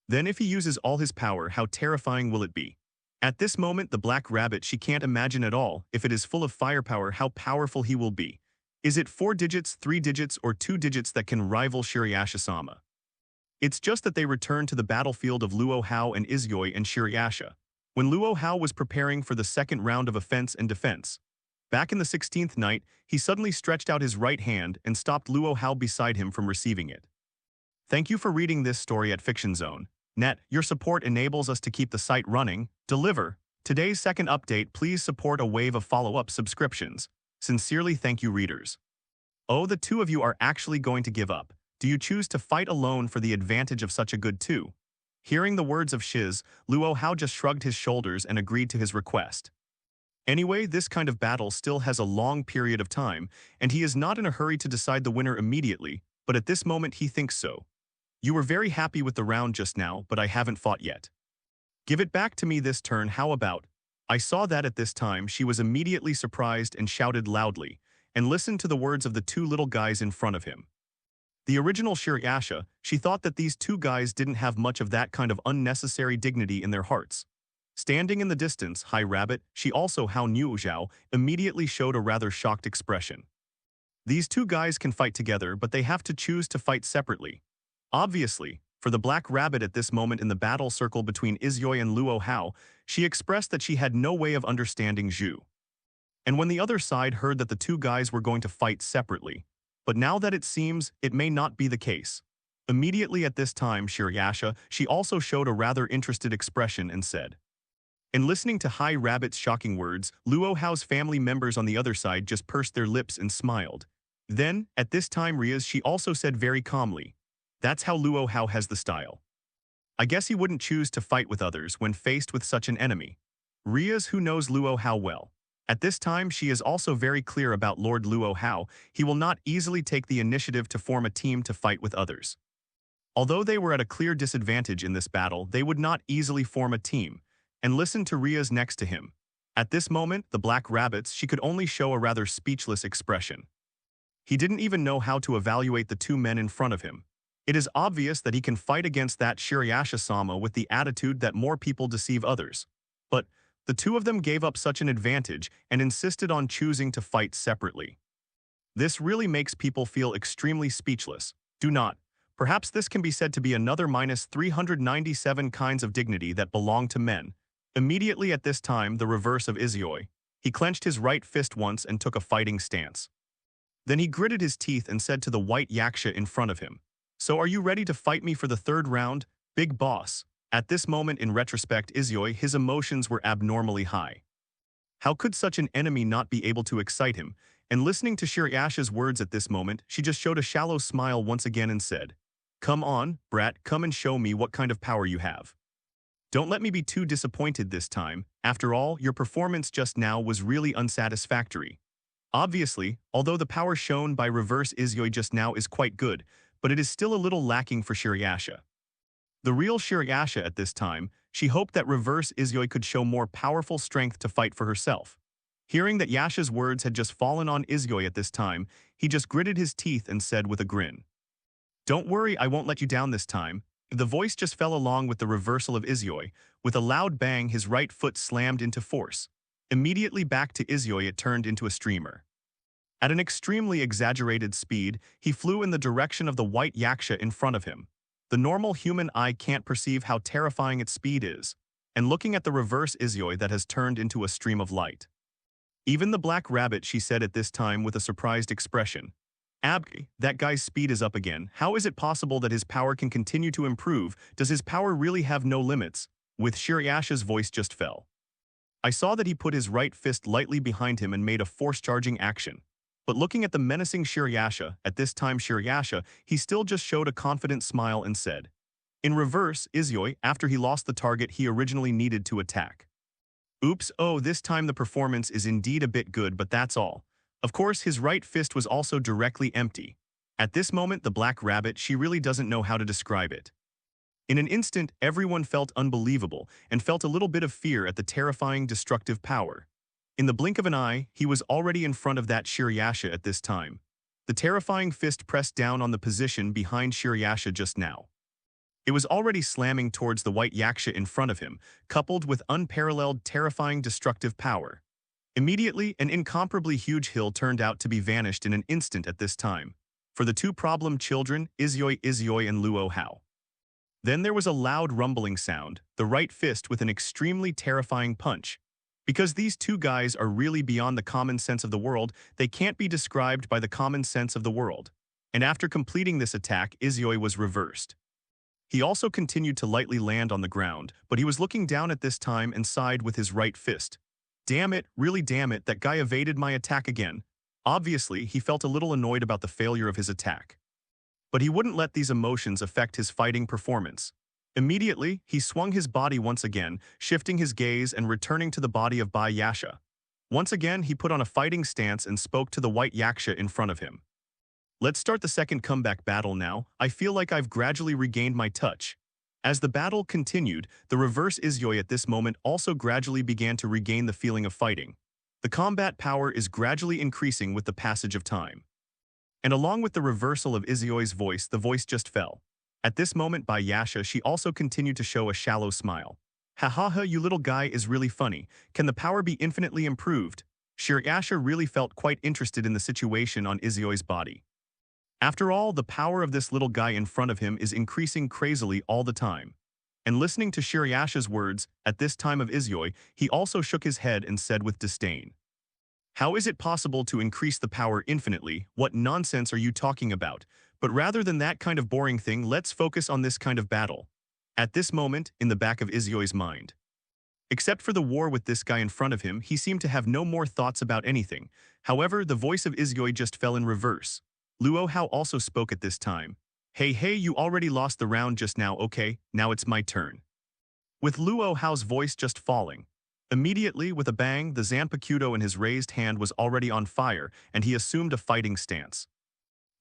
Then if he uses all his power, how terrifying will it be? At this moment the Black Rabbit she can't imagine at all, if it is full of firepower, how powerful he will be. Is it 4 digits, 3 digits, or 2 digits that can rival Shirayasha-sama? It's just that they returned to the battlefield of Luo Hao and Izuyoi and Shirayasha, when Luo Hao was preparing for the second round of offense and defense. Back in the 16th night, he suddenly stretched out his right hand and stopped Luo Hao beside him from receiving it. Thank you for reading this story at Fiction Zone. Net, your support enables us to keep the site running. Deliver. Today's second update, please support a wave of follow-up subscriptions. Sincerely thank you readers. Oh, the two of you are actually going to give up. Do you choose to fight alone for the advantage of such a good two? Hearing the words of Shiz, Luo Hao just shrugged his shoulders and agreed to his request. Anyway, this kind of battle still has a long period of time, and he is not in a hurry to decide the winner immediately, but at this moment he thinks so. You were very happy with the round just now, but I haven't fought yet. Give it back to me this turn, how about? I saw that at this time she was immediately surprised and shouted loudly, and listened to the words of the two little guys in front of him. The original Shirayasha, she thought that these two guys didn't have much of that kind of unnecessary dignity in their hearts. Standing in the distance, High Rabbit, she also Hao Niu Zhao, immediately showed a rather shocked expression. These two guys can fight together, but they have to choose to fight separately. Obviously, for the Black Rabbit at this moment in the battle circle between Izuyoi and Luo Hao, she expressed that she had no way of understanding Zhu. And when the other side heard that the two guys were going to fight separately, but now that it seems it may not be the case. Immediately at this time Shirayasha, she also showed a rather interested expression and said. And listening to High Rabbit's shocking words, Luo Hao's family members on the other side just pursed their lips and smiled. Then, at this time Ria's she also said very calmly, "That's how Luo Hao has the style. I guess he wouldn't choose to fight with others when faced with such an enemy." Ria's who knows Luo Hao well. At this time she is also very clear about Lord Luo Hao. He will not easily take the initiative to form a team to fight with others. Although they were at a clear disadvantage in this battle, they would not easily form a team, and listen to Ria's next to him. At this moment, the Black Rabbits, she could only show a rather speechless expression. He didn't even know how to evaluate the two men in front of him. It is obvious that he can fight against that Shirayasha-sama with the attitude that more people deceive others. But the two of them gave up such an advantage and insisted on choosing to fight separately. This really makes people feel extremely speechless. Do not. Perhaps this can be said to be another -397 kinds of dignity that belong to men. Immediately at this time, the reverse of Izuyoi. He clenched his right fist once and took a fighting stance. Then he gritted his teeth and said to the white yaksha in front of him, "So are you ready to fight me for the third round, big boss?" At this moment in retrospect Izuyoi, his emotions were abnormally high. How could such an enemy not be able to excite him? And listening to Shirayasha's words at this moment, she just showed a shallow smile once again and said, "Come on, brat, come and show me what kind of power you have. Don't let me be too disappointed this time. After all, your performance just now was really unsatisfactory. Obviously, although the power shown by reverse Izuyoi just now is quite good, but it is still a little lacking for Shirayasha. The real Shirayasha at this time, she hoped that reverse Izuyoi could show more powerful strength to fight for herself. Hearing that Yasha's words had just fallen on Izuyoi at this time, he just gritted his teeth and said with a grin, "Don't worry, I won't let you down this time." The voice just fell along with the reversal of Izuyoi. With a loud bang, his right foot slammed into force. Immediately back to Izuyoi, it turned into a streamer. At an extremely exaggerated speed, he flew in the direction of the white yaksha in front of him. The normal human eye can't perceive how terrifying its speed is, and looking at the reverse Izuyoi that has turned into a stream of light. Even the black rabbit, she said at this time with a surprised expression. "Abby, that guy's speed is up again. How is it possible that his power can continue to improve? Does his power really have no limits?" With Shirayasha's voice just fell. I saw that he put his right fist lightly behind him and made a force-charging action. But looking at the menacing Shirayasha, at this time Shirayasha, he still just showed a confident smile and said, in reverse, Izuyoi, after he lost the target he originally needed to attack. Oops, oh, this time the performance is indeed a bit good, but that's all. Of course, his right fist was also directly empty. At this moment, the black rabbit, she really doesn't know how to describe it. In an instant, everyone felt unbelievable and felt a little bit of fear at the terrifying, destructive power. In the blink of an eye, he was already in front of that Shirayasha at this time. The terrifying fist pressed down on the position behind Shirayasha just now. It was already slamming towards the white yaksha in front of him, coupled with unparalleled, terrifying, destructive power. Immediately, an incomparably huge hill turned out to be vanished in an instant at this time. For the two problem children, Izuyoi and Luo Hao. Then there was a loud rumbling sound, the right fist with an extremely terrifying punch. Because these two guys are really beyond the common sense of the world, they can't be described by the common sense of the world. And after completing this attack, Izuyoi was reversed. He also continued to lightly land on the ground, but he was looking down at this time and sighed with his right fist. Damn it, really damn it, that guy evaded my attack again. Obviously, he felt a little annoyed about the failure of his attack. But he wouldn't let these emotions affect his fighting performance. Immediately, he swung his body once again, shifting his gaze and returning to the body of Bai Yasha. Once again, he put on a fighting stance and spoke to the white yaksha in front of him. Let's start the second comeback battle now. I feel like I've gradually regained my touch. As the battle continued, the reverse Izuyoi at this moment also gradually began to regain the feeling of fighting. The combat power is gradually increasing with the passage of time. And along with the reversal of Izuyoi's voice, the voice just fell. At this moment by Yasha, she also continued to show a shallow smile. Ha ha ha, you little guy is really funny. Can the power be infinitely improved? Shirayasha really felt quite interested in the situation on Izuyoi's body. After all, the power of this little guy in front of him is increasing crazily all the time. And listening to Shirayasha's words, at this time of Izuyoi, he also shook his head and said with disdain, "How is it possible to increase the power infinitely? What nonsense are you talking about? But rather than that kind of boring thing, let's focus on this kind of battle." At this moment, in the back of Izuyoi's mind. Except for the war with this guy in front of him, he seemed to have no more thoughts about anything. However, the voice of Izuyoi just fell in reverse. Luo Hao also spoke at this time. Hey, you already lost the round just now, okay? Now it's my turn." With Luo Hao's voice just falling. Immediately, with a bang, the Zanpakuto in his raised hand was already on fire, and he assumed a fighting stance.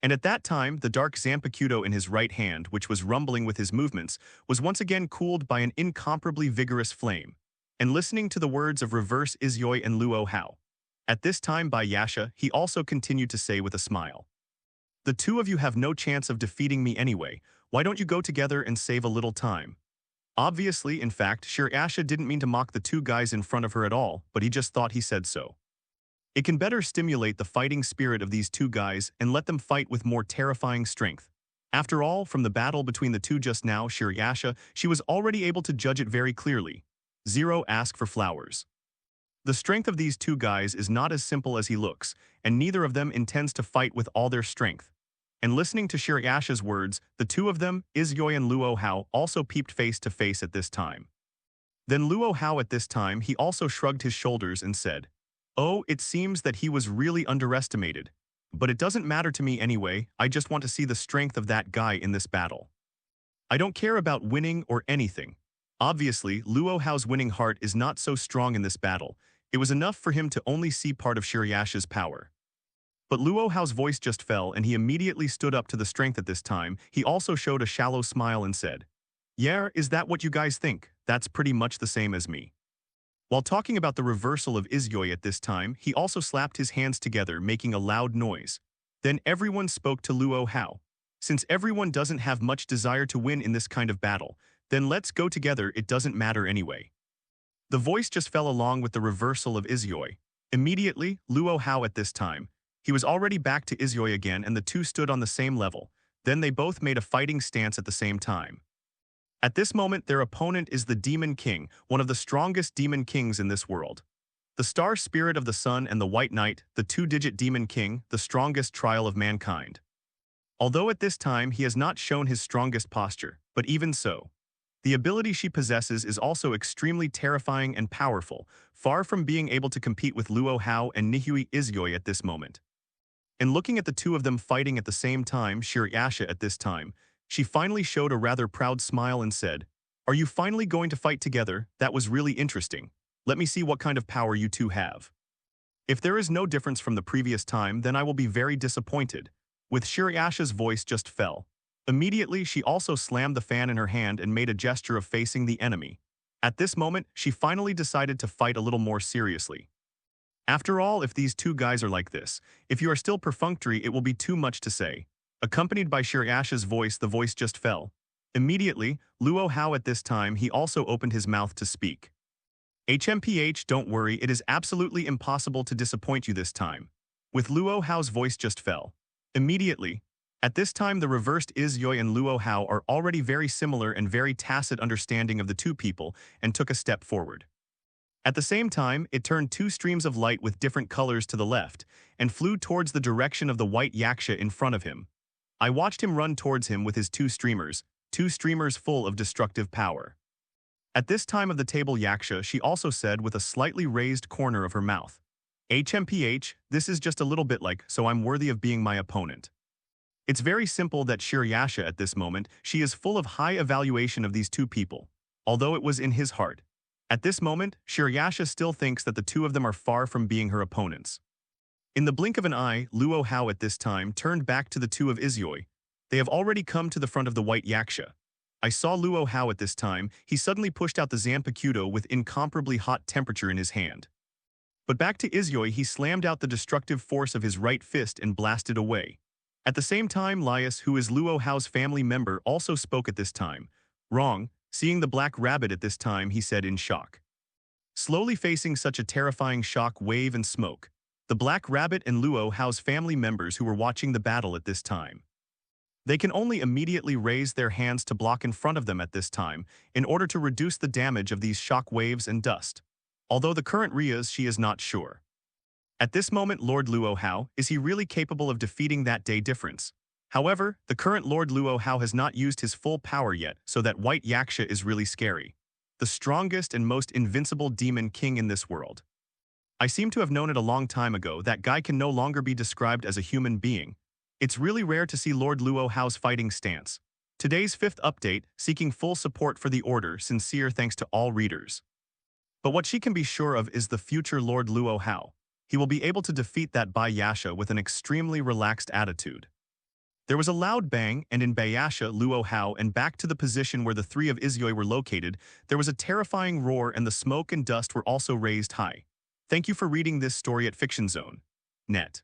And at that time, the dark Zanpakuto in his right hand, which was rumbling with his movements, was once again cooled by an incomparably vigorous flame. And listening to the words of reverse Izuyoi and Luo Hao. At this time by Yasha, he also continued to say with a smile. "The two of you have no chance of defeating me anyway. Why don't you go together and save a little time?" Obviously, in fact, Shirayasha didn't mean to mock the two guys in front of her at all, but he just thought he said so. It can better stimulate the fighting spirit of these two guys and let them fight with more terrifying strength. After all, from the battle between the two just now, Shirayasha, she was already able to judge it very clearly. Zero ask for flowers. The strength of these two guys is not as simple as he looks, and neither of them intends to fight with all their strength. And listening to Shirayasha's words, the two of them, Izuyoi and Luo Hao, also peeped face to face at this time. Then Luo Hao at this time, he also shrugged his shoulders and said, "Oh, it seems that he was really underestimated. But it doesn't matter to me anyway, I just want to see the strength of that guy in this battle. I don't care about winning or anything." Obviously, Luo Hao's winning heart is not so strong in this battle. It was enough for him to only see part of Shirayasha's power. But Luo Hao's voice just fell and he immediately stood up to the strength at this time. He also showed a shallow smile and said, "Yeah, is that what you guys think? That's pretty much the same as me." While talking about the reversal of Isyoi at this time, he also slapped his hands together, making a loud noise. Then everyone spoke to Luo Hao. "Since everyone doesn't have much desire to win in this kind of battle, then let's go together, it doesn't matter anyway." The voice just fell along with the reversal of Isyoi. Immediately, Luo Hao at this time, he was already back to Isyoi again and the two stood on the same level. Then they both made a fighting stance at the same time. At this moment, their opponent is the Demon King, one of the strongest demon kings in this world. The star spirit of the sun and the white knight, the two-digit demon king, the strongest trial of mankind. Although at this time he has not shown his strongest posture, but even so, the ability she possesses is also extremely terrifying and powerful, far from being able to compete with Luo Hao and Nihui Isyoi at this moment. In looking at the two of them fighting at the same time, Shirayasha at this time, she finally showed a rather proud smile and said, "Are you finally going to fight together? That was really interesting. Let me see what kind of power you two have." If there is no difference from the previous time, then I will be very disappointed. With Shirayasha's voice just fell. Immediately, she also slammed the fan in her hand and made a gesture of facing the enemy. At this moment, she finally decided to fight a little more seriously. After all, if these two guys are like this, if you are still perfunctory, it will be too much to say. Accompanied by Shirayasha's voice, the voice just fell. Immediately, Luo Hao at this time, he also opened his mouth to speak. "HMPH, don't worry, it is absolutely impossible to disappoint you this time." With Luo Hao's voice just fell. Immediately, at this time the reversed Isyoi and Luo Hao are already very similar and very tacit understanding of the two people and took a step forward. At the same time, it turned two streams of light with different colors to the left and flew towards the direction of the white yaksha in front of him. I watched him run towards him with his two streamers full of destructive power. At this time of the table yaksha, she also said with a slightly raised corner of her mouth, "HMPH, this is just a little bit like, so I'm worthy of being my opponent." It's very simple that Shirayasha at this moment, she is full of high evaluation of these two people, although it was in his heart. At this moment, Shirayasha still thinks that the two of them are far from being her opponents. In the blink of an eye, Luo Hao at this time turned back to the two of Isyoi. They have already come to the front of the white yaksha. I saw Luo Hao at this time, he suddenly pushed out the Zanpakuto with incomparably hot temperature in his hand. But back to Isyoi, he slammed out the destructive force of his right fist and blasted away. At the same time, Lias, who is Luo Hao's family member, also spoke at this time. "Wrong." Seeing the black rabbit at this time, he said in shock. Slowly facing such a terrifying shock, wave and smoke, the black rabbit and Luo Hao's family members who were watching the battle at this time. They can only immediately raise their hands to block in front of them at this time in order to reduce the damage of these shock waves and dust. Although the current Rias, she is not sure. At this moment, Lord Luo Hao, is he really capable of defeating that day difference? However, the current Lord Luo Hao has not used his full power yet, so that white yaksha is really scary. The strongest and most invincible demon king in this world. I seem to have known it a long time ago. That guy can no longer be described as a human being. It's really rare to see Lord Luo Hao's fighting stance. Today's 5th update, seeking full support for the order, sincere thanks to all readers. But what she can be sure of is the future Lord Luo Hao. He will be able to defeat that Bayasha with an extremely relaxed attitude. There was a loud bang, and in Bayasha, Luo Hao, and back to the position where the three of Isyoi were located, there was a terrifying roar and the smoke and dust were also raised high. Thank you for reading this story at FictionZone.net.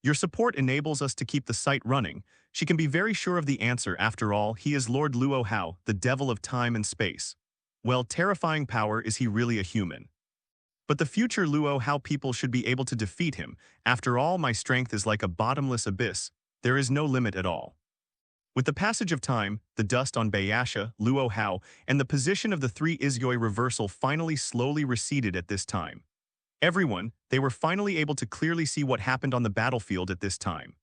Your support enables us to keep the site running. She can be very sure of the answer. After all, he is Lord Luo Hao, the devil of time and space. Well, terrifying power, is he really a human? But the future Luo Hao people should be able to defeat him. After all, my strength is like a bottomless abyss. There is no limit at all. With the passage of time, the dust on Bayasha, Luo Hao, and the position of the three Isyoi reversal finally slowly receded at this time. Everyone, they were finally able to clearly see what happened on the battlefield at this time.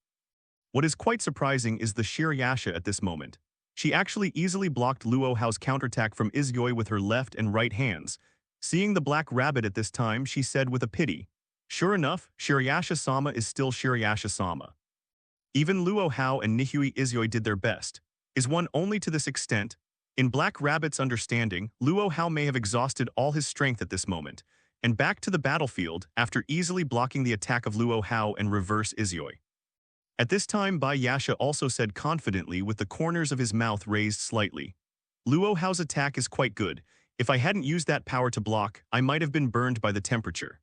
What is quite surprising is the Shirayasha at this moment. She actually easily blocked Luo Hao's counterattack from Isyoi with her left and right hands. Seeing the black rabbit at this time, she said with a pity, "Sure enough, Shirayasha-sama is still Shirayasha-sama." Even Luo Hao and Nihui Isyoi did their best. Is one only to this extent? In Black Rabbit's understanding, Luo Hao may have exhausted all his strength at this moment. and back to the battlefield after easily blocking the attack of Luo Hao and reverse Izyoi. At this time, Bai Yasha also said confidently with the corners of his mouth raised slightly. Luo Hao's attack is quite good. If I hadn't used that power to block, I might have been burned by the temperature.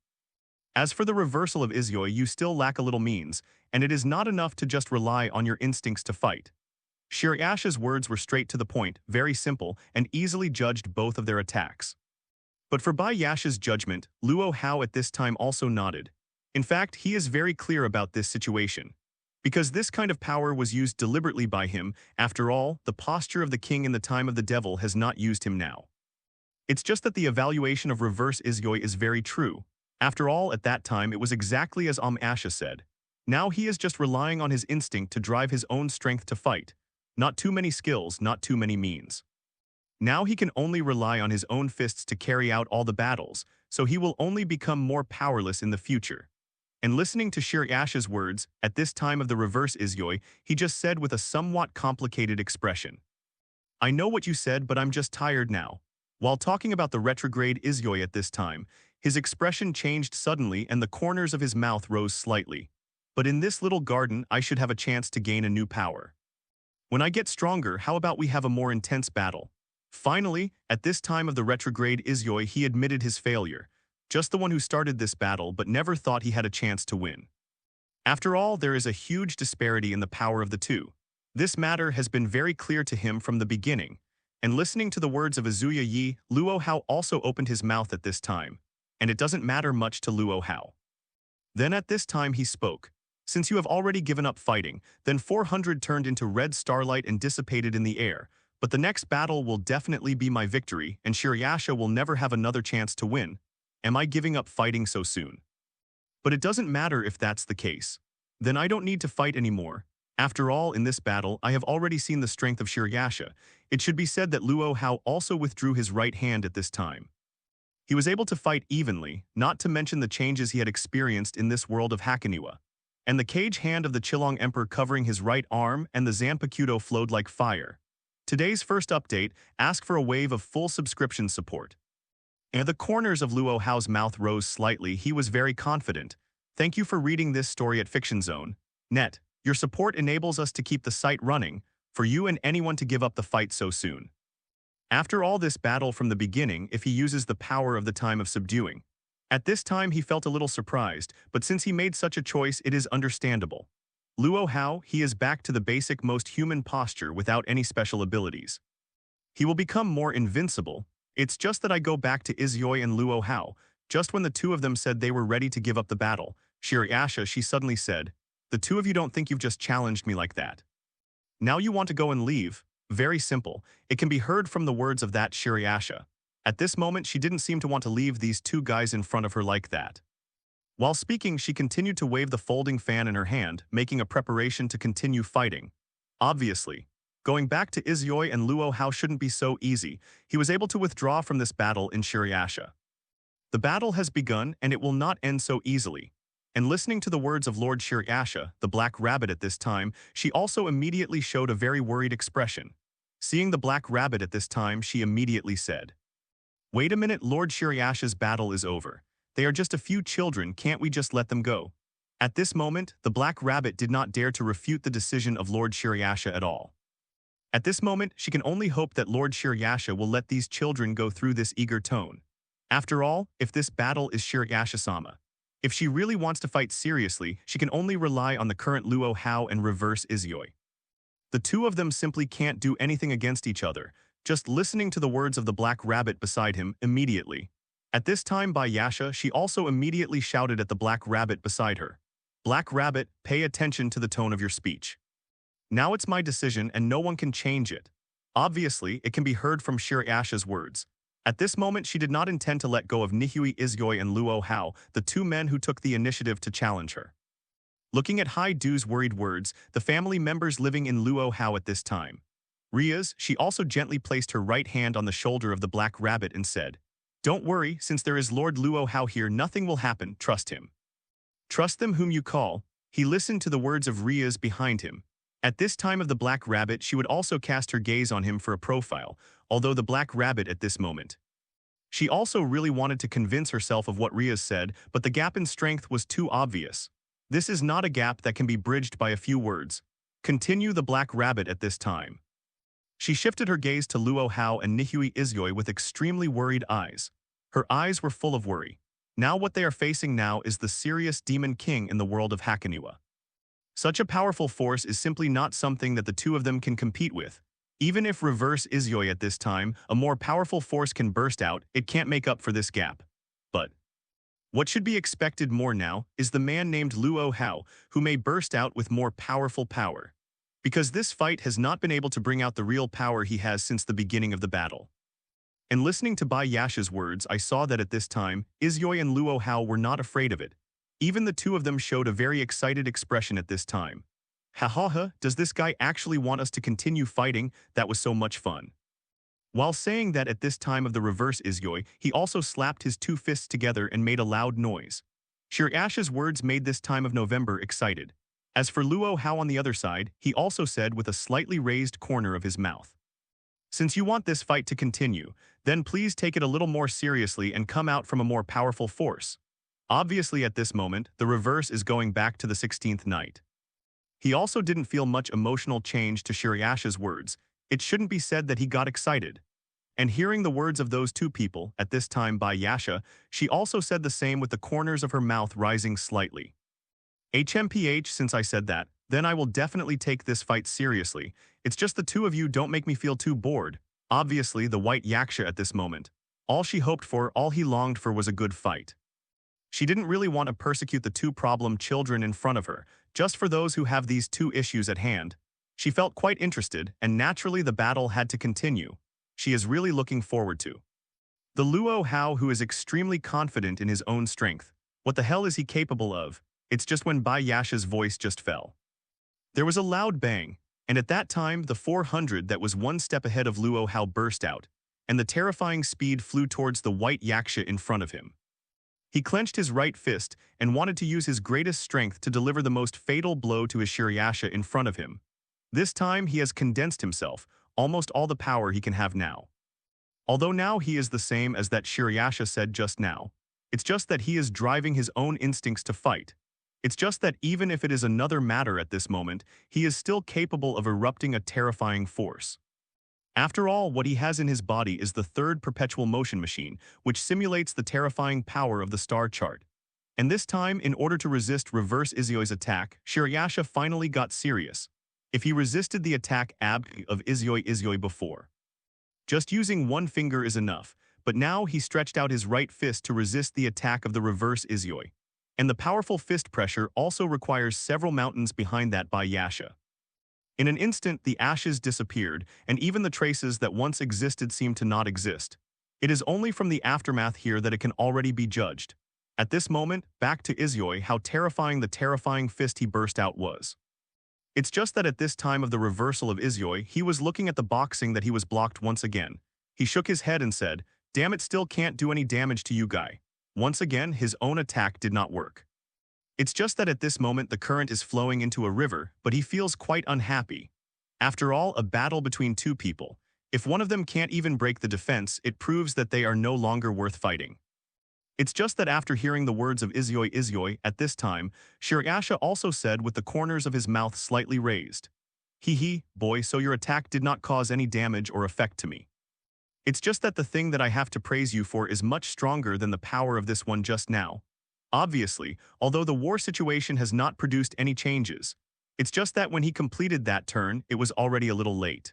As for the reversal of Izyoi, you still lack a little means, and it is not enough to just rely on your instincts to fight. Shirayasha's words were straight to the point, very simple, and easily judged both of their attacks. But for Bai Yasha's judgment, Luo Hao at this time also nodded. In fact, he is very clear about this situation. Because this kind of power was used deliberately by him, after all, the posture of the king in the time of the devil has not used him now. It's just that the evaluation of reverse Izyoi is very true. After all, at that time it was exactly as Asha said. Now he is just relying on his instinct to drive his own strength to fight. Not too many skills, not too many means. Now he can only rely on his own fists to carry out all the battles, so he will only become more powerless in the future. And listening to Shirayasha's words, at this time of the reverse Izyoi, he just said with a somewhat complicated expression. I know what you said, but I'm just tired now. While talking about the retrograde Izyoi at this time, his expression changed suddenly and the corners of his mouth rose slightly. But in this little garden, I should have a chance to gain a new power. When I get stronger, how about we have a more intense battle? Finally, at this time of the retrograde Izyoi, he admitted his failure. Just the one who started this battle but never thought he had a chance to win. After all, there is a huge disparity in the power of the two. This matter has been very clear to him from the beginning. And listening to the words of Azuya Yi, Luo Hao also opened his mouth at this time. And it doesn't matter much to Luo Hao. Then at this time he spoke. Since you have already given up fighting, then 400 turned into red starlight and dissipated in the air. But the next battle will definitely be my victory, and Shirayasha will never have another chance to win. Am I giving up fighting so soon? But it doesn't matter if that's the case. Then I don't need to fight anymore. After all, in this battle, I have already seen the strength of Shirayasha. It should be said that Luo Hao also withdrew his right hand at this time. He was able to fight evenly, not to mention the changes he had experienced in this world of Hakoniwa. And the cage hand of the Qilong Emperor covering his right arm and the Zanpakuto flowed like fire. Today's first update, ask for a wave of full subscription support. And the corners of Luo Hao's mouth rose slightly. He was very confident. Thank you for reading this story at Fiction Zone. Net, your support enables us to keep the site running, for you and anyone to give up the fight so soon. After all this battle from the beginning, if he uses the power of the time of subduing. At this time he felt a little surprised, but since he made such a choice it is understandable. Luo Hao, he is back to the basic most human posture without any special abilities. He will become more invincible. It's just that I go back to Izyoi and Luo Hao. Just when the two of them said they were ready to give up the battle, Shirayasha, she suddenly said, the two of you don't think you've just challenged me like that. Now you want to go and leave? Very simple. It can be heard from the words of that Shirayasha. At this moment, she didn't seem to want to leave these two guys in front of her like that. While speaking, she continued to wave the folding fan in her hand, making a preparation to continue fighting. Obviously, going back to Izyoi and Luo Hao shouldn't be so easy. He was able to withdraw from this battle in Shirayasha. The battle has begun, and it will not end so easily. And listening to the words of Lord Shirayasha, the Black Rabbit at this time, she also immediately showed a very worried expression. Seeing the Black Rabbit at this time, she immediately said, "Wait a minute, Lord Shirayasha's battle is over. They are just a few children, can't we just let them go?" At this moment, the Black Rabbit did not dare to refute the decision of Lord Shirayasha at all. At this moment, she can only hope that Lord Shirayasha will let these children go through this eager tone. After all, if this battle is Shirayasha-sama, if she really wants to fight seriously, she can only rely on the current Luo Hao and reverse Izyoi. The two of them simply can't do anything against each other, just listening to the words of the Black Rabbit beside him immediately. At this time by Yasha, she also immediately shouted at the Black Rabbit beside her. "Black Rabbit, pay attention to the tone of your speech. Now it's my decision and no one can change it." Obviously, it can be heard from Shirayasha's words. At this moment, she did not intend to let go of Nihui Izyoi and Luo Hao, the two men who took the initiative to challenge her. Looking at Hai Du's worried words, the family members living in Luo Hao at this time. Ria's, she also gently placed her right hand on the shoulder of the Black Rabbit and said, "Don't worry, since there is Lord Luo Hao here, nothing will happen, trust him. Trust them whom you call." He listened to the words of Ria's behind him. At this time of the Black Rabbit, she would also cast her gaze on him for a profile, although the Black Rabbit at this moment. She also really wanted to convince herself of what Riaz said, but the gap in strength was too obvious. This is not a gap that can be bridged by a few words. Continue the Black Rabbit at this time. She shifted her gaze to Luo Hao and Nihui Izyoi with extremely worried eyes. Her eyes were full of worry. Now what they are facing now is the serious demon king in the world of Hakoniwa. Such a powerful force is simply not something that the two of them can compete with. Even if reverse Izyoi at this time, a more powerful force can burst out, it can't make up for this gap. But what should be expected more now is the man named Luo Hao, who may burst out with more powerful power. Because this fight has not been able to bring out the real power he has since the beginning of the battle. And listening to Bai Yasha's words, I saw that at this time, Izyoi and Luo Hao were not afraid of it. Even the two of them showed a very excited expression at this time. Ha ha ha, does this guy actually want us to continue fighting? That was so much fun. While saying that at this time of the reverse Izyoi, he also slapped his two fists together and made a loud noise. Shirasha's words made this time of November excited. As for Luo Hao on the other side, he also said with a slightly raised corner of his mouth. Since you want this fight to continue, then please take it a little more seriously and come out from a more powerful force. Obviously at this moment, the reverse is going back to the 16th night. He also didn't feel much emotional change to Shirasha's words. It shouldn't be said that he got excited. And hearing the words of those two people, at this time by Yasha, she also said the same with the corners of her mouth rising slightly. HMPH, since I said that, then I will definitely take this fight seriously. It's just the two of you don't make me feel too bored. Obviously, the white Yaksha at this moment. All she hoped for, all he longed for was a good fight. She didn't really want to persecute the two problem children in front of her, just for those who have these two issues at hand. She felt quite interested, and naturally the battle had to continue. She is really looking forward to. The Luo Hao who is extremely confident in his own strength. What the hell is he capable of? It's just when Bai Yasha's voice just fell. There was a loud bang, and at that time the 400 that was one step ahead of Luo Hao burst out, and the terrifying speed flew towards the white Yaksha in front of him. He clenched his right fist and wanted to use his greatest strength to deliver the most fatal blow to his Shirasha in front of him. This time he has condensed himself, almost all the power he can have now. Although now he is the same as that Shirasha said just now, it's just that he is driving his own instincts to fight. It's just that even if it is another matter at this moment, he is still capable of erupting a terrifying force. After all, what he has in his body is the third perpetual motion machine, which simulates the terrifying power of the star chart. And this time, in order to resist reverse Izyoi's attack, Shirasha finally got serious. If he resisted the attack of Izyoi before. Just using one finger is enough, but now he stretched out his right fist to resist the attack of the reverse Izyoi. And the powerful fist pressure also requires several mountains behind that by Yasha. In an instant, the ashes disappeared, and even the traces that once existed seemed to not exist. It is only from the aftermath here that it can already be judged. At this moment, back to Izyoi, how terrifying the terrifying fist he burst out was. It's just that at this time of the reversal of Izyoi, he was looking at the boxing that he was blocked once again. He shook his head and said, "Damn it, still can't do any damage to you guy." Once again, his own attack did not work. It's just that at this moment the current is flowing into a river, but he feels quite unhappy. After all, a battle between two people. If one of them can't even break the defense, it proves that they are no longer worth fighting. It's just that after hearing the words of Izyoi at this time, Shirasha also said with the corners of his mouth slightly raised, "Hee, boy, so your attack did not cause any damage or effect to me. It's just that the thing that I have to praise you for is much stronger than the power of this one just now. Obviously, although the war situation has not produced any changes, it's just that when he completed that turn, it was already a little late."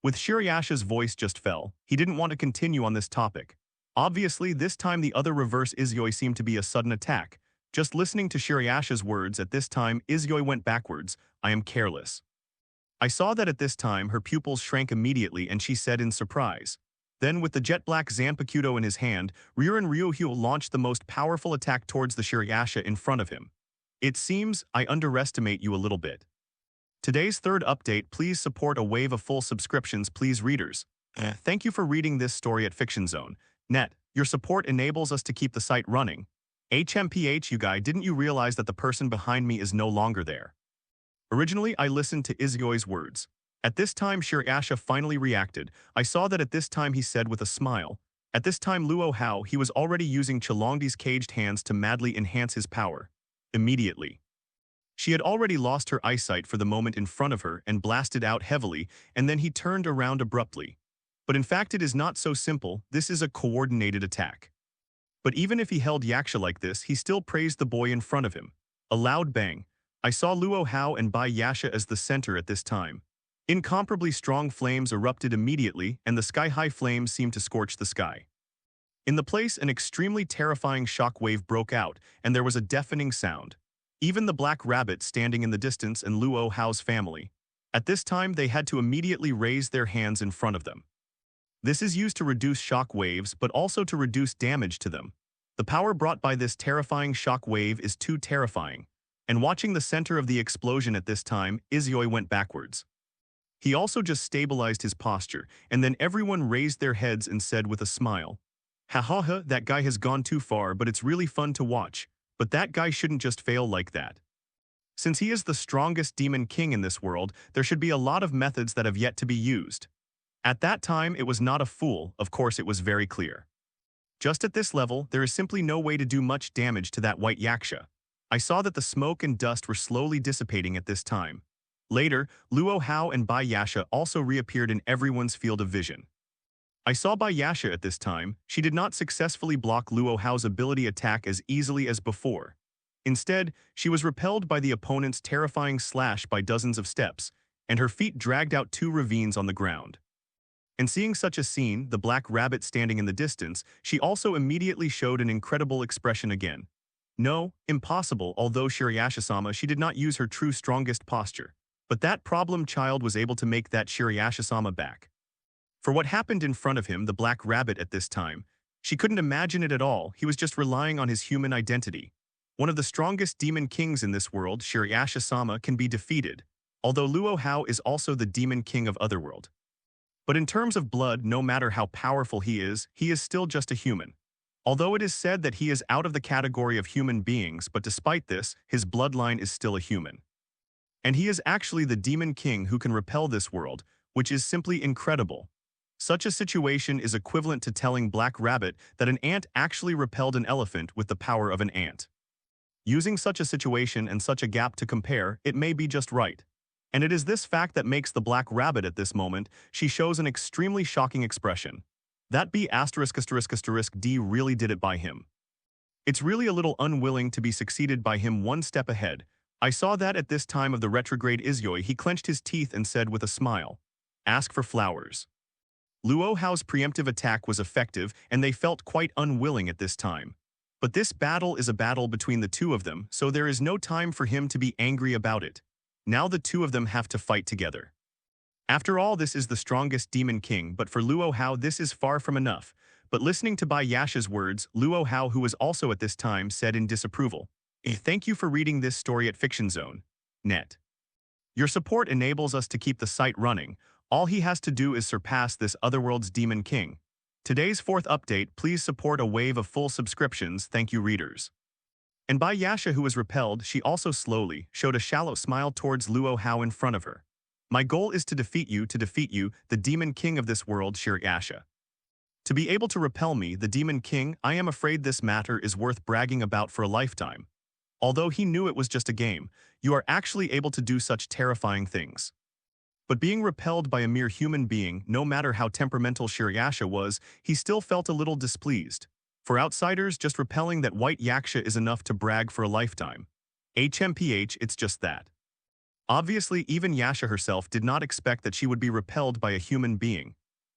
With Shirasha's voice just fell, he didn't want to continue on this topic. Obviously, this time the other reverse Izyoi seemed to be a sudden attack. Just listening to Shirasha's words at this time, Izyoi went backwards, "I am careless." I saw that at this time her pupils shrank immediately and she said in surprise. Then with the jet black Zanpakuto in his hand, Ryurin Ryuhyo launched the most powerful attack towards the Shirasha in front of him. It seems I underestimate you a little bit. Today's third update, please support a wave of full subscriptions, please readers. Thank you for reading this story at FictionZone.net. Your support enables us to keep the site running. HMPH, you guy, didn't you realize that the person behind me is no longer there? Originally, I listened to Izyoi's words. At this time, Shirasha finally reacted. I saw that at this time he said with a smile, At this time Luo Hao, he was already using Chalongdi's caged hands to madly enhance his power. Immediately. She had already lost her eyesight for the moment in front of her and blasted out heavily, and then he turned around abruptly. But in fact it is not so simple, this is a coordinated attack. But even if he held Yaksha like this, he still praised the boy in front of him. A loud bang. I saw Luo Hao and Bai Yasha as the center at this time. Incomparably strong flames erupted immediately, and the sky-high flames seemed to scorch the sky. In the place, an extremely terrifying shockwave broke out, and there was a deafening sound. Even the black rabbit standing in the distance and Luo Hao's family. At this time, they had to immediately raise their hands in front of them. This is used to reduce shock waves, but also to reduce damage to them. The power brought by this terrifying shock wave is too terrifying. And watching the center of the explosion at this time, Izyoi went backwards. He also just stabilized his posture, and then everyone raised their heads and said with a smile, "Ha ha ha, that guy has gone too far, but it's really fun to watch. But that guy shouldn't just fail like that. Since he is the strongest demon king in this world, there should be a lot of methods that have yet to be used." At that time, it was not a fool, of course it was very clear. Just at this level, there is simply no way to do much damage to that white Yaksha. I saw that the smoke and dust were slowly dissipating at this time. Later, Luo Hao and Bai Yasha also reappeared in everyone's field of vision. I saw Bai Yasha at this time. She did not successfully block Luo Hao's ability attack as easily as before. Instead, she was repelled by the opponent's terrifying slash by dozens of steps, and her feet dragged out 2 ravines on the ground. And seeing such a scene, the black rabbit standing in the distance, she also immediately showed an incredible expression again. No, impossible, although Shirayasha-sama, she did not use her true strongest posture. But that problem child was able to make that Shirayasha-sama back. For what happened in front of him, the black rabbit at this time, she couldn't imagine it at all, he was just relying on his human identity. One of the strongest demon kings in this world, Shirayasha-sama, can be defeated, although Luo Hao is also the demon king of Otherworld. But in terms of blood, no matter how powerful he is still just a human. Although it is said that he is out of the category of human beings, but despite this, his bloodline is still a human. And he is actually the demon king who can repel this world, which is simply incredible. Such a situation is equivalent to telling Black Rabbit that an ant actually repelled an elephant with the power of an ant. Using such a situation and such a gap to compare, it may be just right. And it is this fact that makes the Black Rabbit at this moment, she shows an extremely shocking expression. That B******* D really did it by him. It's really a little unwilling to be succeeded by him one step ahead. I saw that at this time of the retrograde Izyoi, he clenched his teeth and said with a smile, "Ask for flowers." Luo Hao's preemptive attack was effective, and they felt quite unwilling at this time. But this battle is a battle between the two of them, so there is no time for him to be angry about it. Now the two of them have to fight together. After all, this is the strongest demon king, but for Luo Hao this is far from enough. But listening to Bai Yasha's words, Luo Hao, who was also at this time, said in disapproval, "Thank you for reading this story at FictionZone.net. Your support enables us to keep the site running. All he has to do is surpass this Otherworld's demon king. Today's 4th update, please support a wave of full subscriptions, thank you readers." And Bai Yasha, who was repelled, she also slowly showed a shallow smile towards Luo Hao in front of her. "My goal is to defeat you, the demon king of this world, Shirayasha. To be able to repel me, the demon king, I am afraid this matter is worth bragging about for a lifetime. Although he knew it was just a game, you are actually able to do such terrifying things." But being repelled by a mere human being, no matter how temperamental Shirayasha was, he still felt a little displeased. For outsiders, just repelling that white Yaksha is enough to brag for a lifetime. HMPH, it's just that. Obviously, even Yasha herself did not expect that she would be repelled by a human being.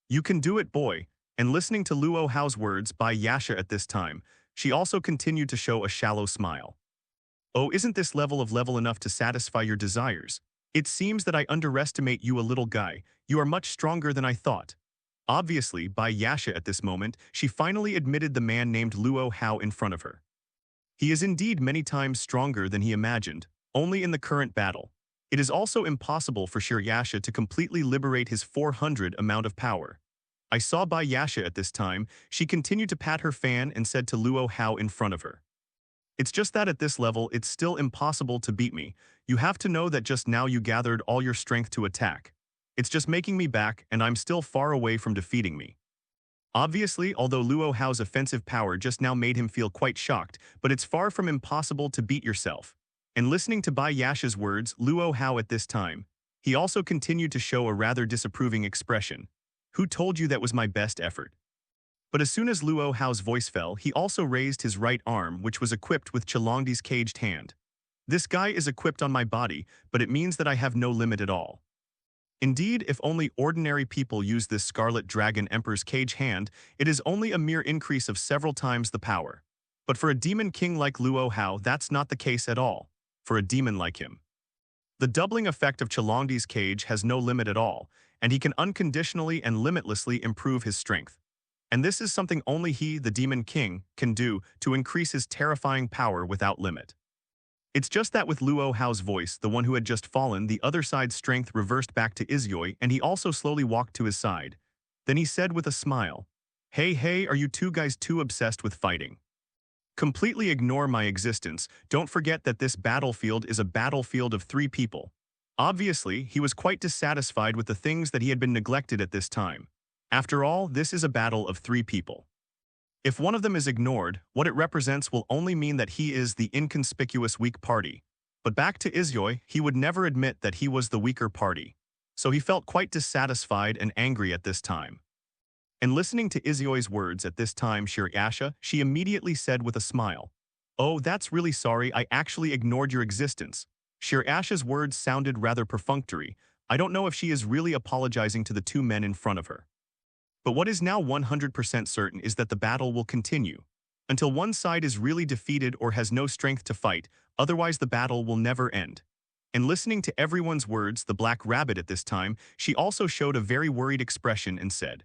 "You can do it, boy." And listening to Luo Hao's words by Yasha at this time, she also continued to show a shallow smile. "Oh, isn't this level enough to satisfy your desires? It seems that I underestimate you, a little guy. You are much stronger than I thought." Obviously, by Yasha at this moment, she finally admitted the man named Luo Hao in front of her. He is indeed many times stronger than he imagined, only in the current battle. It is also impossible for Shirayasha to completely liberate his 400 amount of power. I saw Bai Yasha at this time, she continued to pat her fan and said to Luo Hao in front of her, "It's just that at this level, it's still impossible to beat me. You have to know that just now you gathered all your strength to attack. It's just making me back, and I'm still far away from defeating me." Obviously, although Luo Hao's offensive power just now made him feel quite shocked, but it's far from impossible to beat yourself. And listening to Bai Yasha's words, Luo Hao at this time, he also continued to show a rather disapproving expression. Who told you that was my best effort? But as soon as Luo Hao's voice fell, he also raised his right arm, which was equipped with Chalongdi's caged hand. This guy is equipped on my body, but it means that I have no limit at all. Indeed, if only ordinary people use this Scarlet Dragon Emperor's cage hand, it is only a mere increase of several times the power. But for a demon king like Luo Hao, that's not the case at all, for a demon like him. The doubling effect of Chalongdi's cage has no limit at all, and he can unconditionally and limitlessly improve his strength. And this is something only he, the demon king, can do to increase his terrifying power without limit. It's just that with Luo Hao's voice, the one who had just fallen, the other side's strength reversed back to Izyoi, and he also slowly walked to his side. Then he said with a smile, Hey, are you two guys too obsessed with fighting? Completely ignore my existence. Don't forget that this battlefield is a battlefield of 3 people. Obviously, he was quite dissatisfied with the things that he had been neglected at this time. After all, this is a battle of 3 people. If one of them is ignored, what it represents will only mean that he is the inconspicuous weak party. But back to Izyoi, he would never admit that he was the weaker party. So he felt quite dissatisfied and angry at this time. And listening to Izyoi's words at this time, Shirayasha, she immediately said with a smile, Oh, that's really sorry, I actually ignored your existence. Shirayasha's words sounded rather perfunctory. I don't know if she is really apologizing to the 2 men in front of her. But what is now 100% certain is that the battle will continue. Until one side is really defeated or has no strength to fight, otherwise the battle will never end. And listening to everyone's words, the Black Rabbit at this time, she also showed a very worried expression and said,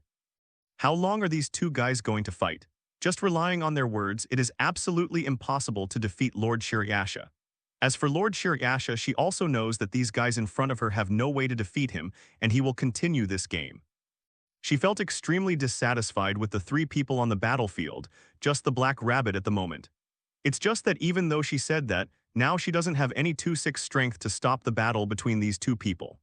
How long are these 2 guys going to fight? Just relying on their words, it is absolutely impossible to defeat Lord Shirayasha. As for Lord Shirayasha, she also knows that these guys in front of her have no way to defeat him, and he will continue this game. She felt extremely dissatisfied with the 3 people on the battlefield, just the Black Rabbit at the moment. It's just that even though she said that, now she doesn't have any 2-6 strength to stop the battle between these 2 people.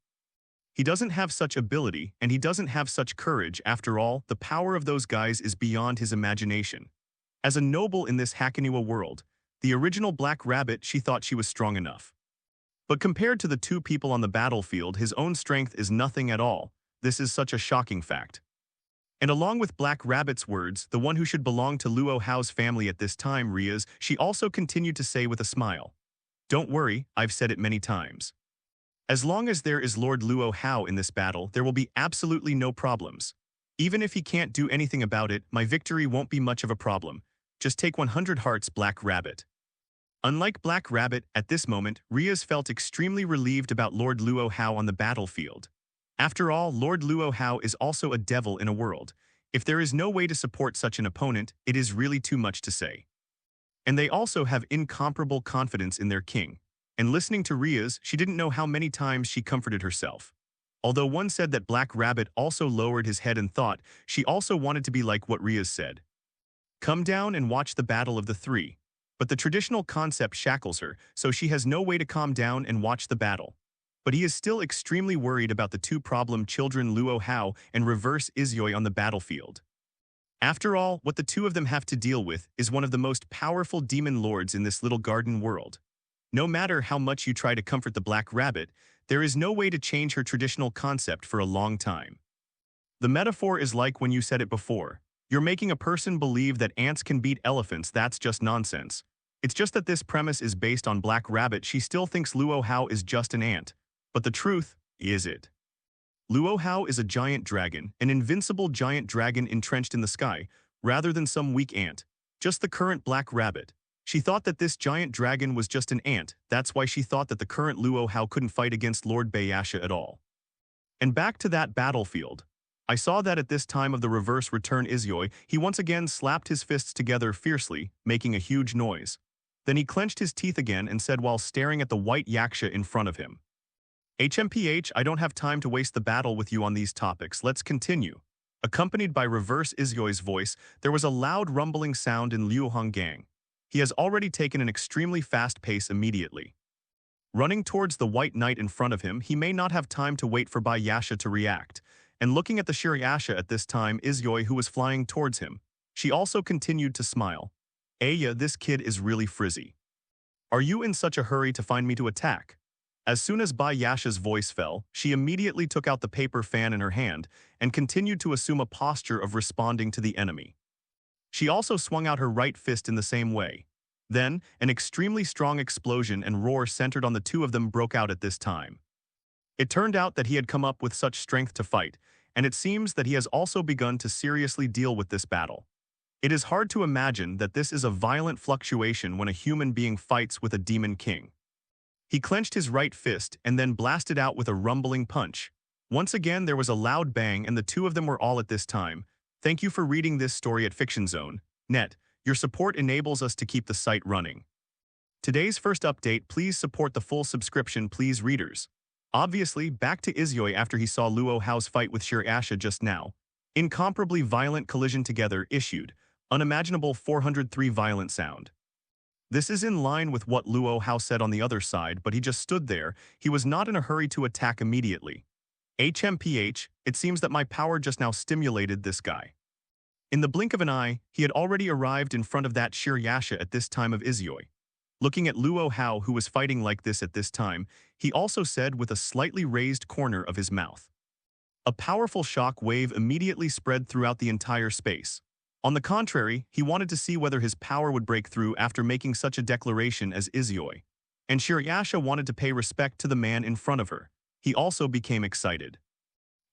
He doesn't have such ability, and he doesn't have such courage. After all, the power of those guys is beyond his imagination. As a noble in this Hakoniwa world, the original Black Rabbit, she thought she was strong enough. But compared to the 2 people on the battlefield, his own strength is nothing at all. This is such a shocking fact. And along with Black Rabbit's words, the one who should belong to Luo Hao's family at this time, Ria's, she also continued to say with a smile, Don't worry, I've said it many times. As long as there is Lord Luo Hao in this battle, there will be absolutely no problems. Even if he can't do anything about it, my victory won't be much of a problem. Just take 100 hearts, Black Rabbit. Unlike Black Rabbit, at this moment, Ria's felt extremely relieved about Lord Luo Hao on the battlefield. After all, Lord Luo Hao is also a devil in a world. If there is no way to support such an opponent, it is really too much to say. And they also have incomparable confidence in their king. And listening to Ria's, she didn't know how many times she comforted herself. Although one said that Black Rabbit also lowered his head and thought, she also wanted to be like what Ria's said. Come down and watch the battle of the 3. But the traditional concept shackles her, so she has no way to calm down and watch the battle. But he is still extremely worried about the 2 problem children Luo Hao and Reverse Izyoi on the battlefield. After all, what the 2 of them have to deal with is one of the most powerful demon lords in this little garden world. No matter how much you try to comfort the Black Rabbit, there is no way to change her traditional concept for a long time. The metaphor is like when you said it before. You're making a person believe that ants can beat elephants. That's just nonsense. It's just that this premise is based on Black Rabbit. She still thinks Luo Hao is just an ant. But the truth is it. Luo Hao is a giant dragon, an invincible giant dragon entrenched in the sky, rather than some weak ant. Just the current Black Rabbit. She thought that this giant dragon was just an ant. That's why she thought that the current Luo Hao couldn't fight against Lord Bayasha at all. And back to that battlefield. I saw that at this time of the reverse return Izyoi, he once again slapped his fists together fiercely, making a huge noise. Then he clenched his teeth again and said while staring at the white yaksha in front of him, HMPH, I don't have time to waste the battle with you on these topics. Let's continue. Accompanied by Reverse Izyoi's voice, there was a loud rumbling sound in Liu Honggang. He has already taken an extremely fast pace immediately. Running towards the white knight in front of him, he may not have time to wait for Bai Yasha to react. and looking at the Shirayasha at this time Izyoi who was flying towards him. She also continued to smile. Aya, this kid is really frizzy. Are you in such a hurry to find me to attack? As soon as Bai Yasha's voice fell, she immediately took out the paper fan in her hand and continued to assume a posture of responding to the enemy. She also swung out her right fist in the same way. Then, an extremely strong explosion and roar centered on the two of them broke out at this time. It turned out that he had come up with such strength to fight, and it seems that he has also begun to seriously deal with this battle. It is hard to imagine that this is a violent fluctuation when a human being fights with a demon king. He clenched his right fist and then blasted out with a rumbling punch. Once again there was a loud bang and the two of them were all at this time. Thank you for reading this story at FictionZone.net. Your support enables us to keep the site running. Today's first update, please support the full subscription, please readers. Obviously, back to Izyoi after he saw Luo Hao's fight with Shirayasha just now. Incomparably violent collision together issued. Unimaginable 403 violent sound. This is in line with what Luo Hao said on the other side, but he just stood there. He was not in a hurry to attack immediately. HMPH, it seems that my power just now stimulated this guy. In the blink of an eye, he had already arrived in front of that Shirayasha at this time of Izyoi. Looking at Luo Hao, who was fighting like this at this time, he also said with a slightly raised corner of his mouth. A powerful shock wave immediately spread throughout the entire space. On the contrary, he wanted to see whether his power would break through after making such a declaration as Izyoi. And Shirayasha wanted to pay respect to the man in front of her. He also became excited.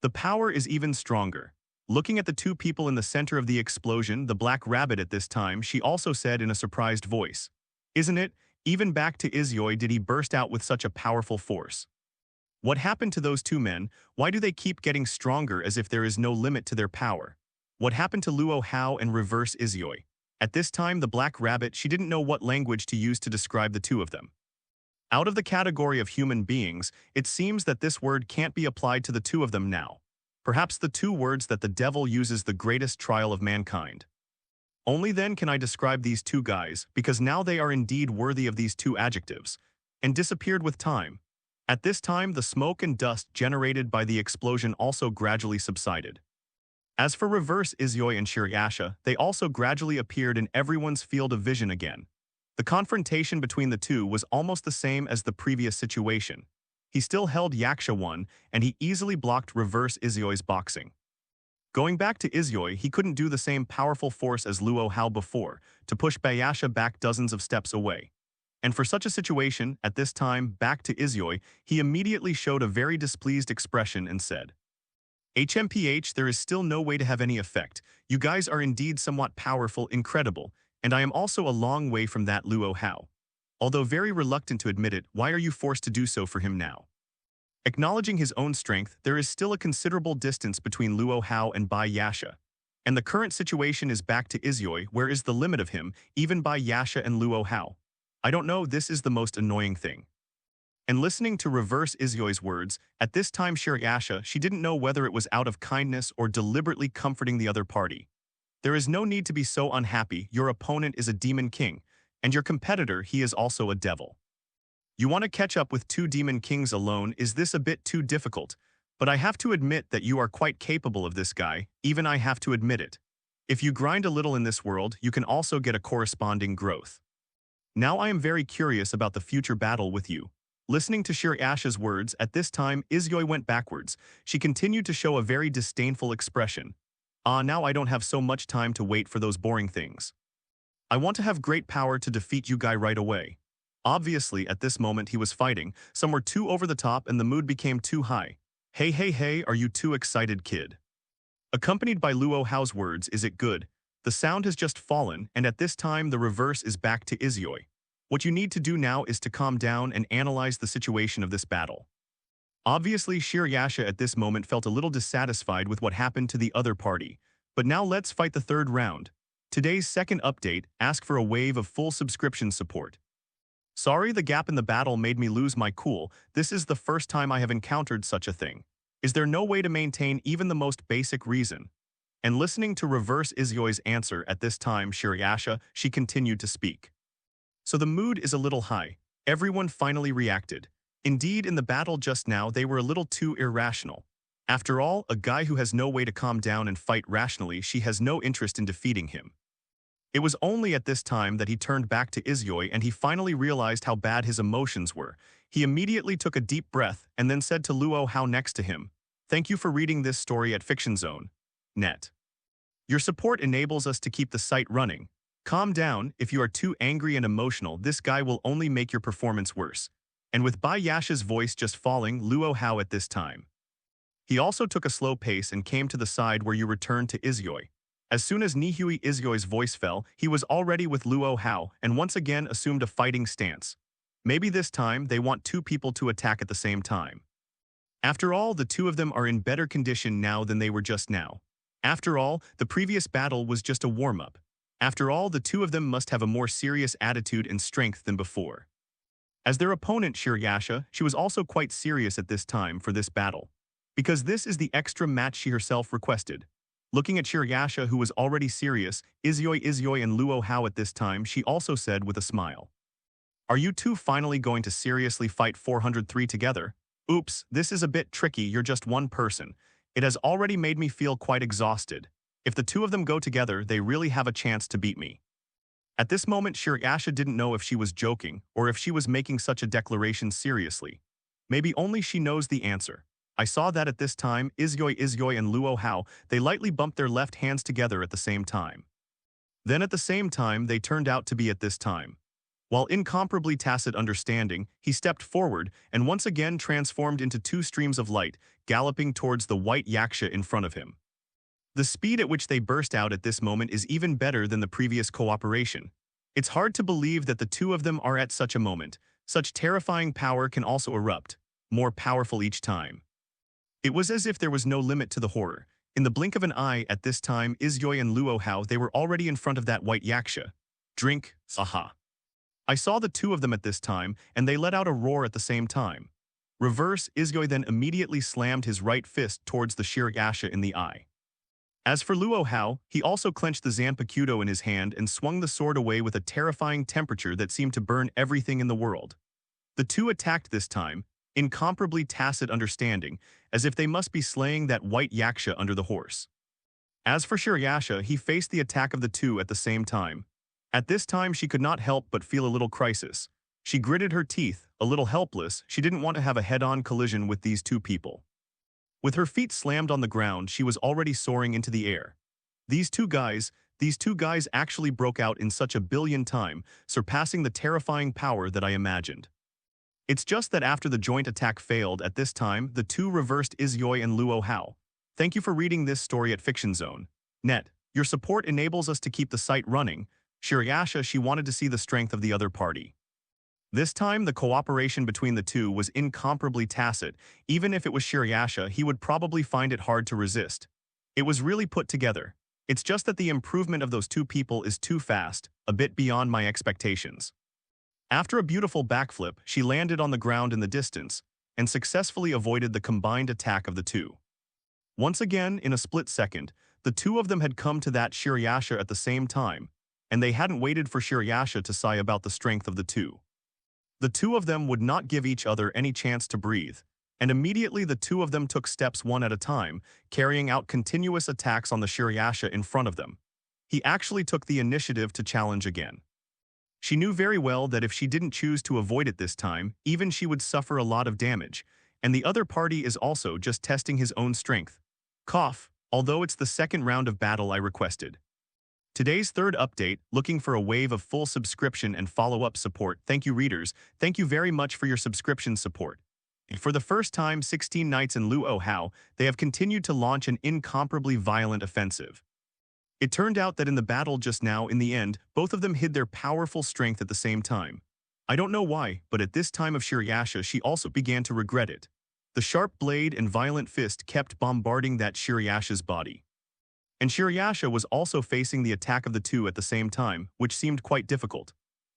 The power is even stronger. Looking at the two people in the center of the explosion, the black rabbit at this time, she also said in a surprised voice. Isn't it? Even back to Izyoi did he burst out with such a powerful force. What happened to those two men? Why do they keep getting stronger as if there is no limit to their power? What happened to Luo Hao and reverse Izyoi? At this time, the black rabbit, she didn't know what language to use to describe the two of them. Out of the category of human beings, it seems that this word can't be applied to the two of them now. Perhaps the two words that the devil uses the greatest trial of mankind. Only then can I describe these two guys, because now they are indeed worthy of these two adjectives, and disappeared with time. At this time, the smoke and dust generated by the explosion also gradually subsided. As for reverse Izyoi and Shirayasha, they also gradually appeared in everyone's field of vision again. The confrontation between the two was almost the same as the previous situation. He still held Yaksha 1, and he easily blocked reverse Izyoi's boxing. Going back to Izyoi, he couldn't do the same powerful force as Luo Hao before, to push Bayasha back dozens of steps away. And for such a situation, at this time, back to Izyoi, he immediately showed a very displeased expression and said, HMPH, there is still no way to have any effect. You guys are indeed somewhat powerful, incredible, and I am also a long way from that Luo Hao. Although very reluctant to admit it, why are you forced to do so for him now? Acknowledging his own strength, there is still a considerable distance between Luo Hao and Bai Yasha. And the current situation is back to Izyoi, where is the limit of him, even Bai Yasha and Luo Hao? I don't know, this is the most annoying thing. And listening to reverse Izyoi's words, at this time Shirayasha, she didn't know whether it was out of kindness or deliberately comforting the other party. There is no need to be so unhappy. Your opponent is a demon king, and your competitor, he is also a devil. You want to catch up with two demon kings alone? Is this a bit too difficult? But I have to admit that you are quite capable of this guy, even I have to admit it. If you grind a little in this world, you can also get a corresponding growth. Now I am very curious about the future battle with you. Listening to Shirayasha's words, at this time, Izyoi went backwards. She continued to show a very disdainful expression. Now I don't have so much time to wait for those boring things. I want to have great power to defeat you guy right away. Obviously, at this moment he was fighting. Some were too over the top and the mood became too high. Hey, are you too excited, kid? Accompanied by Luo Hao's words, is it good? The sound has just fallen, and at this time the reverse is back to Izyoi. What you need to do now is to calm down and analyze the situation of this battle. Obviously, Shirayasha at this moment felt a little dissatisfied with what happened to the other party. But now let's fight the third round. Today's second update, ask for a wave of full subscription support. Sorry, the gap in the battle made me lose my cool. This is the first time I have encountered such a thing. Is there no way to maintain even the most basic reason? And listening to reverse Izyoi's answer at this time, Shirayasha, she continued to speak. So the mood is a little high. Everyone finally reacted. Indeed, in the battle just now, they were a little too irrational. After all, a guy who has no way to calm down and fight rationally, she has no interest in defeating him. It was only at this time that he turned back to Isyoi and he finally realized how bad his emotions were. He immediately took a deep breath and then said to Luo Hao next to him, "Thank you for reading this story at Fiction Zone. Net. Your support enables us to keep the site running. Calm down, if you are too angry and emotional, this guy will only make your performance worse." And with Bai Yasha's voice just falling, Luo Hao at this time. He also took a slow pace and came to the side where you returned to Isyoi. As soon as Nihui Isyoi's voice fell, he was already with Luo Hao and once again assumed a fighting stance. Maybe this time they want two people to attack at the same time. After all, the two of them are in better condition now than they were just now. After all, the previous battle was just a warm-up. After all, the two of them must have a more serious attitude and strength than before. As their opponent Shiryasha, she was also quite serious at this time for this battle. Because this is the extra match she herself requested. Looking at Shiryasha, who was already serious, Isyoi and Luo Hao at this time, she also said with a smile. "Are you two finally going to seriously fight 403 together? Oops, this is a bit tricky, you're just one person. It has already made me feel quite exhausted. If the two of them go together, they really have a chance to beat me." At this moment, Shiryasha didn't know if she was joking or if she was making such a declaration seriously. Maybe only she knows the answer. I saw that at this time, Isyoi and Luo Hao, they lightly bumped their left hands together at the same time. Then at the same time, they turned out to be at this time. While incomparably tacit understanding, he stepped forward and once again transformed into two streams of light, galloping towards the white yaksha in front of him. The speed at which they burst out at this moment is even better than the previous cooperation. It's hard to believe that the two of them are at such a moment. Such terrifying power can also erupt, more powerful each time. It was as if there was no limit to the horror. In the blink of an eye at this time, Isyoi and Luo Hao, they were already in front of that white yaksha. Drink, aha. I saw the two of them at this time, and they let out a roar at the same time. Reverse, Isyoi then immediately slammed his right fist towards the Shiryasha in the eye. As for Luo Hao, he also clenched the Zanpakudo in his hand and swung the sword away with a terrifying temperature that seemed to burn everything in the world. The two attacked this time, incomparably tacit understanding, as if they must be slaying that white yaksha under the horse. As for Shiryasha, he faced the attack of the two at the same time. At this time, she could not help but feel a little crisis. She gritted her teeth, a little helpless. She didn't want to have a head-on collision with these two people. With her feet slammed on the ground, she was already soaring into the air. These two guys actually broke out in such a billion time, surpassing the terrifying power that I imagined. It's just that after the joint attack failed at this time, the two reversed Isyoi and Luo Hao. Thank you for reading this story at Fiction Zone. Net. Your support enables us to keep the site running. Shiryasha, she wanted to see the strength of the other party. This time, the cooperation between the two was incomparably tacit. Even if it was Shiryasha, he would probably find it hard to resist. It was really put together. It's just that the improvement of those two people is too fast, a bit beyond my expectations. After a beautiful backflip, she landed on the ground in the distance and successfully avoided the combined attack of the two. Once again, in a split second, the two of them had come to that Shiryasha at the same time, and they hadn't waited for Shiryasha to sigh about the strength of the two. The two of them would not give each other any chance to breathe, and immediately the two of them took steps one at a time, carrying out continuous attacks on the Shiryasha in front of them. He actually took the initiative to challenge again. She knew very well that if she didn't choose to avoid it this time, even she would suffer a lot of damage, and the other party is also just testing his own strength. Cough, although it's the second round of battle I requested. Today's third update, looking for a wave of full subscription and follow-up support. Thank you readers, thank you very much for your subscription support. For the first time, 16 Knights and Luo Hao, they have continued to launch an incomparably violent offensive. It turned out that in the battle just now, in the end, both of them hid their powerful strength at the same time. I don't know why, but at this time of Shiryasha, she also began to regret it. The sharp blade and violent fist kept bombarding that Shiryasha's body. And Shiryasha was also facing the attack of the two at the same time, which seemed quite difficult.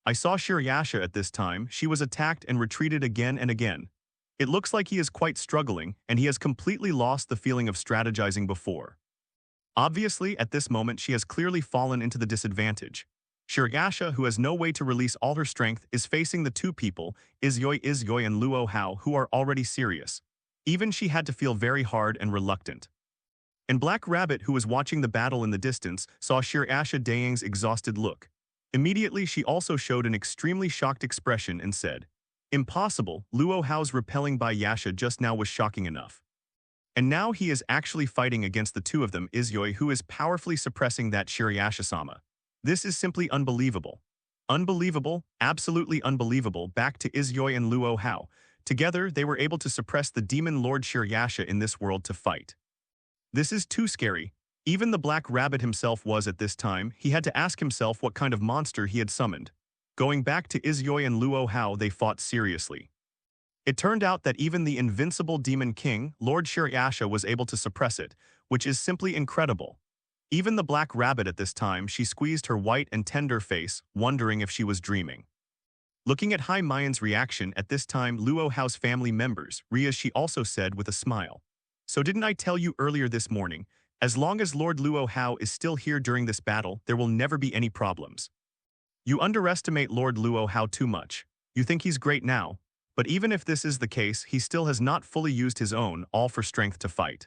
I saw Shiryasha at this time, she was attacked and retreated again and again. It looks like he is quite struggling, and he has completely lost the feeling of strategizing before. Obviously, at this moment, she has clearly fallen into the disadvantage. Shiryasha, who has no way to release all her strength, is facing the two people, Isyoi and Luo Hao, who are already serious. Even she had to feel very hard and reluctant. And Black Rabbit, who was watching the battle in the distance, saw Shirasha Dayang's exhausted look. Immediately, she also showed an extremely shocked expression and said, "Impossible, Luo Hao's repelling by Yasha just now was shocking enough. And now he is actually fighting against the two of them, Izyoi, who is powerfully suppressing that Shirayasha-sama. This is simply unbelievable. Unbelievable, absolutely unbelievable." Back to Izyoi and Luo Hao. Together, they were able to suppress the demon Lord Shirayasha in this world to fight. This is too scary. Even the Black Rabbit himself was at this time. He had to ask himself what kind of monster he had summoned. Going back to Izyoi and Luo Hao, they fought seriously. It turned out that even the invincible Demon King, Lord Shirayasha, was able to suppress it, which is simply incredible. Even the Black Rabbit at this time, she squeezed her white and tender face, wondering if she was dreaming. Looking at Hai Mayan's reaction at this time, Luo Hao's family members, Ria, she also said with a smile, "So didn't I tell you earlier this morning, as long as Lord Luo Hao is still here during this battle, there will never be any problems. You underestimate Lord Luo Hao too much. You think he's great now, but even if this is the case, he still has not fully used his own all for strength to fight.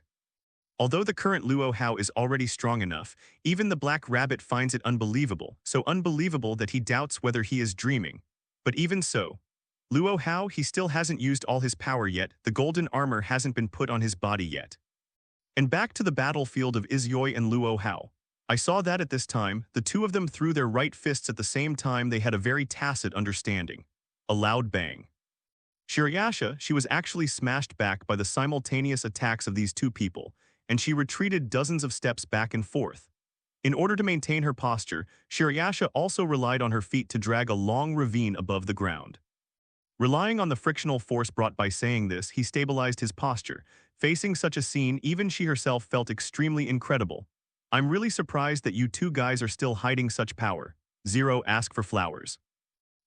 Although the current Luo Hao is already strong enough, even the Black Rabbit finds it unbelievable, so unbelievable that he doubts whether he is dreaming. But even so, Luo Hao, he still hasn't used all his power yet, the golden armor hasn't been put on his body yet." And back to the battlefield of Izyoi and Luo Hao. I saw that at this time, the two of them threw their right fists at the same time. They had a very tacit understanding. A loud bang. Shirayasha, she was actually smashed back by the simultaneous attacks of these two people, and she retreated dozens of steps back and forth. In order to maintain her posture, Shirayasha also relied on her feet to drag a long ravine above the ground. Relying on the frictional force brought by saying this, he stabilized his posture. Facing such a scene, even she herself felt extremely incredible. "I'm really surprised that you two guys are still hiding such power." Zero, ask for flowers.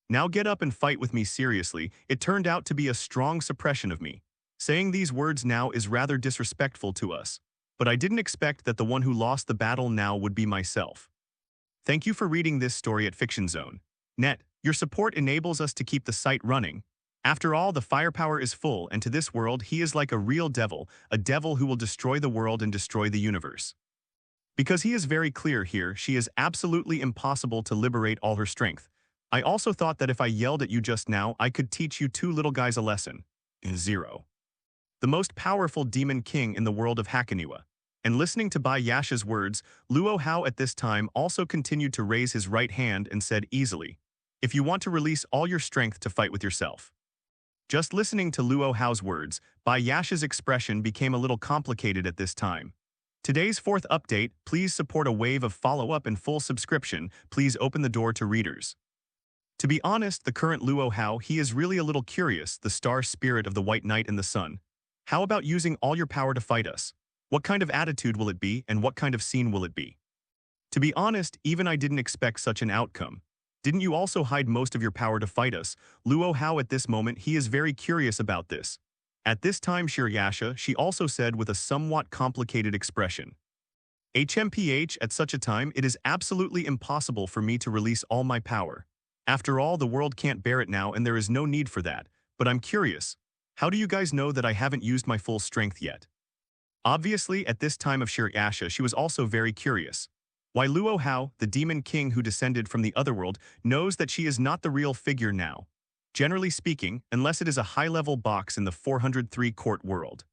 "Now get up and fight with me seriously. It turned out to be a strong suppression of me. Saying these words now is rather disrespectful to us. But I didn't expect that the one who lost the battle now would be myself. Thank you for reading this story at Fiction Zone. Net, your support enables us to keep the site running. After all, the firepower is full, and to this world, he is like a real devil, a devil who will destroy the world and destroy the universe. Because he is very clear here, she is absolutely impossible to liberate all her strength. I also thought that if I yelled at you just now, I could teach you two little guys a lesson." Zero. The most powerful demon king in the world of Hakoniwa. And listening to Bai Yasha's words, Luo Hao at this time also continued to raise his right hand and said easily, "If you want to release all your strength to fight with yourself." Just listening to Luo Hao's words, Bai Yasha's expression became a little complicated at this time. Today's fourth update, please support a wave of follow-up and full subscription. Please open the door to readers. To be honest, the current Luo Hao, he is really a little curious, the star spirit of the White Knight and the Sun. How about using all your power to fight us? What kind of attitude will it be, and what kind of scene will it be? To be honest, even I didn't expect such an outcome. Didn't you also hide most of your power to fight us? Luo Hao at this moment, he is very curious about this. At this time, Shirayasha, she also said with a somewhat complicated expression, "HMPH, at such a time, it is absolutely impossible for me to release all my power. After all, the world can't bear it now, and there is no need for that. But I'm curious. How do you guys know that I haven't used my full strength yet?" Obviously, at this time of Shirayasha, she was also very curious. Why Luo Hao, the demon king who descended from the Otherworld, knows that she is not the real figure now. Generally speaking, unless it is a high-level box in the 403 court world.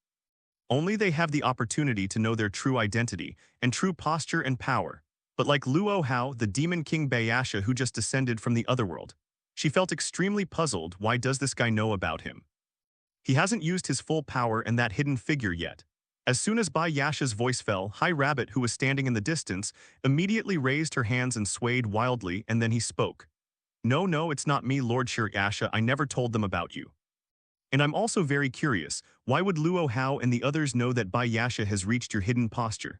Only they have the opportunity to know their true identity and true posture and power. But like Luo Hao, the demon king Bayasha who just descended from the Otherworld, she felt extremely puzzled. Why does this guy know about him? He hasn't used his full power and that hidden figure yet. As soon as Bai Yasha's voice fell, High Rabbit, who was standing in the distance, immediately raised her hands and swayed wildly, and then he spoke. No, it's not me, Lord Shirayasha, I never told them about you. And I'm also very curious, why would Luo Hao and the others know that Bai Yasha has reached your hidden posture?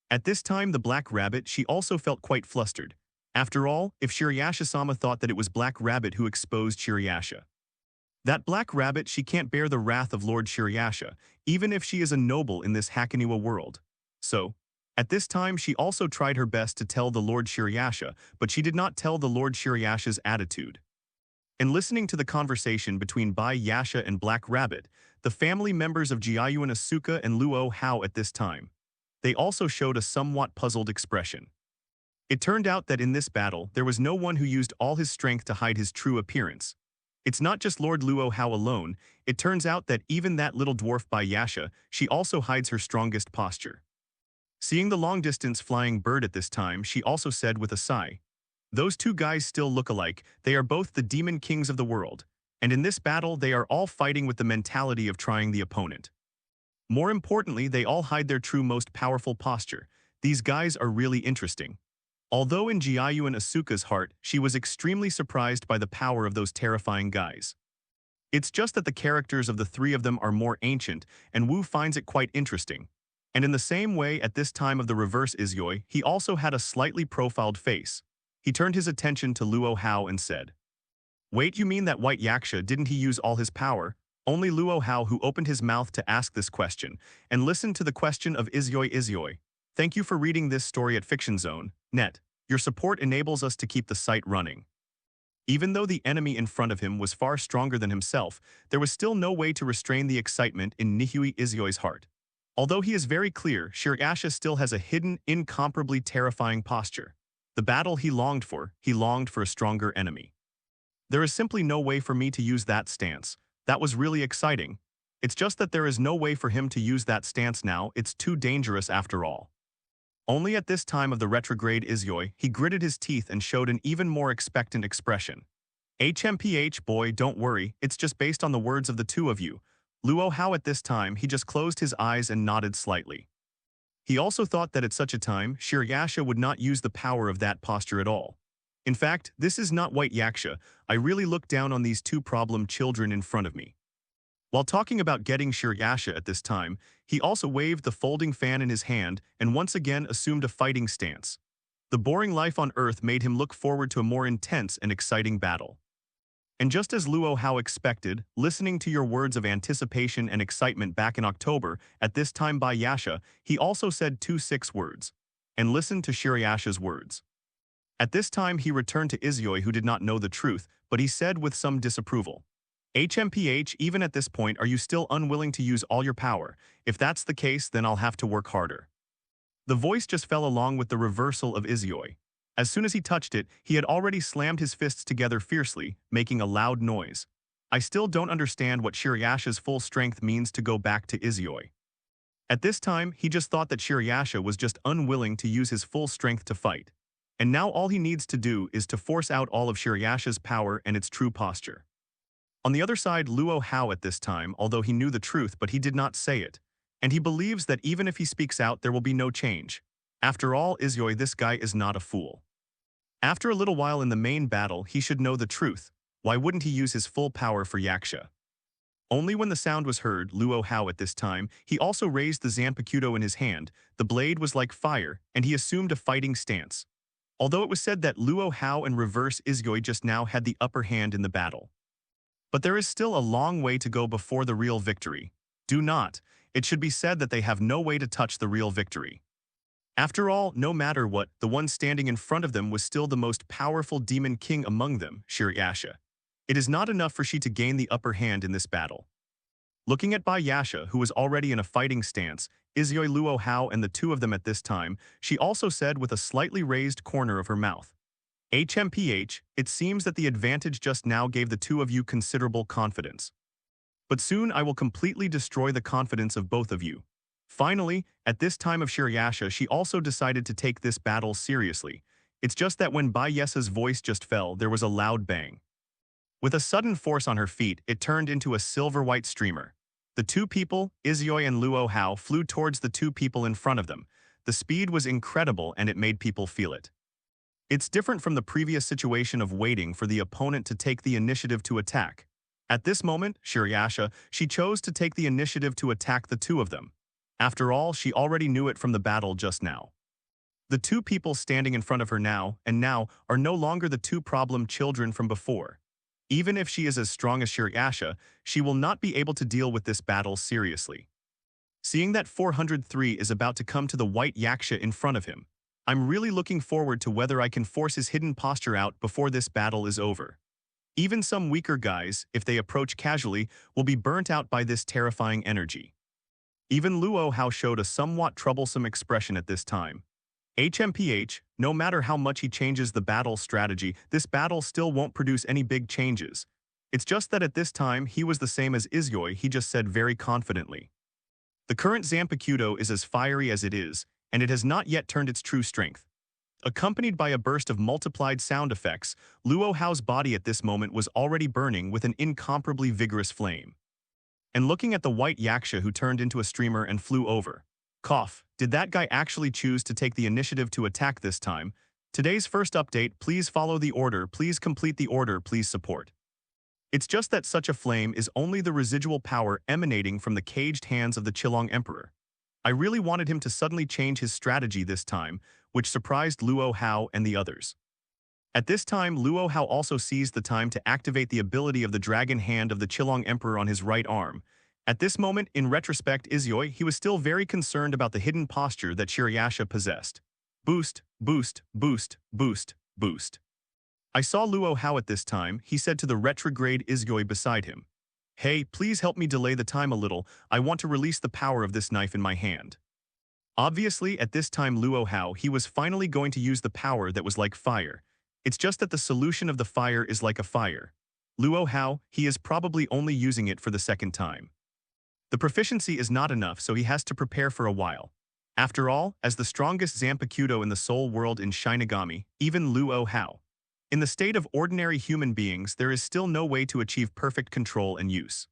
At this time, the Black Rabbit, she also felt quite flustered. After all, if Shirayasha-sama thought that it was Black Rabbit who exposed Shirayasha, that Black Rabbit, she can't bear the wrath of Lord Shirayasha, even if she is a noble in this Hakoniwa world. So, at this time she also tried her best to tell the Lord Shirayasha, but she did not tell the Lord Shirayasha's attitude. And listening to the conversation between Bai Yasha and Black Rabbit, the family members of Jiayuan Asuka and Luo Hao at this time. They also showed a somewhat puzzled expression. It turned out that in this battle, there was no one who used all his strength to hide his true appearance. It's not just Lord Luo Hao alone, it turns out that even that little dwarf by Yasha, she also hides her strongest posture. Seeing the long-distance flying bird at this time, she also said with a sigh, "Those two guys still look alike, they are both the demon kings of the world, and in this battle they are all fighting with the mentality of trying the opponent. More importantly, they all hide their true most powerful posture. These guys are really interesting." Although in Jiayuan Asuka's heart, she was extremely surprised by the power of those terrifying guys. It's just that the characters of the three of them are more ancient, and Wu finds it quite interesting. And in the same way, at this time of the reverse Izyoi, he also had a slightly profiled face. He turned his attention to Luo Hao and said, "Wait, you mean that white Yaksha, didn't he use all his power?" Only Luo Hao who opened his mouth to ask this question, and listened to the question of Izyoi. Thank you for reading this story at FictionZone.net. Your support enables us to keep the site running. Even though the enemy in front of him was far stronger than himself, there was still no way to restrain the excitement in Nihui Izyoi's heart. Although he is very clear, Shirasha still has a hidden, incomparably terrifying posture. The battle he longed for a stronger enemy. There is simply no way for me to use that stance. That was really exciting. It's just that there is no way for him to use that stance now, it's too dangerous after all. Only at this time of the retrograde Izyoi, he gritted his teeth and showed an even more expectant expression. HMPH, boy, don't worry, it's just based on the words of the two of you. Luo Hao at this time, he just closed his eyes and nodded slightly. He also thought that at such a time, Shirasha would not use the power of that posture at all. In fact, this is not white Yaksha, I really look down on these two problem children in front of me. While talking about getting Shirasha at this time, he also waved the folding fan in his hand and once again assumed a fighting stance. The boring life on Earth made him look forward to a more intense and exciting battle. And just as Luo Hao expected, listening to your words of anticipation and excitement back in October, at this time by Yasha, he also said 6 words. And listened to Shirasha's words. At this time he returned to Izyoi who did not know the truth, but he said with some disapproval, "HMPH, even at this point are you still unwilling to use all your power? If that's the case, then I'll have to work harder." The voice just fell along with the reversal of Izyoi. As soon as he touched it, he had already slammed his fists together fiercely, making a loud noise. I still don't understand what Shirasha's full strength means to go back to Izyoi. At this time, he just thought that Shirasha was just unwilling to use his full strength to fight. And now all he needs to do is to force out all of Shirasha's power and its true posture. On the other side, Luo Hao at this time, although he knew the truth but he did not say it, and he believes that even if he speaks out there will be no change. After all, Izyoi, this guy is not a fool. After a little while in the main battle, he should know the truth. Why wouldn't he use his full power for Yaksha? Only when the sound was heard, Luo Hao at this time, he also raised the Zanpakuto in his hand, the blade was like fire, and he assumed a fighting stance. Although it was said that Luo Hao and reverse Izyoi just now had the upper hand in the battle. But there is still a long way to go before the real victory. It should be said that they have no way to touch the real victory. After all, no matter what, the one standing in front of them was still the most powerful demon king among them, Shirasha. It is not enough for she to gain the upper hand in this battle. Looking at Yasha, who was already in a fighting stance, Izyoi, Luo Hao and the two of them at this time, she also said with a slightly raised corner of her mouth, "HMPH, it seems that the advantage just now gave the two of you considerable confidence. But soon I will completely destroy the confidence of both of you." Finally, at this time of Shirasha, she also decided to take this battle seriously. It's just that when Yesa's voice just fell, there was a loud bang. With a sudden force on her feet, it turned into a silver-white streamer. The two people, Izyoi and Luo Hao, flew towards the two people in front of them. The speed was incredible and it made people feel it. It's different from the previous situation of waiting for the opponent to take the initiative to attack. At this moment, Shirasha, she chose to take the initiative to attack the two of them. After all, she already knew it from the battle just now. The two people standing in front of her now are no longer the two problem children from before. Even if she is as strong as Shirasha, she will not be able to deal with this battle seriously. Seeing that 403 is about to come to the white Yaksha in front of him, I'm really looking forward to whether I can force his hidden posture out before this battle is over. Even some weaker guys, if they approach casually, will be burnt out by this terrifying energy. Even Luo Hao showed a somewhat troublesome expression at this time. HMPH, no matter how much he changes the battle strategy, this battle still won't produce any big changes. It's just that at this time he was the same as Isyoi, he just said very confidently. The current Zanpakuto is as fiery as it is, and it has not yet turned its true strength. Accompanied by a burst of multiplied sound effects, Luo Hao's body at this moment was already burning with an incomparably vigorous flame. And looking at the white yaksha who turned into a streamer and flew over. Cough, did that guy actually choose to take the initiative to attack this time? Today's first update, please follow the order, please complete the order, please support. It's just that such a flame is only the residual power emanating from the caged hands of the Qilong Emperor. I really wanted him to suddenly change his strategy this time, which surprised Luo Hao and the others. At this time, Luo Hao also seized the time to activate the ability of the dragon hand of the Qilong Emperor on his right arm. At this moment, in retrospect, Isyoi, he was still very concerned about the hidden posture that Shirayasha possessed. Boost, boost, boost, boost, boost. I saw Luo Hao at this time, he said to the retrograde Isyoi beside him. Hey, please help me delay the time a little, I want to release the power of this knife in my hand. Obviously, at this time Luo Hao, he was finally going to use the power that was like fire. It's just that the solution of the fire is like a fire. Luo Hao, he is probably only using it for the second time. The proficiency is not enough, so he has to prepare for a while. After all, as the strongest Zanpakuto in the soul world in Shinigami, even Luo Hao. In the state of ordinary human beings, there is still no way to achieve perfect control and use.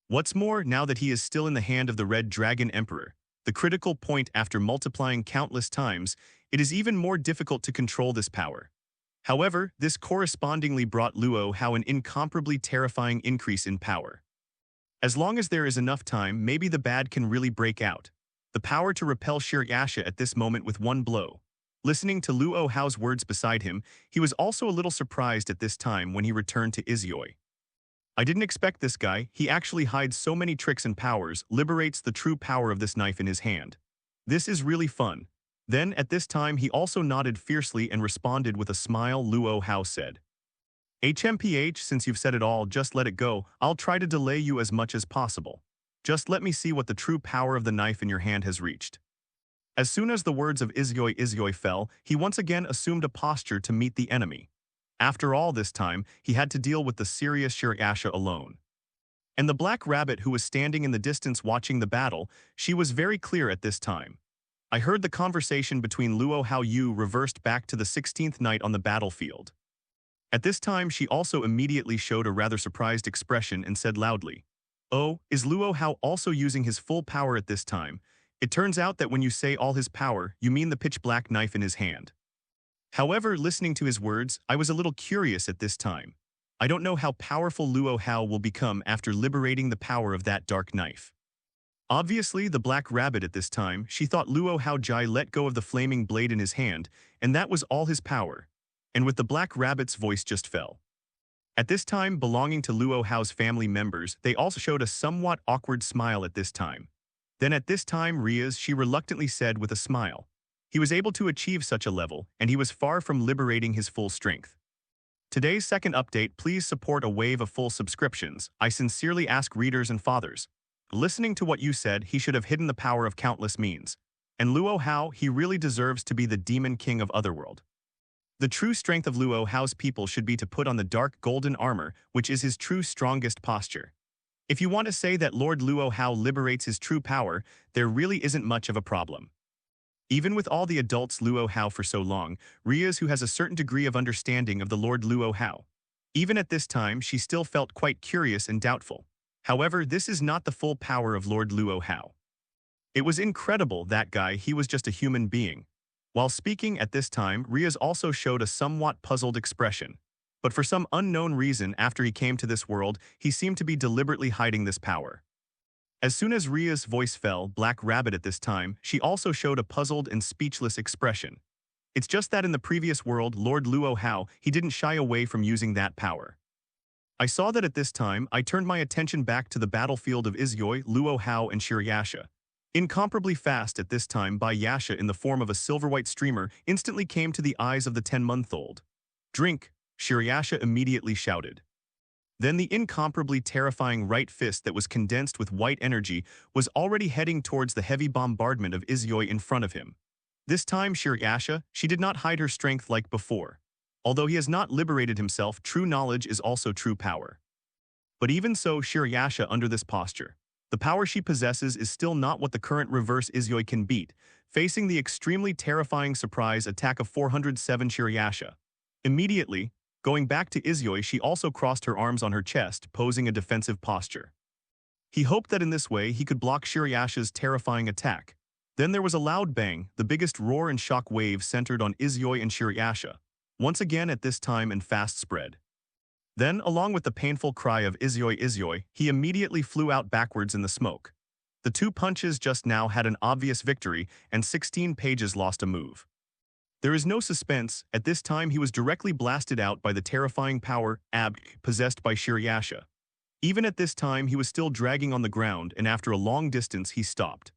What's more, now that he is still in the hand of the Red Dragon Emperor, the critical point after multiplying countless times, it is even more difficult to control this power. However, this correspondingly brought Luo Hao an incomparably terrifying increase in power. As long as there is enough time, maybe the bad can really break out. The power to repel Shirayasha at this moment with one blow. Listening to Luo Hao's words beside him, he was also a little surprised at this time when he returned to Isyoi. I didn't expect this guy, he actually hides so many tricks and powers, liberates the true power of this knife in his hand. This is really fun. Then, at this time he also nodded fiercely and responded with a smile. Luo Hao said. HMPH, since you've said it all, just let it go, I'll try to delay you as much as possible. Just let me see what the true power of the knife in your hand has reached. As soon as the words of Isyoi fell, he once again assumed a posture to meet the enemy. After all, this time, he had to deal with the serious Shirayasha alone. And the black rabbit who was standing in the distance watching the battle, she was very clear at this time. I heard the conversation between Luo Hao Yu reversed back to the 16th night on the battlefield. At this time, she also immediately showed a rather surprised expression and said loudly, "Oh, is Luo Hao also using his full power at this time? It turns out that when you say all his power, you mean the pitch-black knife in his hand." However, listening to his words, I was a little curious at this time. I don't know how powerful Luo Hao will become after liberating the power of that dark knife. Obviously, the black rabbit at this time, she thought Luo Hao Jai let go of the flaming blade in his hand, and that was all his power. And with the black rabbit's voice just fell. At this time, belonging to Luo Hao's family members, they also showed a somewhat awkward smile at this time. Then at this time, Riaz, she reluctantly said with a smile. He was able to achieve such a level, and he was far from liberating his full strength. Today's second update, please support a wave of full subscriptions. I sincerely ask readers and fathers. Listening to what you said, he should have hidden the power of countless means. And Luo Hao, he really deserves to be the demon king of Otherworld. The true strength of Luo Hao's people should be to put on the dark golden armor, which is his true strongest posture. If you want to say that Lord Luo Hao liberates his true power, there really isn't much of a problem. Even with all the adults Luo Hao for so long, Riaz, who has a certain degree of understanding of the Lord Luo Hao. Even at this time, she still felt quite curious and doubtful. However, this is not the full power of Lord Luo Hao. It was incredible, that guy, he was just a human being. While speaking at this time, Riaz also showed a somewhat puzzled expression. But for some unknown reason, after he came to this world, he seemed to be deliberately hiding this power. As soon as Ria's voice fell, Black Rabbit at this time, she also showed a puzzled and speechless expression. It's just that in the previous world, Lord Luo Hao, he didn't shy away from using that power. I saw that at this time, I turned my attention back to the battlefield of Isyoi, Luo Hao, and Shirayasha. Incomparably fast at this time, Bai Yasha in the form of a silver-white streamer instantly came to the eyes of the 10-month-old. "Drink," Shirayasha immediately shouted. Then the incomparably terrifying right fist that was condensed with white energy was already heading towards the heavy bombardment of Izyoi in front of him. This time, Shirayasha, she did not hide her strength like before. Although he has not liberated himself, true knowledge is also true power. But even so, Shirayasha under this posture, the power she possesses is still not what the current reverse Izyoi can beat, facing the extremely terrifying surprise attack of 407 Shirayasha. Immediately, going back to Izyoi, she also crossed her arms on her chest, posing a defensive posture. He hoped that in this way he could block Shirayasha's terrifying attack. Then there was a loud bang, the biggest roar and shock wave centered on Izyoi and Shirayasha, once again at this time and fast spread. Then, along with the painful cry of Izyoi Izyoi, he immediately flew out backwards in the smoke. The two punches just now had an obvious victory, and 16 pages lost a move. There is no suspense. At this time he was directly blasted out by the terrifying power, possessed by Shirayasha. Even at this time he was still dragging on the ground, and after a long distance he stopped.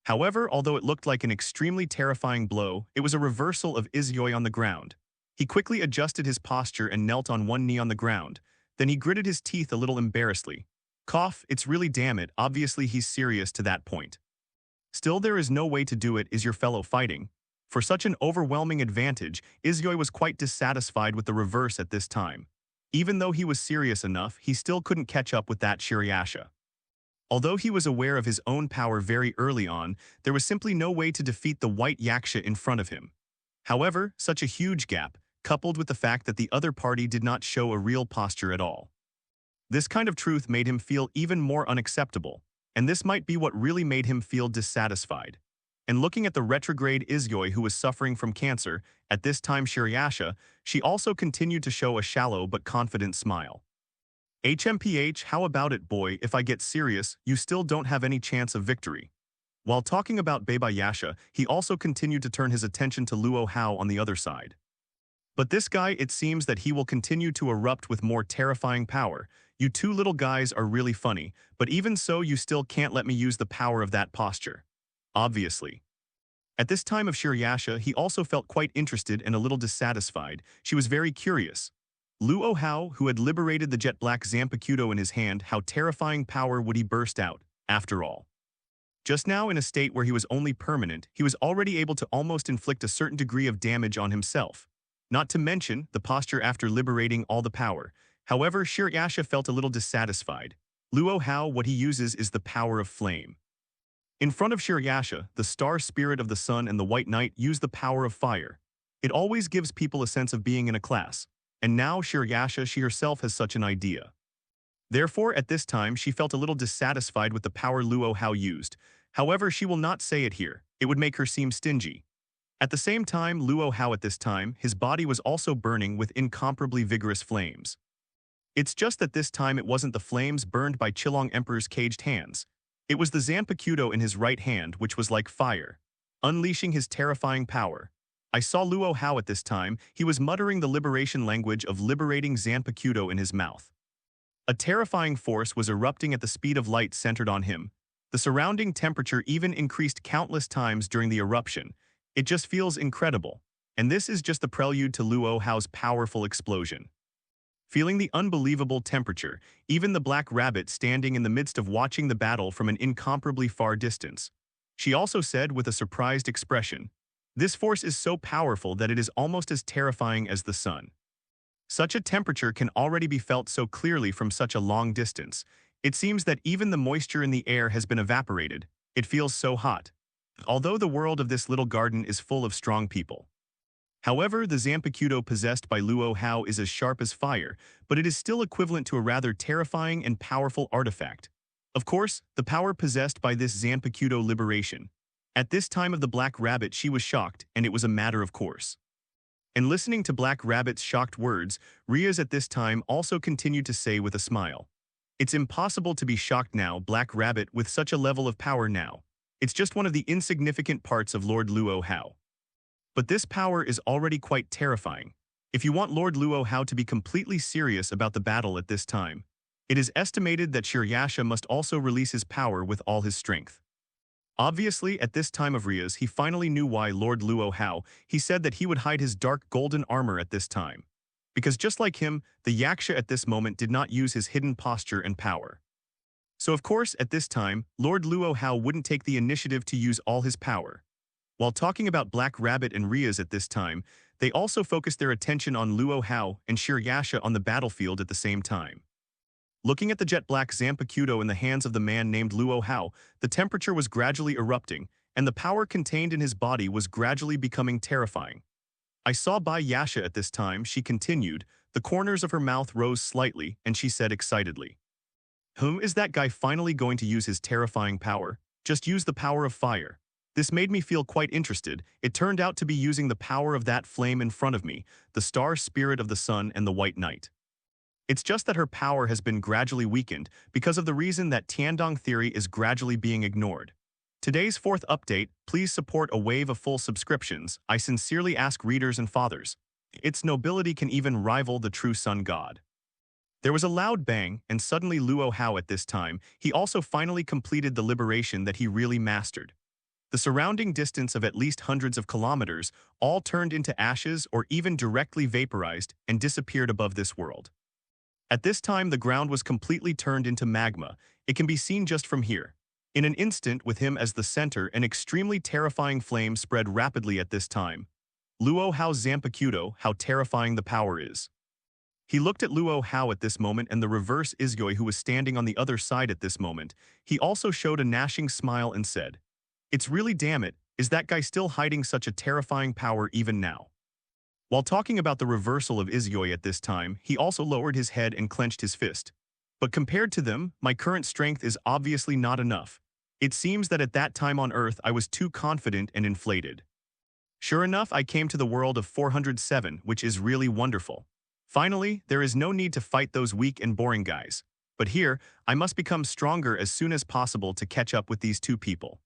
However, although it looked like an extremely terrifying blow, it was a reversal of Izyoi on the ground. He quickly adjusted his posture and knelt on one knee on the ground. Then he gritted his teeth a little embarrassedly. Cough, it's really damn it, obviously he's serious to that point. Still, there is no way to do it, is your fellow fighting. For such an overwhelming advantage, Izyoi was quite dissatisfied with the reverse at this time. Even though he was serious enough, he still couldn't catch up with that Shirayasha. Although he was aware of his own power very early on, there was simply no way to defeat the white yaksha in front of him. However, such a huge gap, coupled with the fact that the other party did not show a real posture at all. This kind of truth made him feel even more unacceptable, and this might be what really made him feel dissatisfied. And looking at the retrograde Izyoi who was suffering from cancer, at this time Shirayasha, she also continued to show a shallow but confident smile. HMPH, how about it, boy? If I get serious, you still don't have any chance of victory. While talking about Babayasha, he also continued to turn his attention to Luo Hao on the other side. But this guy, it seems that he will continue to erupt with more terrifying power. You two little guys are really funny, but even so you still can't let me use the power of that posture. Obviously. At this time of Shirayasha, he also felt quite interested and a little dissatisfied. She was very curious. Luo Hao, who had liberated the jet black Zanpakuto in his hand, how terrifying power would he burst out, after all? Just now, in a state where he was only permanent, he was already able to almost inflict a certain degree of damage on himself. Not to mention the posture after liberating all the power. However, Shirayasha felt a little dissatisfied. Luo Hao, what he uses is the power of flame. In front of Shirayasha, the star spirit of the sun and the white knight use the power of fire. It always gives people a sense of being in a class. And now Shirayasha, she herself has such an idea. Therefore, at this time, she felt a little dissatisfied with the power Luo Hao used. However, she will not say it here. It would make her seem stingy. At the same time, Luo Hao at this time, his body was also burning with incomparably vigorous flames. It's just that this time it wasn't the flames burned by Qilong Emperor's caged hands. It was the Zanpakuto in his right hand which was like fire, unleashing his terrifying power. I saw Luo Hao at this time, he was muttering the liberation language of liberating Zanpakuto in his mouth. A terrifying force was erupting at the speed of light centered on him. The surrounding temperature even increased countless times during the eruption. It just feels incredible. And this is just the prelude to Luo Hao's powerful explosion. Feeling the unbelievable temperature, even the black rabbit standing in the midst of watching the battle from an incomparably far distance. She also said with a surprised expression, "This force is so powerful that it is almost as terrifying as the sun." Such a temperature can already be felt so clearly from such a long distance. It seems that even the moisture in the air has been evaporated. It feels so hot. Although the world of this little garden is full of strong people. However, the Zanpakuto possessed by Luo Hao is as sharp as fire, but it is still equivalent to a rather terrifying and powerful artifact. Of course, the power possessed by this Zanpakuto liberation. At this time of the Black Rabbit she was shocked, and it was a matter of course. And listening to Black Rabbit's shocked words, Riaz at this time also continued to say with a smile, "It's impossible to be shocked now, Black Rabbit, with such a level of power now. It's just one of the insignificant parts of Lord Luo Hao. But this power is already quite terrifying. If you want Lord Luo Hao to be completely serious about the battle at this time, it is estimated that Shirayasha must also release his power with all his strength." Obviously, at this time of Riaz, he finally knew why Lord Luo Hao, he said that he would hide his dark golden armor at this time. because just like him, the Yaksha at this moment did not use his hidden posture and power. So of course, at this time, Lord Luo Hao wouldn't take the initiative to use all his power. While talking about Black Rabbit and Riaz at this time, they also focused their attention on Luo Hao and Shiryasha on the battlefield at the same time. Looking at the jet black Zanpakuto in the hands of the man named Luo Hao, the temperature was gradually erupting, and the power contained in his body was gradually becoming terrifying. I saw Bai Yasha at this time, she continued, the corners of her mouth rose slightly, and she said excitedly, Is that guy finally going to use his terrifying power? Just use the power of fire. This made me feel quite interested. It turned out to be using the power of that flame in front of me, the star spirit of the sun and the white knight. It's just that her power has been gradually weakened because of the reason that Tiandong theory is gradually being ignored. Today's fourth update, please support a wave of full subscriptions. I sincerely ask readers and fathers. Its nobility can even rival the true sun god. There was a loud bang, and suddenly Luo Hao at this time, he also finally completed the liberation that he really mastered. The surrounding distance of at least hundreds of kilometers all turned into ashes or even directly vaporized and disappeared above this world. At this time, the ground was completely turned into magma. It can be seen just from here. In an instant, with him as the center, an extremely terrifying flame spread rapidly at this time. Luo Hao's Zanpakuto, how terrifying the power is. He looked at Luo Hao at this moment and the reverse Izgyoi who was standing on the other side at this moment. He also showed a gnashing smile and said, It's really damn it, is that guy still hiding such a terrifying power even now? While talking about the reversal of Izgyoi at this time, he also lowered his head and clenched his fist. But compared to them, my current strength is obviously not enough. It seems that at that time on Earth I was too confident and inflated. Sure enough, I came to the world of 407, which is really wonderful. Finally, there is no need to fight those weak and boring guys. But here, I must become stronger as soon as possible to catch up with these two people.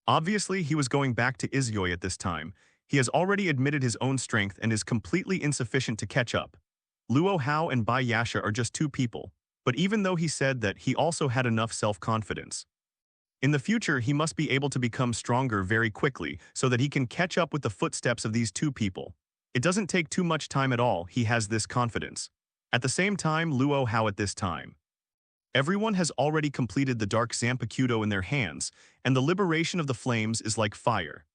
Obviously, he was going back to Izgyoi at this time. He has already admitted his own strength and is completely insufficient to catch up. Luo Hao and Bai Yasha are just two people, but even though he said that, he also had enough self-confidence. In the future, he must be able to become stronger very quickly so that he can catch up with the footsteps of these two people. It doesn't take too much time at all, he has this confidence. At the same time, Luo Hao at this time. Everyone has already completed the dark Zanpakuto in their hands, and the liberation of the flames is like fire.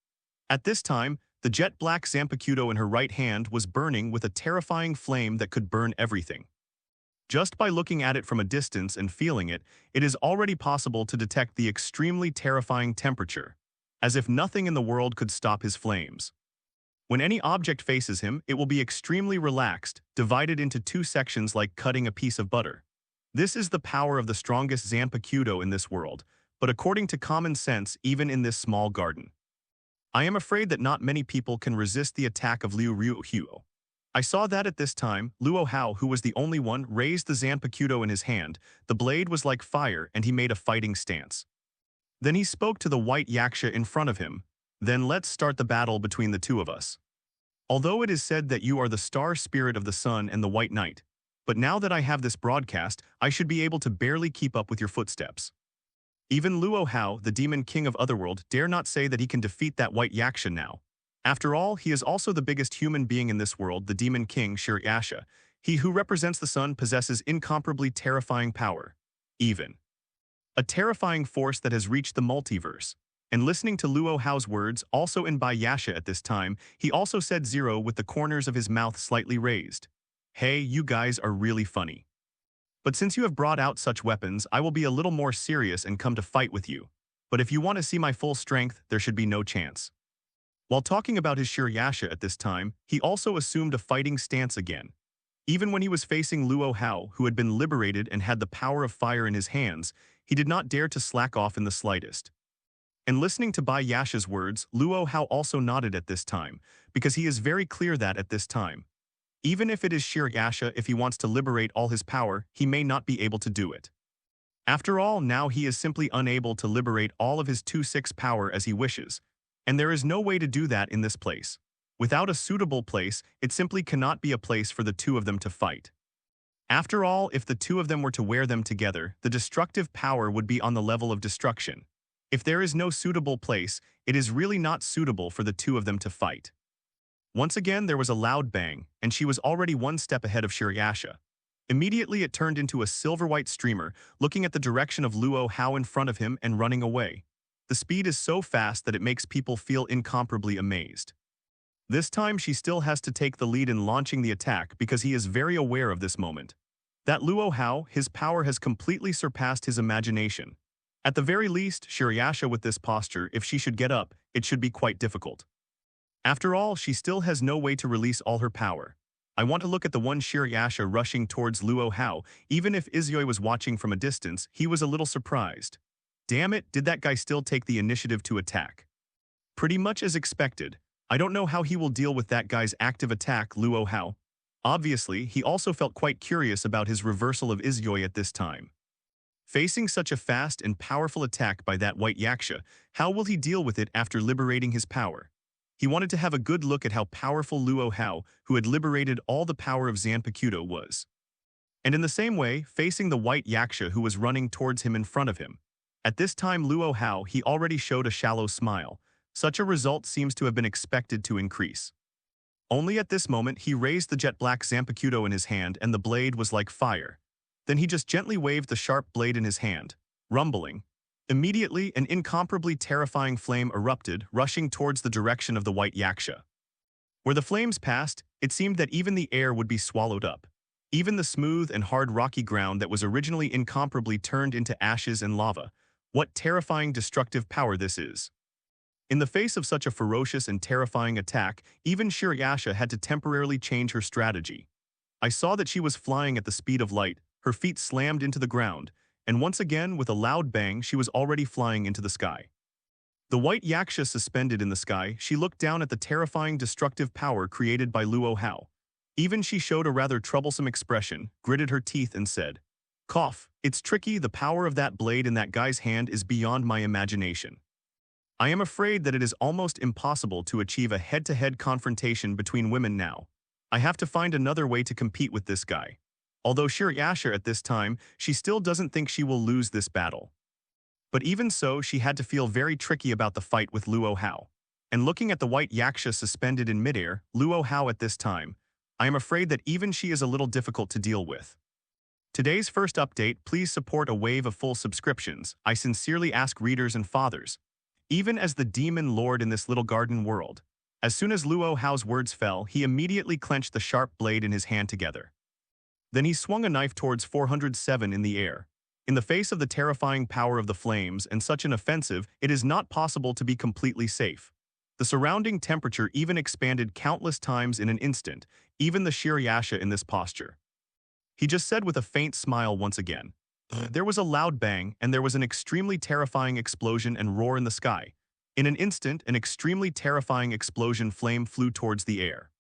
At this time, the jet black Zanpakuto in her right hand was burning with a terrifying flame that could burn everything. Just by looking at it from a distance and feeling it, it is already possible to detect the extremely terrifying temperature, as if nothing in the world could stop his flames. When any object faces him, it will be extremely relaxed, divided into two sections like cutting a piece of butter. This is the power of the strongest Zanpakuto in this world, but according to common sense, even in this small garden. I am afraid that not many people can resist the attack of Luo Hao. I saw that at this time, Luo Hao, who was the only one, raised the Zanpakuto in his hand. The blade was like fire and he made a fighting stance. Then he spoke to the white Yaksha in front of him. Then let's start the battle between the two of us. Although it is said that you are the star spirit of the sun and the white knight, but now that I have this broadcast, I should be able to barely keep up with your footsteps. Even Luo Hao, the demon king of Underworld, dare not say that he can defeat that white Yaksha now. After all, he is also the biggest human being in this world, the demon king Shiryasha. He who represents the sun possesses incomparably terrifying power. Even a terrifying force that has reached the multiverse. And listening to Luo Hao's words, also in Bai Yasha at this time, he also said zero with the corners of his mouth slightly raised. Hey, you guys are really funny. But since you have brought out such weapons, I will be a little more serious and come to fight with you. But if you want to see my full strength, there should be no chance. While talking about his Shiryasha at this time, he also assumed a fighting stance again. Even when he was facing Luo Hao, who had been liberated and had the power of fire in his hands, he did not dare to slack off in the slightest. And listening to Bai Yasha's words, Luo Hao also nodded at this time, because he is very clear that at this time, even if it is Shiryasha, if he wants to liberate all his power, he may not be able to do it. After all, now he is simply unable to liberate all of his 2/6 power as he wishes, and there is no way to do that in this place. Without a suitable place, it simply cannot be a place for the two of them to fight. After all, if the two of them were to wear them together, the destructive power would be on the level of destruction. If there is no suitable place, it is really not suitable for the two of them to fight. Once again, there was a loud bang, and she was already one step ahead of Shirayasha. Immediately, it turned into a silver-white streamer, looking at the direction of Luo Hao in front of him and running away. The speed is so fast that it makes people feel incomparably amazed. This time, she still has to take the lead in launching the attack because he is very aware of this moment. That Luo Hao, his power has completely surpassed his imagination. At the very least, Shirayasha with this posture, if she should get up, it should be quite difficult. After all, she still has no way to release all her power. I want to look at the one Shirayasha rushing towards Luo Hao. Even if Izuyoi was watching from a distance, he was a little surprised. Damn it, did that guy still take the initiative to attack? Pretty much as expected. I don't know how he will deal with that guy's active attack, Luo Hao. Obviously, he also felt quite curious about his reversal of Izuyoi at this time. Facing such a fast and powerful attack by that white yaksha, how will he deal with it after liberating his power? He wanted to have a good look at how powerful Luo Hao, who had liberated all the power of Zanpakuto, was. And in the same way, facing the white yaksha who was running towards him in front of him. At this time Luo Hao, he already showed a shallow smile. Such a result seems to have been expected to increase. Only at this moment he raised the jet black Zanpakuto in his hand and the blade was like fire. Then he just gently waved the sharp blade in his hand, rumbling. Immediately, an incomparably terrifying flame erupted, rushing towards the direction of the white yaksha. Where the flames passed, it seemed that even the air would be swallowed up. Even the smooth and hard rocky ground that was originally incomparably turned into ashes and lava. What terrifying destructive power this is. In the face of such a ferocious and terrifying attack, even Shirayasha had to temporarily change her strategy. I saw that she was flying at the speed of light, her feet slammed into the ground, and once again, with a loud bang, she was already flying into the sky. The white yaksha suspended in the sky, she looked down at the terrifying destructive power created by Luo Hao. Even she showed a rather troublesome expression, gritted her teeth and said, "Cough, it's tricky, the power of that blade in that guy's hand is beyond my imagination. I am afraid that it is almost impossible to achieve a head-to-head confrontation between women now. I have to find another way to compete with this guy." Although Shirayasha at this time, she still doesn't think she will lose this battle. But even so, she had to feel very tricky about the fight with Luo Hao. And looking at the white yaksha suspended in midair, Luo Hao at this time, I am afraid that even she is a little difficult to deal with. Today's first update, please support a wave of full subscriptions. I sincerely ask readers and fathers. Even as the demon lord in this little garden world, as soon as Luo Hao's words fell, he immediately clenched the sharp blade in his hand together. Then he swung a knife towards 407 in the air. In the face of the terrifying power of the flames and such an offensive, it is not possible to be completely safe. The surrounding temperature even expanded countless times in an instant, even the Shirayasha in this posture. He just said with a faint smile once again. There was a loud bang, and there was an extremely terrifying explosion and roar in the sky. In an instant, an extremely terrifying explosion flame flew towards the air.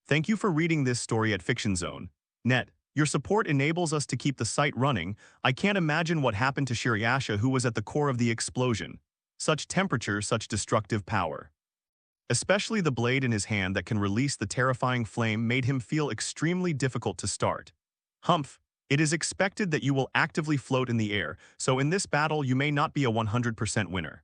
Thank you for reading this story at Fiction Zone. Net. Your support enables us to keep the site running. I can't imagine what happened to Shirayasha, who was at the core of the explosion. Such temperature, such destructive power. Especially the blade in his hand that can release the terrifying flame made him feel extremely difficult to start. Humph, it is expected that you will actively float in the air, so in this battle you may not be a 100% winner.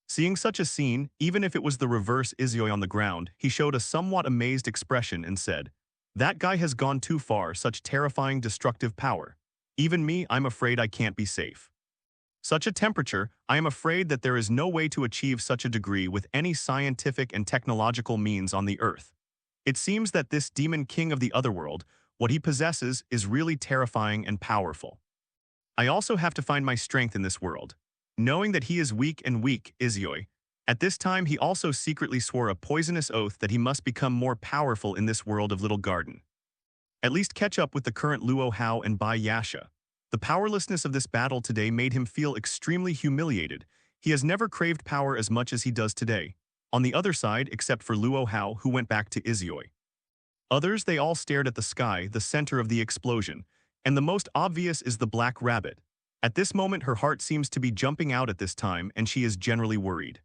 Seeing such a scene, even if it was the reverse Izuyoi on the ground, he showed a somewhat amazed expression and said, "That guy has gone too far, such terrifying destructive power. Even me, I'm afraid I can't be safe. Such a temperature, I am afraid that there is no way to achieve such a degree with any scientific and technological means on the earth. It seems that this demon king of the otherworld, what he possesses is really terrifying and powerful. I also have to find my strength in this world. Knowing that he is weak and weak, Izuyoi. At this time he also secretly swore a poisonous oath that he must become more powerful in this world of Little Garden. At least catch up with the current Luo Hao and Bai Yasha. The powerlessness of this battle today made him feel extremely humiliated. He has never craved power as much as he does today. On the other side, except for Luo Hao, who went back to Izuyoi. Others, they all stared at the sky, the center of the explosion. And the most obvious is the black rabbit. At this moment her heart seems to be jumping out at this time and she is generally worried.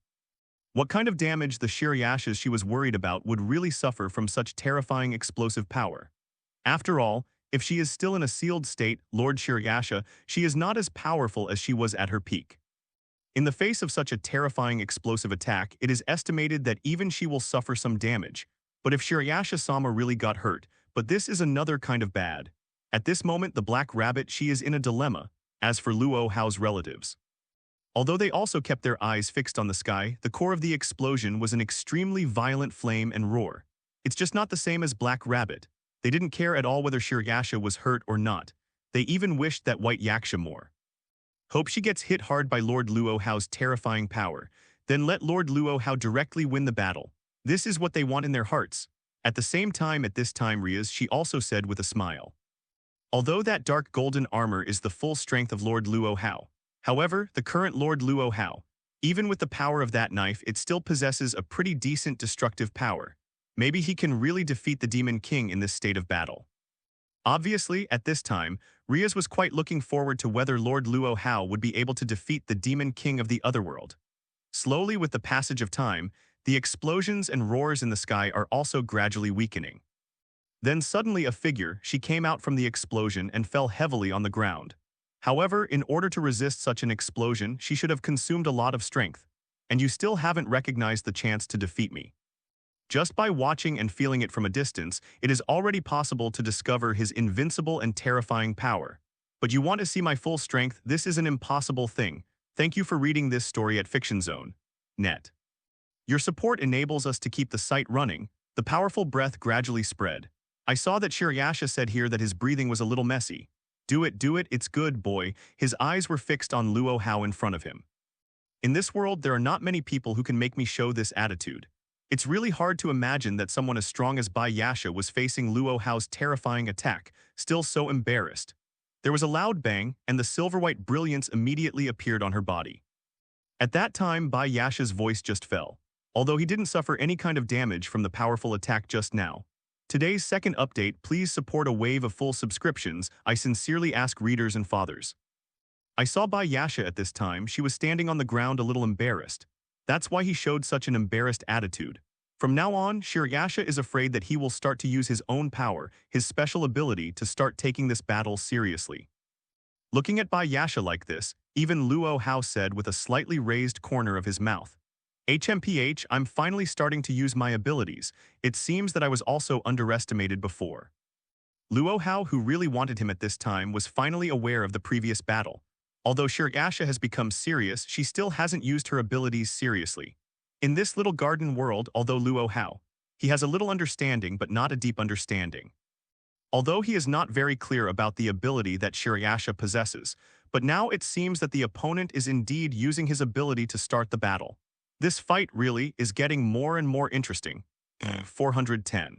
What kind of damage the Shirayashas she was worried about would really suffer from such terrifying explosive power? After all, if she is still in a sealed state, Lord Shirayasha, she is not as powerful as she was at her peak. In the face of such a terrifying explosive attack, it is estimated that even she will suffer some damage, But if Shirayasha-sama really got hurt, but this is another kind of bad. At this moment, the Black Rabbit, she is in a dilemma, as for Luo Hao's relatives. Although they also kept their eyes fixed on the sky, the core of the explosion was an extremely violent flame and roar. It's just not the same as Black Rabbit. They didn't care at all whether Shirayasha was hurt or not. They even wished that White Yaksha more. Hope she gets hit hard by Lord Luo Hao's terrifying power. Then let Lord Luo Hao directly win the battle. This is what they want in their hearts. At the same time, at this time, Riaz, she also said with a smile. Although that dark golden armor is the full strength of Lord Luo Hao, however, the current Lord Luo Hao, even with the power of that knife, it still possesses a pretty decent destructive power. Maybe he can really defeat the Demon King in this state of battle. Obviously, at this time, Riaz was quite looking forward to whether Lord Luo Hao would be able to defeat the Demon King of the Otherworld. Slowly, with the passage of time, the explosions and roars in the sky are also gradually weakening. Then suddenly a figure, she came out from the explosion and fell heavily on the ground. However, in order to resist such an explosion, she should have consumed a lot of strength. And you still haven't recognized the chance to defeat me. Just by watching and feeling it from a distance, it is already possible to discover his invincible and terrifying power. But you want to see my full strength? This is an impossible thing. Thank you for reading this story at FictionZone.net. Your support enables us to keep the site running. The powerful breath gradually spread. I saw that Shirayasha said here that his breathing was a little messy. Do it, it's good, boy. His eyes were fixed on Luo Hao in front of him. In this world, there are not many people who can make me show this attitude. It's really hard to imagine that someone as strong as Bai Yasha was facing Luo Hao's terrifying attack, still so embarrassed. There was a loud bang, and the silver-white brilliance immediately appeared on her body. At that time, Bai Yasha's voice just fell. Although he didn't suffer any kind of damage from the powerful attack just now. Today's second update, please support a wave of full subscriptions. I sincerely ask readers and fathers. I saw Bai Yasha at this time. She was standing on the ground a little embarrassed. That's why he showed such an embarrassed attitude. From now on, Shirayasha is afraid that he will start to use his own power, his special ability, to start taking this battle seriously. Looking at Bai Yasha like this, even Luo Hao said with a slightly raised corner of his mouth. HMPH, I'm finally starting to use my abilities. It seems that I was also underestimated before. Luo Hao, who really wanted him at this time, was finally aware of the previous battle. Although Shirayasha has become serious, she still hasn't used her abilities seriously. In this little garden world, although Luo Hao, he has a little understanding but not a deep understanding. Although he is not very clear about the ability that Shirayasha possesses, but now it seems that the opponent is indeed using his ability to start the battle. This fight really is getting more and more interesting. 410.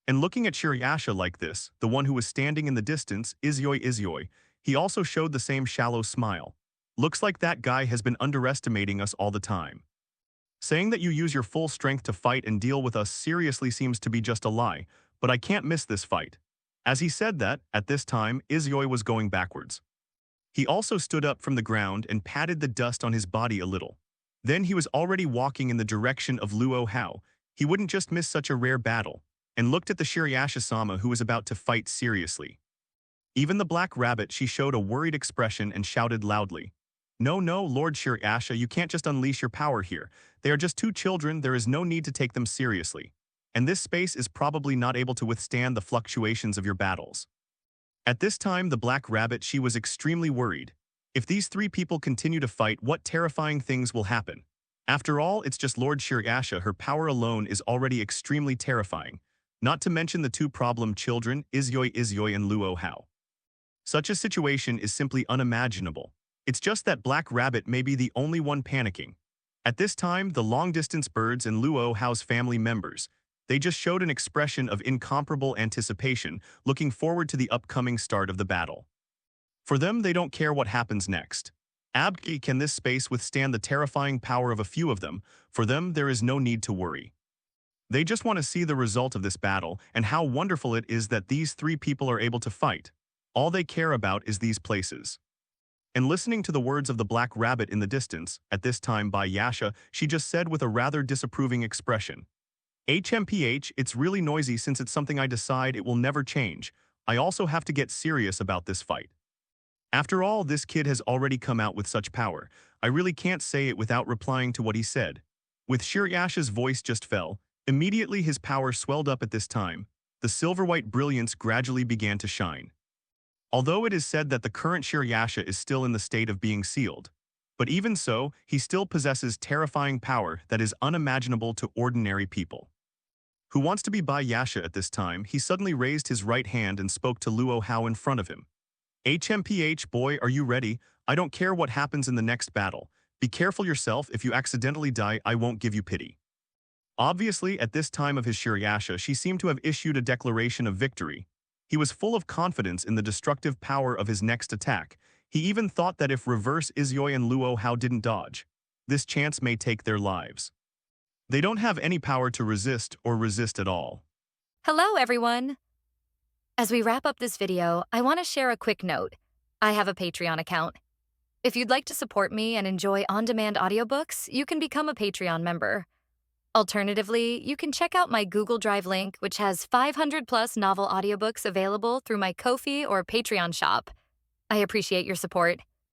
And looking at Shirayasha like this, the one who was standing in the distance, Izyoi, he also showed the same shallow smile. Looks like that guy has been underestimating us all the time. Saying that you use your full strength to fight and deal with us seriously seems to be just a lie, but I can't miss this fight. As he said that, at this time, Izyoi was going backwards. He also stood up from the ground and patted the dust on his body a little. Then he was already walking in the direction of Luo Hao. He wouldn't just miss such a rare battle, and looked at the Shirayasha-sama who was about to fight seriously. Even the Black Rabbit, she showed a worried expression and shouted loudly. No, Lord Shirayasha, you can't just unleash your power here. They are just two children, there is no need to take them seriously. And this space is probably not able to withstand the fluctuations of your battles. At this time, the Black Rabbit, she was extremely worried. If these three people continue to fight, what terrifying things will happen? After all, it's just Lord Shirayasha, her power alone is already extremely terrifying. Not to mention the two problem children, Izyoi and Luo Hao. Such a situation is simply unimaginable. It's just that Black Rabbit may be the only one panicking. At this time, the long-distance birds and Luo Hao's family members, they just showed an expression of incomparable anticipation, looking forward to the upcoming start of the battle. For them, they don't care what happens next. Can this space withstand the terrifying power of a few of them? For them, there is no need to worry. They just want to see the result of this battle and how wonderful it is that these three people are able to fight. All they care about is these places. And listening to the words of the Black Rabbit in the distance, at this time by Yasha, she just said with a rather disapproving expression, HMPH, it's really noisy since it's something I decide it will never change. I also have to get serious about this fight. After all, this kid has already come out with such power. I really can't say it without replying to what he said. With Shirayasha's voice just fell. Immediately his power swelled up at this time. The silver-white brilliance gradually began to shine. Although it is said that the current Shiryasha is still in the state of being sealed, but even so, he still possesses terrifying power that is unimaginable to ordinary people. Who wants to be Bai Yasha at this time, he suddenly raised his right hand and spoke to Luo Hao in front of him. HMPH, boy, are you ready? I don't care what happens in the next battle. Be careful yourself. If you accidentally die, I won't give you pity. Obviously, at this time of his Shiryasha, she seemed to have issued a declaration of victory. He was full of confidence in the destructive power of his next attack. He even thought that if reverse Izyoi and Luo Hao didn't dodge, this chance may take their lives. They don't have any power to resist or resist at all. Hello, everyone! As we wrap up this video, I want to share a quick note. I have a Patreon account. If you'd like to support me and enjoy on-demand audiobooks, you can become a Patreon member. Alternatively, you can check out my Google Drive link, which has 500+ novel audiobooks available through my Ko-fi or Patreon shop. I appreciate your support.